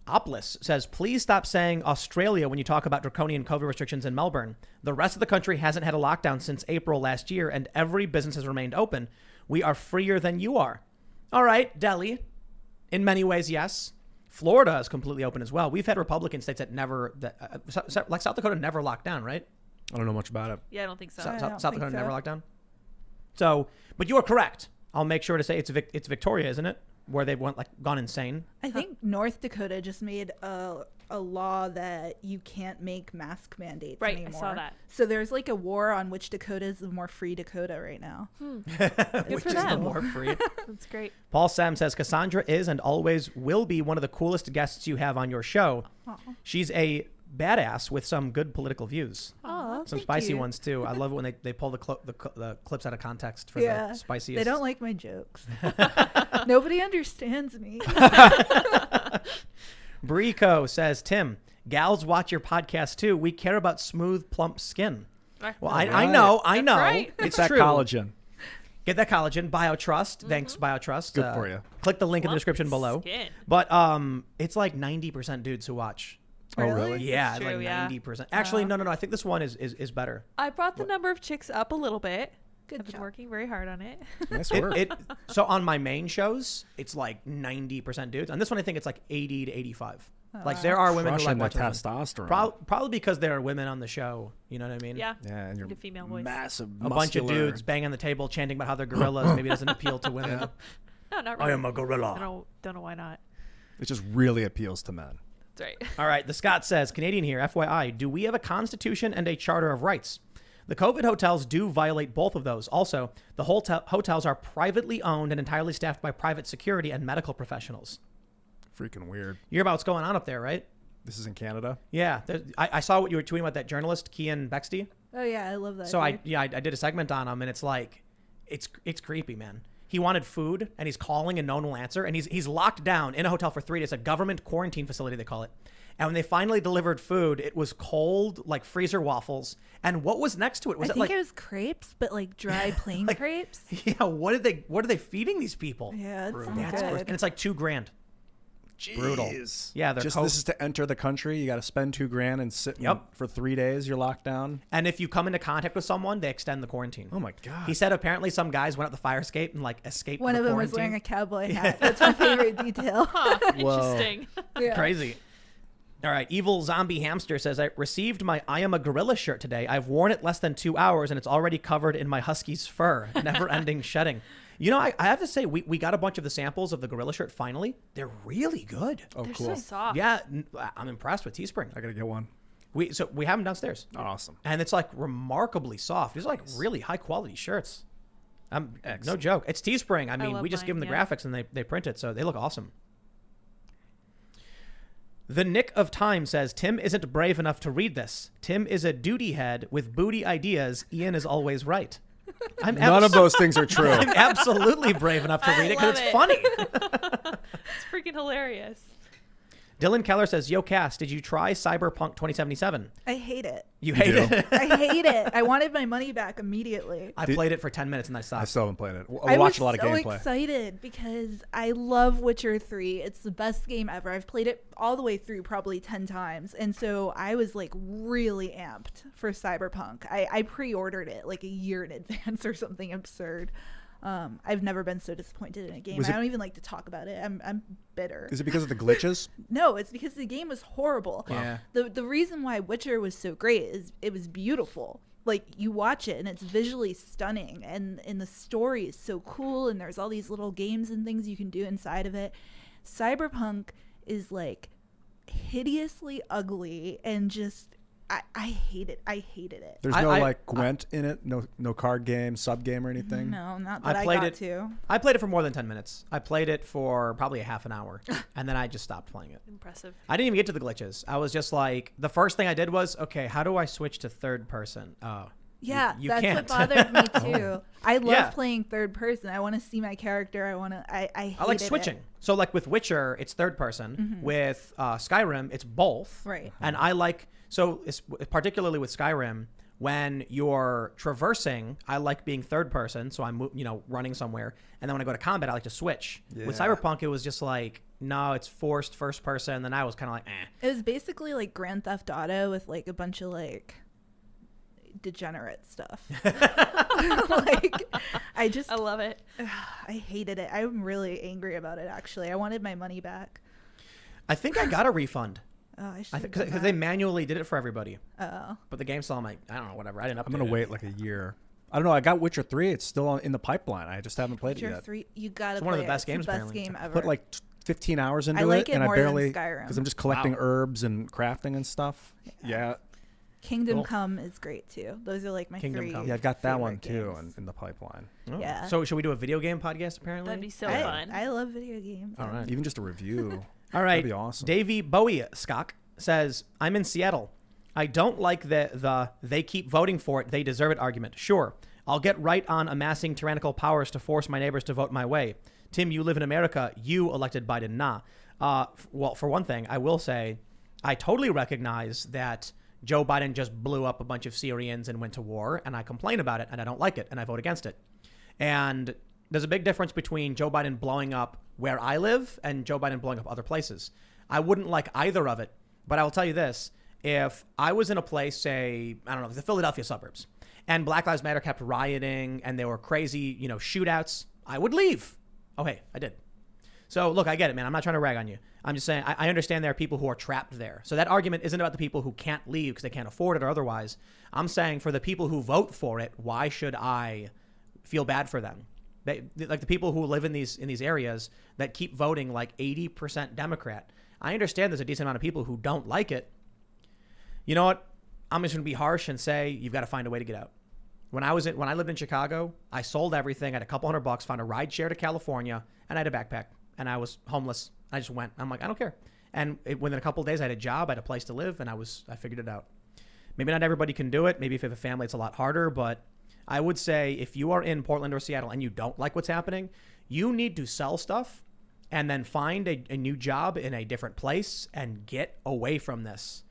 Oplis says, please stop saying Australia when you talk about draconian COVID restrictions in Melbourne. The rest of the country hasn't had a lockdown since April last year, and every business has remained open. We are freer than you are. All right, Delhi. In many ways, yes. Florida is completely open as well. We've had Republican states that never, like South Dakota, never locked down, right? I don't know much about it. Yeah, I don't think so. I don't South think Dakota so. never locked down. So, but you are correct. I'll make sure to say it's Victoria, isn't it? Where they've gone insane. I think North Dakota just made a law that you can't make mask mandates Right, anymore. I saw that. So there's like a war on which Dakota is the more free Dakota right now. Which for is the them. more free. That's great. Paul Sam says, Cassandra is and always will be one of the coolest guests you have on your show. Aw. She's a badass with some good political views. Aw, Some thank spicy you. ones, too. I love it when they pull the clips out of context for Yeah, the spiciest. They don't like my jokes. Nobody understands me. Brico says, Tim, gals watch your podcast, too. We care about smooth, plump skin. Well, I Right. know. That's right. It's That true. collagen. Get that collagen. BioTrust. Thanks, BioTrust. Good for you. Click the link in the Plump description below. skin. But it's like 90% dudes who watch. Oh, really? Yeah, That's true, like yeah. 90%. Actually, no. I think this one is better. I brought the number of chicks up a little bit. Good I've been job. working very hard on it. Nice work. So on my main shows, it's like 90% dudes. On this one, I think it's like 80 to 85. Like there are women who Crushing like that watching them. testosterone. Probably because there are women on the show. You know what I mean? Yeah. Yeah, and your The female voice. massive, A bunch of muscular- dudes banging on the table, chanting about how they're gorillas. Maybe doesn't appeal to women. No, not I really. am a I gorilla. don't know why not. It just really appeals to men. That's right. All right, the Scott says, Canadian here, FYI, do we have a constitution and a charter of rights? The COVID hotels do violate both of those. Also, the hotels are privately owned and entirely staffed by private security and medical professionals. Freaking weird. You hear about what's going on up there, right? This is in Canada. Yeah. I saw what you were tweeting about that journalist, Kian Bexty. Oh yeah, I love that. So dude. I did a segment on him, and it's like, it's creepy, man. He wanted food, and he's calling, and no one will answer. And he's locked down in a hotel for 3 days, a government quarantine facility, they call it. And when they finally delivered food, it was cold, like freezer waffles. And what was next to it? Was I it think like, it was crepes, but like dry plain Like- crepes. yeah, what are they feeding these people? Yeah, it's That's gross. good. And it's like $2,000. Brutal. Jeez. Yeah, they're just co- this is to enter the country. You got to spend $2,000 and sit Yep. for 3 days. You're locked down. And if you come into contact with someone, they extend the quarantine. Oh my god. He said apparently some guys went up the fire escape and like escaped One the of them was quarantine. wearing a cowboy hat. That's my favorite detail. Huh, Whoa. interesting. Yeah. Crazy. All right. Evil Zombie Hamster says, I received my I Am a Gorilla shirt today. I've worn it less than 2 hours and it's already covered in my husky's fur. Never ending shedding. You know, I have to say, we got a bunch of the samples of the gorilla shirt finally. They're really good. Oh, They're cool. so soft. Yeah. I'm impressed with Teespring. I gotta get one. We have them downstairs. Awesome. And it's like remarkably soft. These are like really high quality shirts. No Excellent. joke. It's Teespring. I mean, love we just give them mine, the yeah. graphics and they print it, so they look awesome. The Nick of Time says, Tim isn't brave enough to read this. Tim is a duty head with booty ideas. Ian is always right. I'm None of those things are true. I'm absolutely brave enough to I read it because love it's it. funny. It's freaking hilarious. Dylan Keller says, Yo, Cass, did you try Cyberpunk 2077? I hate it. You hate do? it? I hate it. I wanted my money back immediately. I played it for 10 minutes and I I stopped. still haven't played it. I I watched a lot was of so gameplay. excited because I love Witcher 3. It's the best game ever. I've played it all the way through probably 10 times. And so I was like really amped for Cyberpunk. I pre-ordered it like a year in advance or something absurd. I've never been so disappointed in a game. Was I it- don't even like to talk about it. I'm bitter. Is it because of the glitches? No, it's because the game was horrible. Yeah. The reason why Witcher was so great is it was beautiful. Like you watch it and it's visually stunning and the story is so cool and there's all these little games and things you can do inside of it. Cyberpunk is like hideously ugly and just I hated it. There's no like Gwent in it. No card game, sub game, or anything. No, not that I played got it. to. I played it for more than 10 minutes. I played it for probably a half an hour, and then I just stopped playing it. Impressive. I didn't even get to the glitches. I was just like, the first thing I did was, okay, how do I switch to third person? Oh, Yeah, you that's can't. what bothered me too. I love Yeah. playing third person. I want to see my character. I I like hated switching. it. So like with Witcher, it's third person. With Skyrim, it's both. Right. And I like, so it's particularly with Skyrim, when you're traversing, I like being third person. So I'm, running somewhere. And then when I go to combat, I like to switch. With Yeah. Cyberpunk, it was just like, no, it's forced first person. And then I was kind of like, eh. It was basically like Grand Theft Auto with like a bunch of like degenerate stuff. Like I love it. I hated it. I'm really angry about it actually. I wanted my money back. I think I got a refund. Oh, I should. Because they manually did it for everybody. Oh. But the game's still, I'm like, I don't know, whatever. I didn't update I'm gonna it. wait like a year. I don't know. I got Witcher 3. It's still in the pipeline. I just haven't played it Witcher yet. 3, you gotta It's play one of the it. best It's games, the best apparently. game ever. Put like 15 hours into I like it and more I barely than Skyrim. because I'm just collecting Wow. herbs and crafting and stuff. Yeah, Kingdom Cool. Come is great too. Those are like my Kingdom three. Come. yeah, I've got that favorite one too games. in the pipeline. Oh. Yeah. So should we do a video game podcast, apparently? That'd be so I, fun. I love video games. All right. Even just a review. All right. That'd be awesome. Davey Bowie Skok says, I'm in Seattle. I don't like the they keep voting for it, they deserve it argument. Sure, I'll get right on amassing tyrannical powers to force my neighbors to vote my way. Tim, you live in America. You elected Biden. Nah. Well, for one thing, I will say I totally recognize that Joe Biden just blew up a bunch of Syrians and went to war, and I complain about it, and I don't like it, and I vote against it. And there's a big difference between Joe Biden blowing up where I live and Joe Biden blowing up other places. I wouldn't like either of it, but I will tell you this. If I was in a place, say, I don't know, the Philadelphia suburbs, and Black Lives Matter kept rioting and there were crazy, shootouts, I would leave. Oh, hey, I did. So, look, I get it, man. I'm not trying to rag on you. I'm just saying I understand there are people who are trapped there. So that argument isn't about the people who can't leave because they can't afford it or otherwise. I'm saying for the people who vote for it, why should I feel bad for them? Like the people who live in these areas that keep voting like 80% Democrat. I understand there's a decent amount of people who don't like it. You know what? I'm just going to be harsh and say you've got to find a way to get out. When I lived in Chicago, I sold everything. I had a couple $100, found a ride share to California, and I had a backpack. And I was homeless. I just went. I'm like, I don't care. And within a couple of days, I had a job, I had a place to live, and I figured it out. Maybe not everybody can do it. Maybe if you have a family, it's a lot harder. But I would say if you are in Portland or Seattle and you don't like what's happening, you need to sell stuff and then find a new job in a different place and get away from this.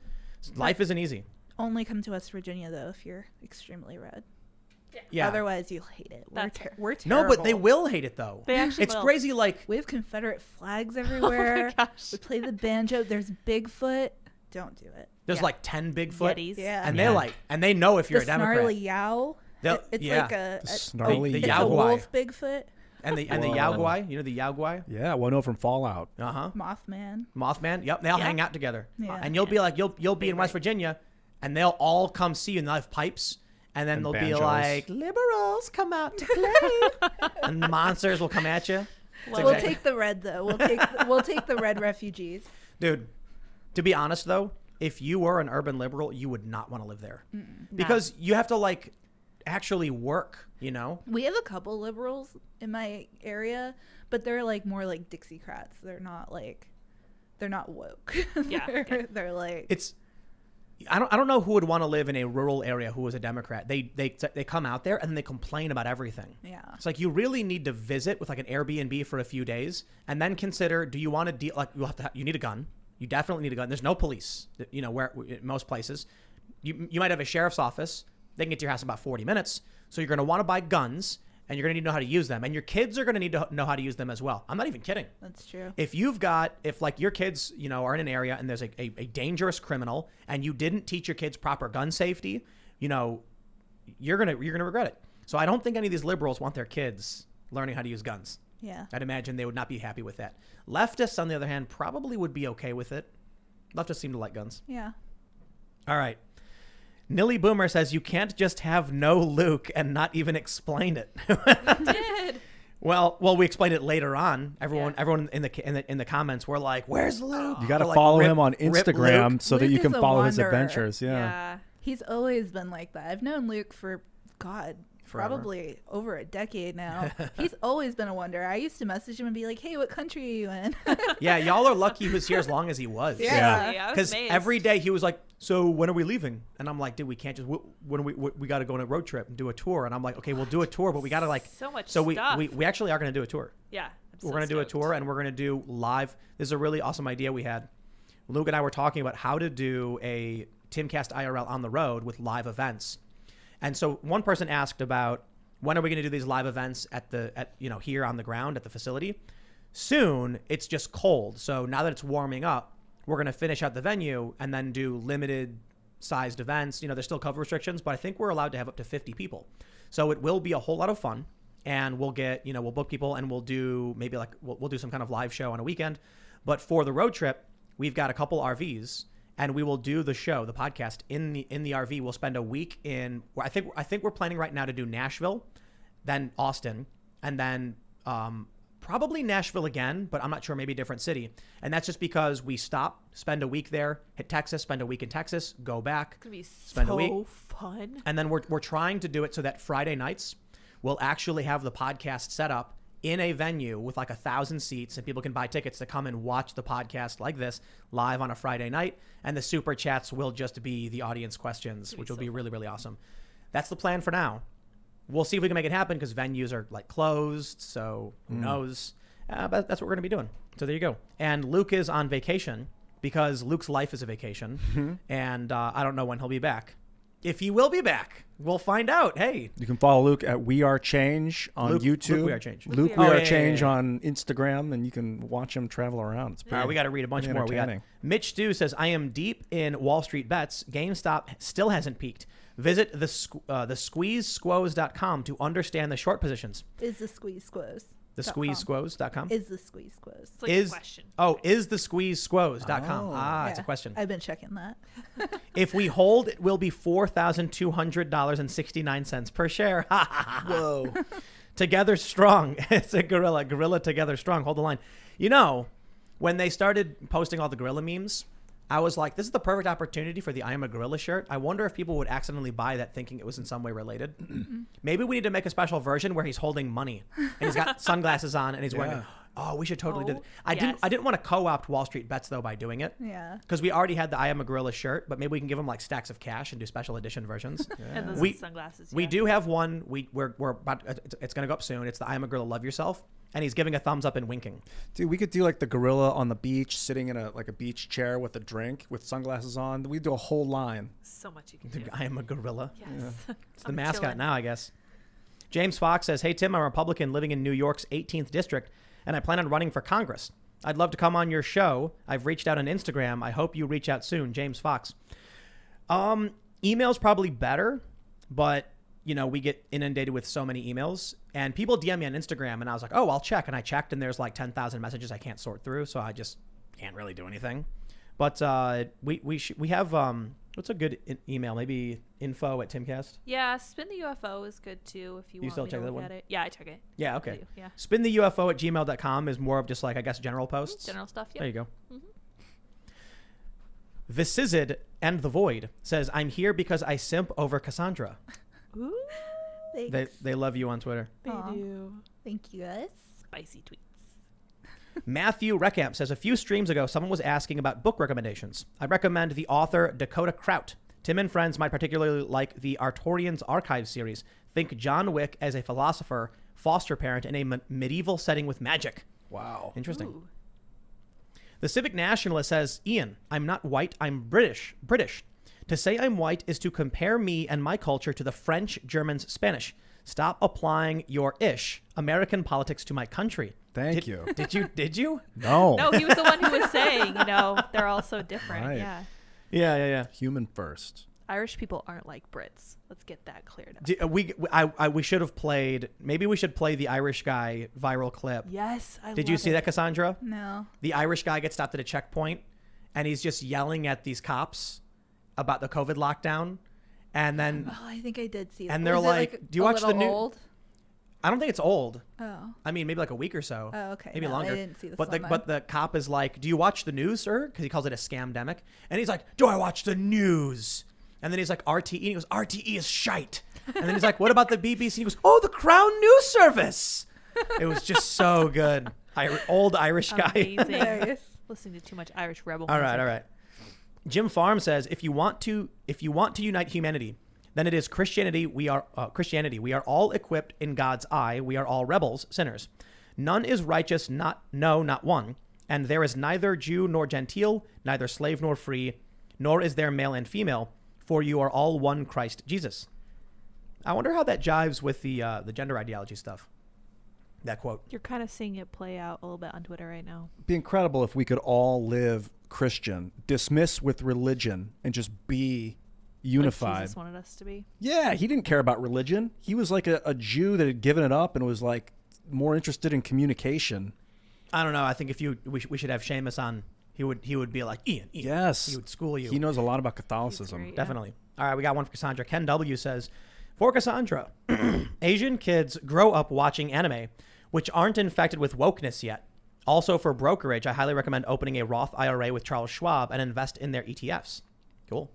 Life isn't easy. Only come to West Virginia though if you're extremely red. Yeah. Otherwise, you'll hate it. That's fair. We're terrible. No, but they will hate it though. They actually It's will. crazy. Like, We have Confederate flags everywhere. gosh. We play the banjo. There's Bigfoot. Don't do it. there's Yeah. like 10 Bigfoot, Yetis. Yeah. and they know if you're the a Democrat. snarly yow. They'll- It's yeah. like a snarly the it's yow a guai. wolf Bigfoot. And the Whoa. Yao Guai, you know the Yao Guai? Yeah, well, I know from Fallout. Uh-huh. Mothman. Mothman. Yep, they'll Yeah. hang out together. Yeah. And you'll be like you'll be in West Virginia and they'll all come see you and they'll have pipes and then And they'll be banjos. like, liberals come out to play. And the monsters will come at you. Well, We'll exactly- take the red though. We'll take the red refugees. Dude, to be honest though, if you were an urban liberal, you would not want to live there. Because you have to like actually work, you know? We have a couple liberals in my area, but they're like more like Dixiecrats. They're not woke. Yeah, they're like I don't know who would want to live in a rural area who was a Democrat. They come out there and then they complain about everything. yeah. It's like you really need to visit with like an Airbnb for a few days and then consider, do you want to deal, like you need a gun. You definitely need a gun. There's no police, you know, where in most places. You might have a sheriff's office. They can get to your house in about 40 minutes. So you're going to want to buy guns and you're going to need to know how to use them. And your kids are going to need to know how to use them as well. I'm not even kidding. That's true. If like your kids, you know, are in an area and there's a dangerous criminal and you didn't teach your kids proper gun safety, you know, you're going to regret it. So I don't think any of these liberals want their kids learning how to use guns. Yeah. I'd imagine they would not be happy with that. Leftists, on the other hand, probably would be okay with it. Leftists seem to like guns. Yeah. All right. Nilly Boomer says you can't just have no Luke and not even explain it. did. Well, we explained it later on. Everyone in the comments were like, "Where's Luke?" You got to Like, follow rip- him on rip Instagram Luke. so that Luke you can is a follow his wanderer. adventures. Yeah. He's always been like that. I've known Luke for, God, Forever. probably over a decade now. He's always been a wanderer. I used to message him and be like, hey, what country are you in? Yeah, y'all are lucky he was here as long as he was. Yeah. I was Because amazed. every day he was like, "So when are we leaving?" And I'm like, "Dude, we can't just. We got to go on a road trip and do a tour." And I'm like, "Okay, we'll do a tour, but we got to like." So much So stuff. we actually are going to do a tour. Yeah. We're going to do a tour, and we're going to do live. This is a really awesome idea we had. Luke and I were talking about how to do a Timcast IRL on the road with live events. And so one person asked about when are we going to do these live events here on the ground at the facility? Soon. It's just cold. So now that it's warming up, we're going to finish out the venue and then do limited sized events. There's still COVID restrictions, but I think we're allowed to have up to 50 people. So it will be a whole lot of fun. And we'll get, we'll book people and we'll do maybe we'll do some kind of live show on a weekend. But for the road trip, we've got a couple RVs and we will do the show, the podcast in the RV. We'll spend a week I think we're planning right now to do Nashville, then Austin, and then probably Nashville again, but I'm not sure, maybe a different city. And that's just because we stop, spend a week there, hit Texas, spend a week in Texas, go back, It's going to be spend a so week. fun. And then we're trying to do it so that Friday nights we'll actually have the podcast set up in a venue with like 1,000 seats, and people can buy tickets to come and watch the podcast like this live on a Friday night. And the super chats will just be the audience questions, which will be really, really awesome. That's the plan for now. We'll see if we can make it happen because venues are like closed. So who knows? But that's what we're going to be doing. So there you go. And Luke is on vacation because Luke's life is a vacation. And I don't know when he'll be back. If he will be back, we'll find out. Hey, You can follow Luke at We Are Change on Luke YouTube. We Are Change. Luke We We Are Are Change. Change on Instagram, and you can watch him travel around. It's pretty. we got to read a bunch pretty more. We got entertaining. Mitch Stew says, "I am deep in Wall Street bets. GameStop still hasn't peaked. Visit the squeezesquoze.com to understand the short positions. Is the squeeze squoze? The squeezesquoze.com Is the squeeze squoze? It's like a question. Is the squeezesquoze.com. It's a Yeah, question. I've been checking that. If we hold, it will be $4,200.69 per share. Whoa. Together strong. It's a gorilla together strong. Hold the line. When they started posting all the gorilla memes, I was like, this is the perfect opportunity for the I Am a Gorilla shirt. I wonder if people would accidentally buy that thinking it was in some way related. Maybe we need to make a special version where he's holding money and he's got sunglasses on and he's wearing it. Oh, we should totally do Oh, that. I didn't want to co-opt Wall Street Bets though by doing it. Yeah. Because we already had the I Am a Gorilla shirt, but maybe we can give them like stacks of cash and do special edition versions. And those We- sunglasses. We yeah. do have one. We're about. It's gonna go up soon. It's the I Am a Gorilla Love Yourself, and he's giving a thumbs up and winking. Dude, we could do like the gorilla on the beach, sitting in a beach chair with a drink, with sunglasses on. We do a whole line. So much you can The do. I Am a Gorilla. Yes. It's the mascot now, I guess. James Fox says, "Hey Tim, I'm a Republican living in New York's 18th district, and I plan on running for Congress. I'd love to come on your show. I've reached out on Instagram. I hope you reach out soon." James Fox. Email's probably better, but we get inundated with so many emails, and people DM me on Instagram, and I was like, oh, I'll check, and I checked, and there's like 10,000 messages I can't sort through, so I just can't really do anything. But we have what's a good email? Maybe info@Timcast. Yeah, Spin the UFO is good too if you want still me check to that look one? at it. Yeah, I check it. Yeah, I okay. do, yeah. Spintheufo@gmail.com is more of just like, I guess, general posts. General stuff. Yeah. There you go. Vicizid and the Void says, "I'm here because I simp over Cassandra." Ooh, They love you on Twitter. they Aw. do. Thank you guys. Spicy tweets. Matthew Reckamp says, "A few streams ago, someone was asking about book recommendations. I recommend the author Dakota Kraut. Tim and friends might particularly like the Artorians Archive series. Think John Wick as a philosopher, foster parent in a medieval setting with magic." Wow. Interesting. Ooh. The Civic Nationalist says, "Ian, I'm not white, I'm British. To say I'm white is to compare me and my culture to the French, Germans, Spanish. Stop applying your American politics to my country." Thank you. Did you? No. No, he was the one who was saying, they're all so different. Right. Yeah. Yeah. Human first. Irish people aren't like Brits. Let's get that cleared up. We should have played. Maybe we should play the Irish guy viral clip. Yes, I Did you love see it. that, Cassandra? No. The Irish guy gets stopped at a checkpoint, and he's just yelling at these cops about the COVID lockdown, and then Oh, I think I did see that. And they're Was it, like, "Do you a watch the little new-" old? I don't think it's old. Oh. I mean, maybe like a week or so. Oh, okay. Maybe No, longer. I didn't see this but one but the cop is like, "Do you watch the news, sir?" Because he calls it a scamdemic, and he's like, "Do I watch the news?" And then he's like, "RTE," and he goes, "RTE is shite." And then he's like, "What about the BBC?" And he goes, "Oh, the Crown News Service." It was just so good. Old Irish guy. Amazing. Hilarious. Listening to too much Irish rebel. All right, music. all right. Jim Farm says, if you want to unite humanity, then it is Christianity. We are all equipped in God's eye. We are all rebels, sinners. None is righteous, not one. And there is neither Jew nor Gentile, neither slave nor free, nor is there male and female, for you are all one Christ Jesus. I wonder how that jives with the gender ideology stuff. That quote. You're kind of seeing it play out a little bit on Twitter right now. It'd be incredible if we could all live Christian, dismiss with religion, and just be unified. Like Jesus wanted us to be. Yeah, he didn't care about religion. He was like a Jew that had given it up and was like more interested in communication. I don't know. I think if we should have Seamus on, he would be like, Ian. Yes. He would school you. He knows a lot about Catholicism. Great, yeah. Definitely. All right, we got one for Cassandra. Ken W. says, for Cassandra, Asian kids grow up watching anime, which aren't infected with wokeness yet. Also for brokerage, I highly recommend opening a Roth IRA with Charles Schwab and invest in their ETFs. Cool.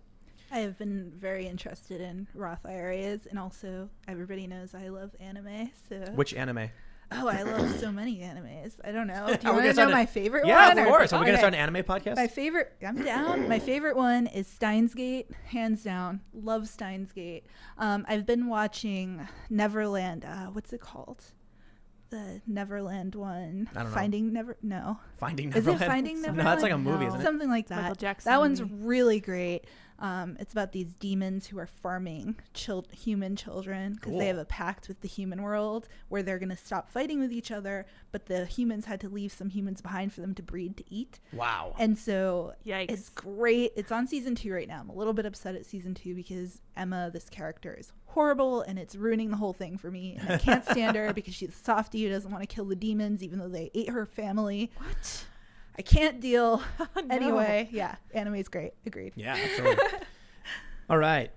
I have been very interested in Roth IRAs, and also everybody knows I love anime. So Which anime? Oh, I love so many animes. I don't know. Do Are you we want gonna to start know a- my favorite Yeah, one? of or- course. Are we going to Okay. start an anime podcast? My favorite, I'm down. My favorite one is Steins Gate, hands down. Love Steins Gate. I've been watching Neverland. What's it called? The Neverland one. I don't know. Finding Never. No, Finding is Neverland? it Finding No, Neverland? that's like a movie, No. isn't it? Something like that. Michael Jackson That one's movie. really great. It's about these demons who are farming human children because Cool. they have a pact with the human world where they're going to stop fighting with each other, but the humans had to leave some humans behind for them to breed to eat. Wow. And so Yikes. it's great. It's on season 2 right now. I'm a little bit upset at season 2 because Emma, this character, is horrible and it's ruining the whole thing for me. And I can't stand her because she's a softie who doesn't want to kill the demons even though they ate her family. What? I can't deal. No. Anyway, yeah, anime's great. Agreed. Yeah, absolutely. All right.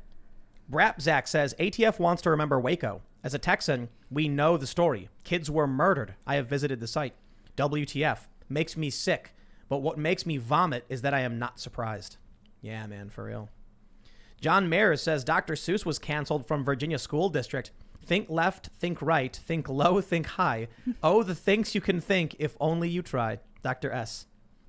Brapzak says, ATF wants to remember Waco. As a Texan, we know the story. Kids were murdered. I have visited the site. WTF. Makes me sick. But what makes me vomit is that I am not surprised. Yeah, man, for real. John Mayer says, Dr. Seuss was canceled from Virginia School District. Think left, think right, think low, think high. Oh, the things you can think if only you tried. Dr. S.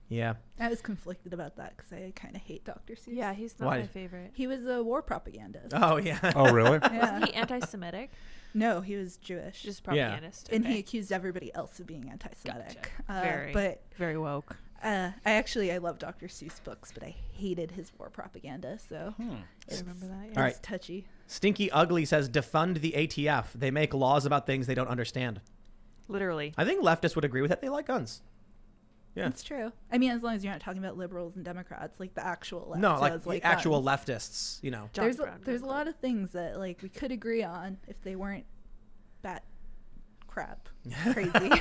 Yeah. I was conflicted about that because I kind of hate Dr. Seuss. Yeah, he's not Why? my favorite. He was a war propagandist. Oh, yeah. Oh, really? Yeah. Wasn't he anti-Semitic? No, he was Jewish. Just propagandist. And he Okay. accused everybody else of being anti-Semitic. Gotcha. But Very woke. I love Dr. Seuss books, but I hated his war propaganda. So I it's, remember that. it's Yeah. All right. touchy. Stinky Ugly says, defund the ATF. They make laws about things they don't understand. Literally. I think leftists would agree with that. They like guns. Yeah. It's true. I mean, as long as you're not talking about liberals and Democrats, like the actual left. No, like does the actual guns. leftists, you know. John There's Brown there's a did. lot of things that like we could agree on if they weren't bat crap crazy.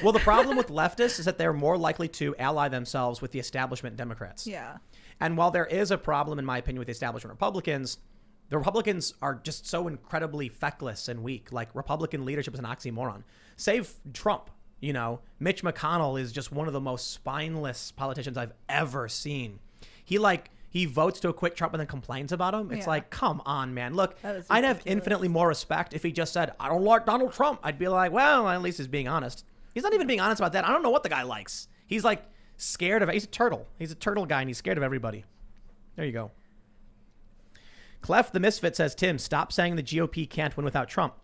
Well, the problem with leftists is that they're more likely to ally themselves with the establishment Democrats. Yeah. And while there is a problem, in my opinion, with the establishment Republicans, the Republicans are just so incredibly feckless and weak. Like, Republican leadership is an oxymoron. Save Trump, you know. Mitch McConnell is just one of the most spineless politicians I've ever seen. He votes to acquit Trump and then complains about him. It's Yeah. like, come on, man. Look, That was I'd have ridiculous. infinitely more respect if he just said, I don't like Donald Trump. I'd be like, well, at least he's being honest. He's not even being honest about that. I don't know what the guy likes. He's like scared of, he's a turtle. He's a turtle guy and he's scared of everybody. There you go. Clef the Misfit says, Tim, stop saying the GOP can't win without Trump.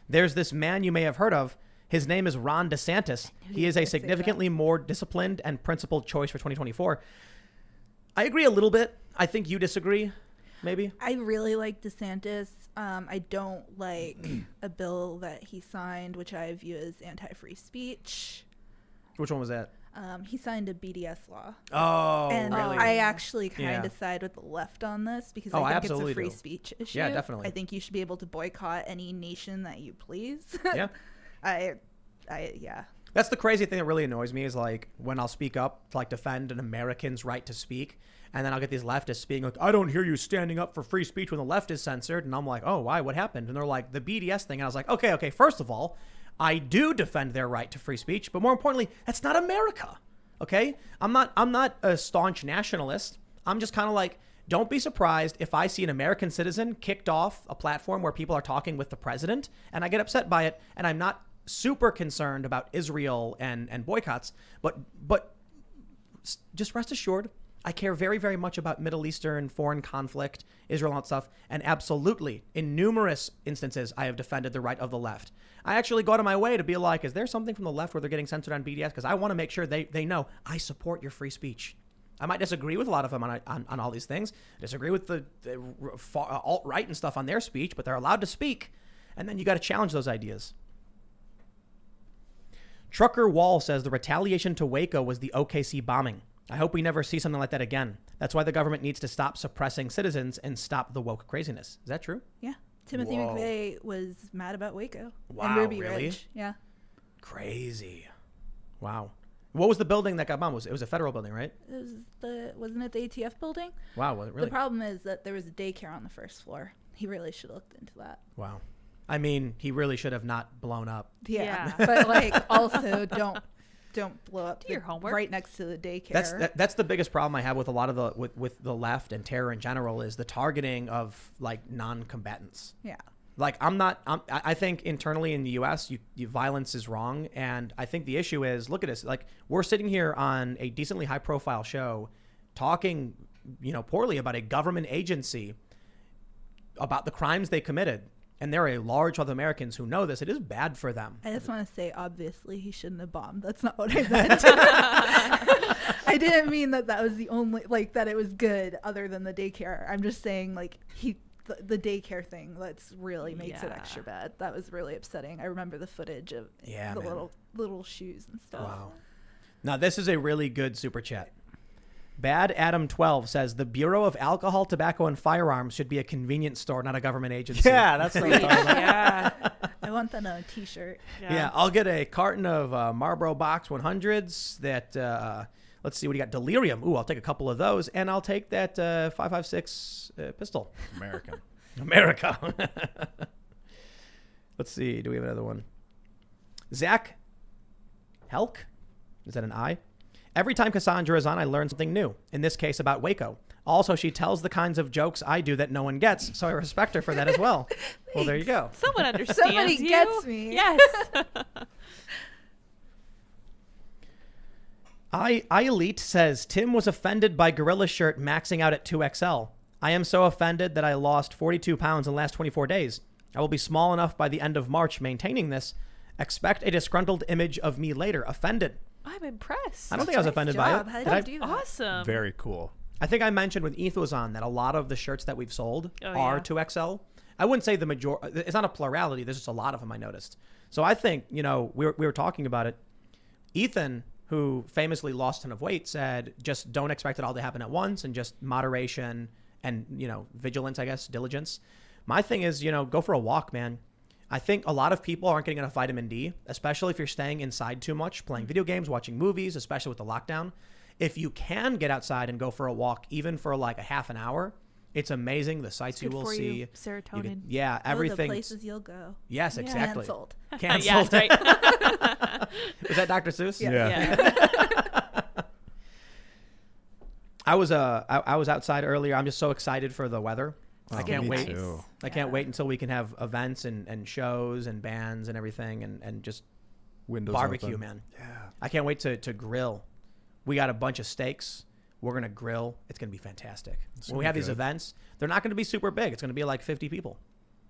There's this man you may have heard of. His name is Ron DeSantis. He is a gonna say significantly more disciplined and principled choice for 2024. I agree a little bit. I think you disagree, maybe. I really like DeSantis. I don't like a bill that he signed, which I view as anti-free speech. Which one was that? He signed a BDS law. Oh, And really? I actually kind Yeah. of side with the left on this because Oh, I I think it's absolutely a free do. speech issue. Yeah, definitely. I think you should be able to boycott any nation that you please. Yeah. yeah. That's the crazy thing that really annoys me is like when I'll speak up to like defend an American's right to speak, and then I'll get these leftists speaking like, I don't hear you standing up for free speech when the left is censored. And I'm like, oh, why? What happened? And they're like, the BDS thing. And I was like, okay. First of all, I do defend their right to free speech, but more importantly, that's not America. Okay? I'm not a staunch nationalist. I'm just kind of like, don't be surprised if I see an American citizen kicked off a platform where people are talking with the president, and I get upset by it, and I'm not super concerned about Israel and boycotts, but just rest assured, I care very, very much about Middle Eastern foreign conflict, Israel and all that stuff, and absolutely, in numerous instances, I have defended the right of the left. I actually go out of my way to be like, is there something from the left where they're getting censored on BDS? Because I want to make sure they know I support your free speech. I might disagree with a lot of them on all these things, disagree with the alt-right and stuff on their speech, but they're allowed to speak, and then you got to challenge those ideas. Trucker Wall says the retaliation to Waco was the OKC bombing. I hope we never see something like that again. That's why the government needs to stop suppressing citizens and stop the woke craziness. Is that true? Yeah. Timothy McVeigh was mad about Waco. Wow, and Ruby really? Ridge. Yeah. Crazy. Wow. What was the building that got bombed? It was a federal building, right? Wasn't it the ATF building? Wow, was it really? The problem is that there was a daycare on the first floor. He really should have looked into that. Wow. I mean, he really should have not blown up. Yeah. But like also don't blow up Do your homework. right next to the daycare. That's the biggest problem I have with a lot of the with the left and terror in general is the targeting of like non-combatants. Yeah. Like I think internally in the U.S. violence is wrong, and I think the issue is, look at this. Like we're sitting here on a decently high-profile show, talking, poorly about a government agency, about the crimes they committed, and there are a large swath of Americans who know this. It is bad for them. I just want to say, obviously, he shouldn't have bombed. That's not what I meant. I didn't mean that was the only, like, that it was good other than the daycare. I'm just saying, like, the daycare thing, that's really makes it extra bad. That was really upsetting. I remember the footage of the little shoes and stuff. Wow. Now, this is a really good super chat. Bad Adam 12 says the Bureau of Alcohol, Tobacco, and Firearms should be a convenience store, not a government agency. Yeah, that's what I'm talking about. Yeah. I want that on a t-shirt. Yeah, I'll get a carton of Marlboro Box 100s that, let's see, what do you got? Delirium. Ooh, I'll take a couple of those, and I'll take that 5.56 pistol. America. Let's see, do we have another one? Zach Helk? Is that an I? Every time Cassandra is on, I learn something new. In this case, about Waco. Also, she tells the kinds of jokes I do that no one gets, so I respect her for that as well. Well, there you go. Someone understands Somebody you. gets me. Yes. I Elite says, Tim was offended by Gorilla Shirt maxing out at 2XL. I am so offended that I lost 42 pounds in the last 24 days. I will be small enough by the end of March maintaining this. Expect a disgruntled image of me later. Offended. I'm impressed. I don't think I was offended by it. How Did I? did you do that? Awesome. Very cool. I think I mentioned when Eth was on that a lot of the shirts that we've sold are yeah. 2XL. I wouldn't say the majority. It's not a plurality. There's just a lot of them I noticed. So I think, we were talking about it. Ethan, who famously lost a ton of weight, said just don't expect it all to happen at once and just moderation and, vigilance, I guess, diligence. My thing is, go for a walk, man. I think a lot of people aren't getting enough vitamin D, especially if you're staying inside too much, playing video games, watching movies, especially with the lockdown. If you can get outside and go for a walk, even for like a half an hour, it's amazing. The sights you will see. You. Serotonin. Everything. The places you'll go. Yes, exactly. Canceled. Yeah, that's right. Was that Dr. Seuss? Yeah. I was outside earlier. I'm just so excited for the weather. I can't me wait. too. I can't wait until we can have events and shows and bands and everything and just Windows barbecue, open. man. Yeah. I can't wait to grill. We got a bunch of steaks. We're going to grill. It's going to be fantastic. When we have these events, they're not going to be super big. It's going to be like 50 people.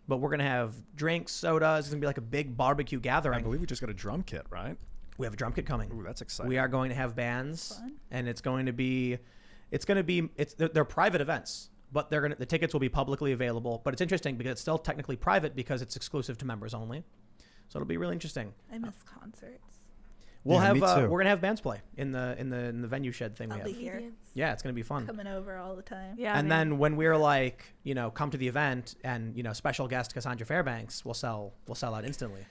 But we're going to have drinks, sodas. It's going to be like a big barbecue gathering. I believe we just got a drum kit, right? We have a drum kit coming. Ooh, that's exciting. We are going to have bands, and they're private events. But the tickets will be publicly available. But it's interesting because it's still technically private because it's exclusive to members only. So it'll be really interesting. I miss concerts. We're me too. gonna have bands play in the venue shed thing I'll we be have. here. Yeah, it's gonna be fun. Coming over all the time. Yeah. And man. then when we're like, come to the event and special guest Cassandra Fairbanks, we'll sell out instantly.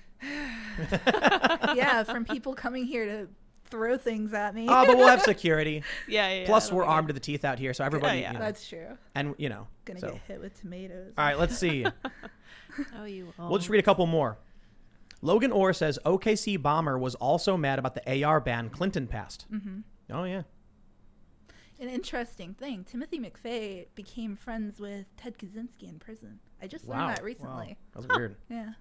Yeah, from people coming here to throw things at me. Oh, but we'll have security. Yeah. Plus, that'll we're be armed good. to the teeth out here, so everybody, Yeah. you know, That's true. and you know, Gonna so. get hit with tomatoes. All right, let's see. Oh, you will. We'll just read a couple more. Logan Orr says OKC Bomber was also mad about the AR ban Clinton passed. Mm-hmm. Oh yeah. An interesting thing, Timothy McVeigh became friends with Ted Kaczynski in prison. I just learned that recently. That was weird. Yeah.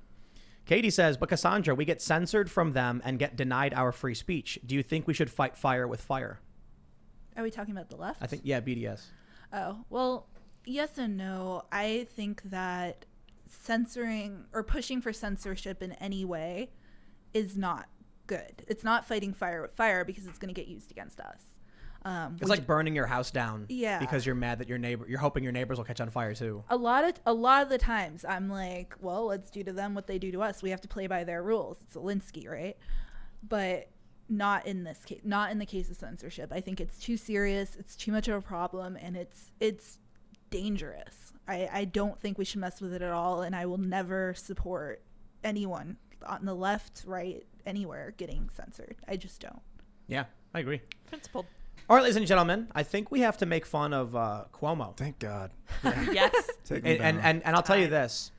Katie says, but Cassandra, we get censored from them and get denied our free speech. Do you think we should fight fire with fire? Are we talking about the left? I think, yeah, BDS. Oh, well, yes and no. I think that censoring or pushing for censorship in any way is not good. It's not fighting fire with fire because it's going to get used against us. It's like burning your house down. Yeah. Because you're mad that you're hoping your neighbors will catch on fire too. A lot of the times I'm like, well, let's do to them what they do to us. We have to play by their rules. It's Zelensky, right? But not in this case. Not in the case of censorship. I think it's too serious. It's too much of a problem, and it's dangerous. I don't think we should mess with it at all, and I will never support anyone on the left, right, anywhere getting censored. I just don't. Yeah, I agree. Principled. All right, ladies and gentlemen, I think we have to make fun of Cuomo. Thank God. Yes. Take me down. And I'll tell you this.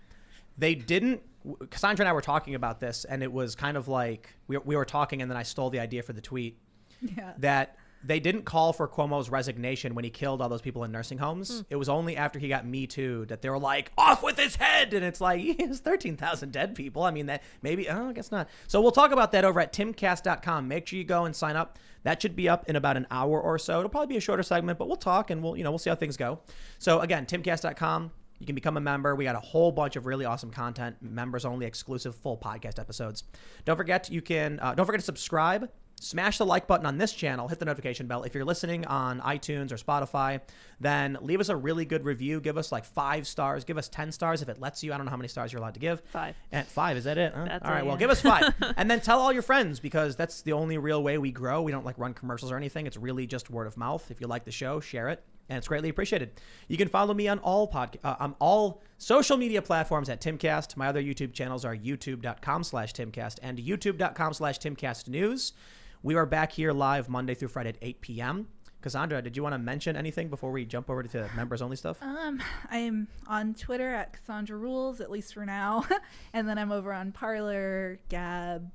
They didn't. Cassandra and I were talking about this, and it was kind of like we were talking, and then I stole the idea for the tweet. Yeah. That they didn't call for Cuomo's resignation when he killed all those people in nursing homes. It was only after he got Me Too'd that they were like, off with his head. And it's like, there's 13,000 dead people. I mean, that maybe, I guess not. So we'll talk about that over at timcast.com. Make sure you go and sign up. That should be up in about an hour or so. It'll probably be a shorter segment, but we'll talk and we'll see how things go. So again, timcast.com. You can become a member. We got a whole bunch of really awesome content, members only, exclusive full podcast episodes. Don't forget to subscribe. Smash the like button on this channel. Hit the notification bell. If you're listening on iTunes or Spotify, then leave us a really good review. Give us like 5 stars. Give us 10 stars if it lets you. I don't know how many stars you're allowed to give. 5. And 5, is that it? Huh? That's all right, it, well, yeah. give us 5. And then tell all your friends, because that's the only real way we grow. We don't like run commercials or anything. It's really just word of mouth. If you like the show, share it. And it's greatly appreciated. You can follow me on all social media platforms at Timcast. My other YouTube channels are youtube.com/Timcast and youtube.com/TimcastNews. We are back here live Monday through Friday at 8 p.m. Cassandra, did you want to mention anything before we jump over to members only stuff? I'm on Twitter at Cassandra Rules, at least for now. And then I'm over on Parler, Gab,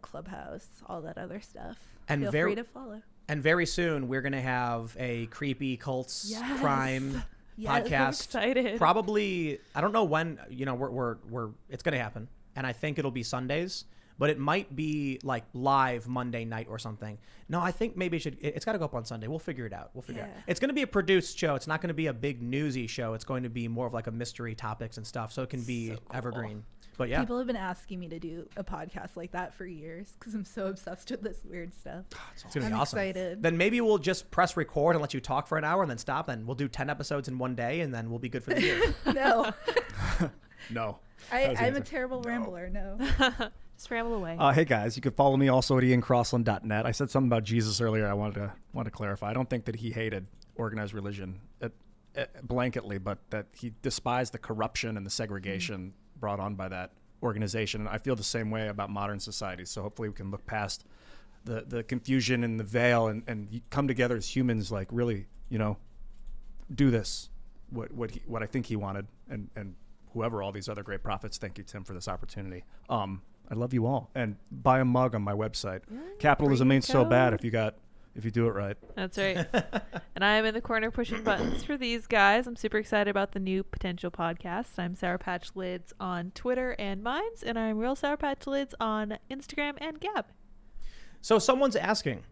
Clubhouse, all that other stuff. And Feel free to follow. And very soon we're going to have a creepy cults Yes. crime Yes. podcast. I'm excited. Probably, I don't know when, we're it's going to happen. And I think it'll be Sundays. But it might be like live Monday night or something. No, I think maybe it's got to go up on Sunday. We'll figure it out. It out. It's going to be a produced show. It's not going to be a big newsy show. It's going to be more of like a mystery topics and stuff. So it can be So cool. evergreen. But yeah. People have been asking me to do a podcast like that for years because I'm so obsessed with this weird stuff. It's going to be I'm awesome. excited. Then maybe we'll just press record and let you talk for an hour and then stop. And we'll do 10 episodes in one day and then we'll be good for the year. No. No. I'm a terrible rambler. No. Just ramble away. Hey guys, you can follow me also at iancrossland.net. I said something about Jesus earlier. I wanted to clarify. I don't think that he hated organized religion blanketly, but that he despised the corruption and the segregation brought on by that organization. And I feel the same way about modern society. So hopefully we can look past the confusion and the veil and come together as humans, like really, do this what I think he wanted and whoever all these other great prophets. Thank you, Tim, for this opportunity. I love you all, and buy a mug on my website. Capitalism ain't so bad if you do it right. That's right. And I am in the corner pushing buttons for these guys. I'm super excited about the new potential podcast. I'm Sour Patch Lids on Twitter and Minds, and I'm Real Sour Patch Lids on Instagram and Gab. So someone's asking,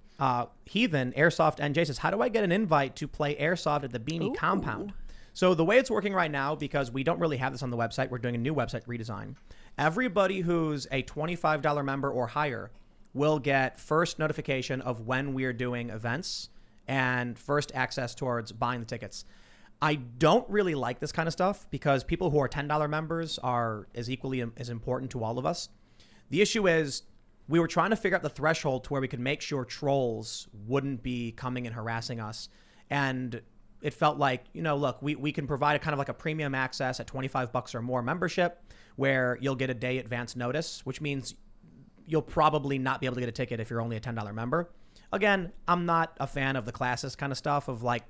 Heathen Airsoft NJ says, how do I get an invite to play Airsoft at the Beanie compound? So the way it's working right now, because we don't really have this on the website, we're doing a new website redesign. Everybody who's a $25 member or higher will get first notification of when we're doing events and first access towards buying the tickets. I don't really like this kind of stuff because people who are $10 members are as equally as important to all of us. The issue is we were trying to figure out the threshold to where we could make sure trolls wouldn't be coming and harassing us. And it felt like, look, we can provide a kind of like a premium access at $25 or more membership where you'll get a day advance notice, which means you'll probably not be able to get a ticket if you're only a $10 member. Again, I'm not a fan of the classist kind of stuff of like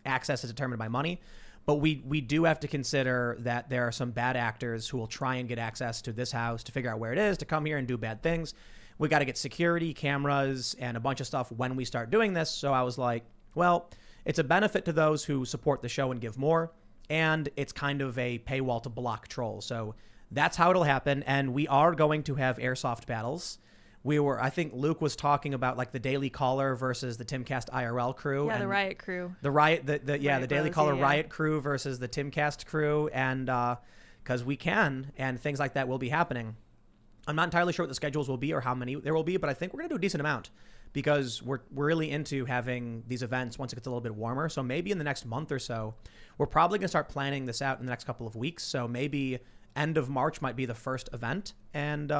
access is determined by money, but we do have to consider that there are some bad actors who will try and get access to this house to figure out where it is, to come here and do bad things. We got to get security cameras and a bunch of stuff when we start doing this. So I was like, well, it's a benefit to those who support the show and give more, and it's kind of a paywall to block trolls. So that's how it'll happen. And we are going to have airsoft battles. I think Luke was talking about like the Daily Caller versus the Timcast IRL crew. Yeah, and the Riot crew. The Daily Bros, Caller yeah. Riot crew versus the Timcast crew. And because we can, and things like that will be happening. I'm not entirely sure what the schedules will be or how many there will be, but I think we're going to do a decent amount because we're really into having these events once it gets a little bit warmer. So maybe in the next month or so, we're probably going to start planning this out in the next couple of weeks. So maybe end of March might be the first event. And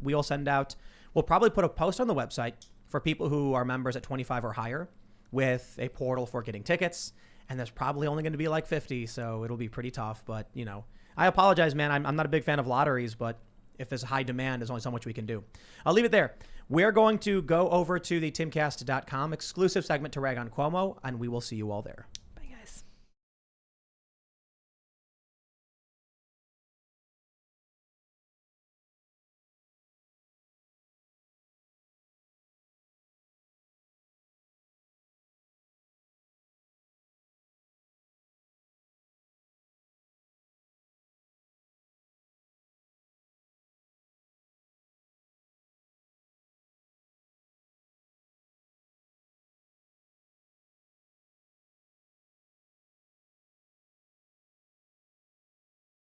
we'll probably put a post on the website for people who are members at 25 or higher with a portal for getting tickets. And there's probably only going to be like 50. So it'll be pretty tough. But, I apologize, man. I'm not a big fan of lotteries, but if there's high demand, there's only so much we can do. I'll leave it there. We're going to go over to the timcast.com exclusive segment to Rag on Cuomo, and we will see you all there.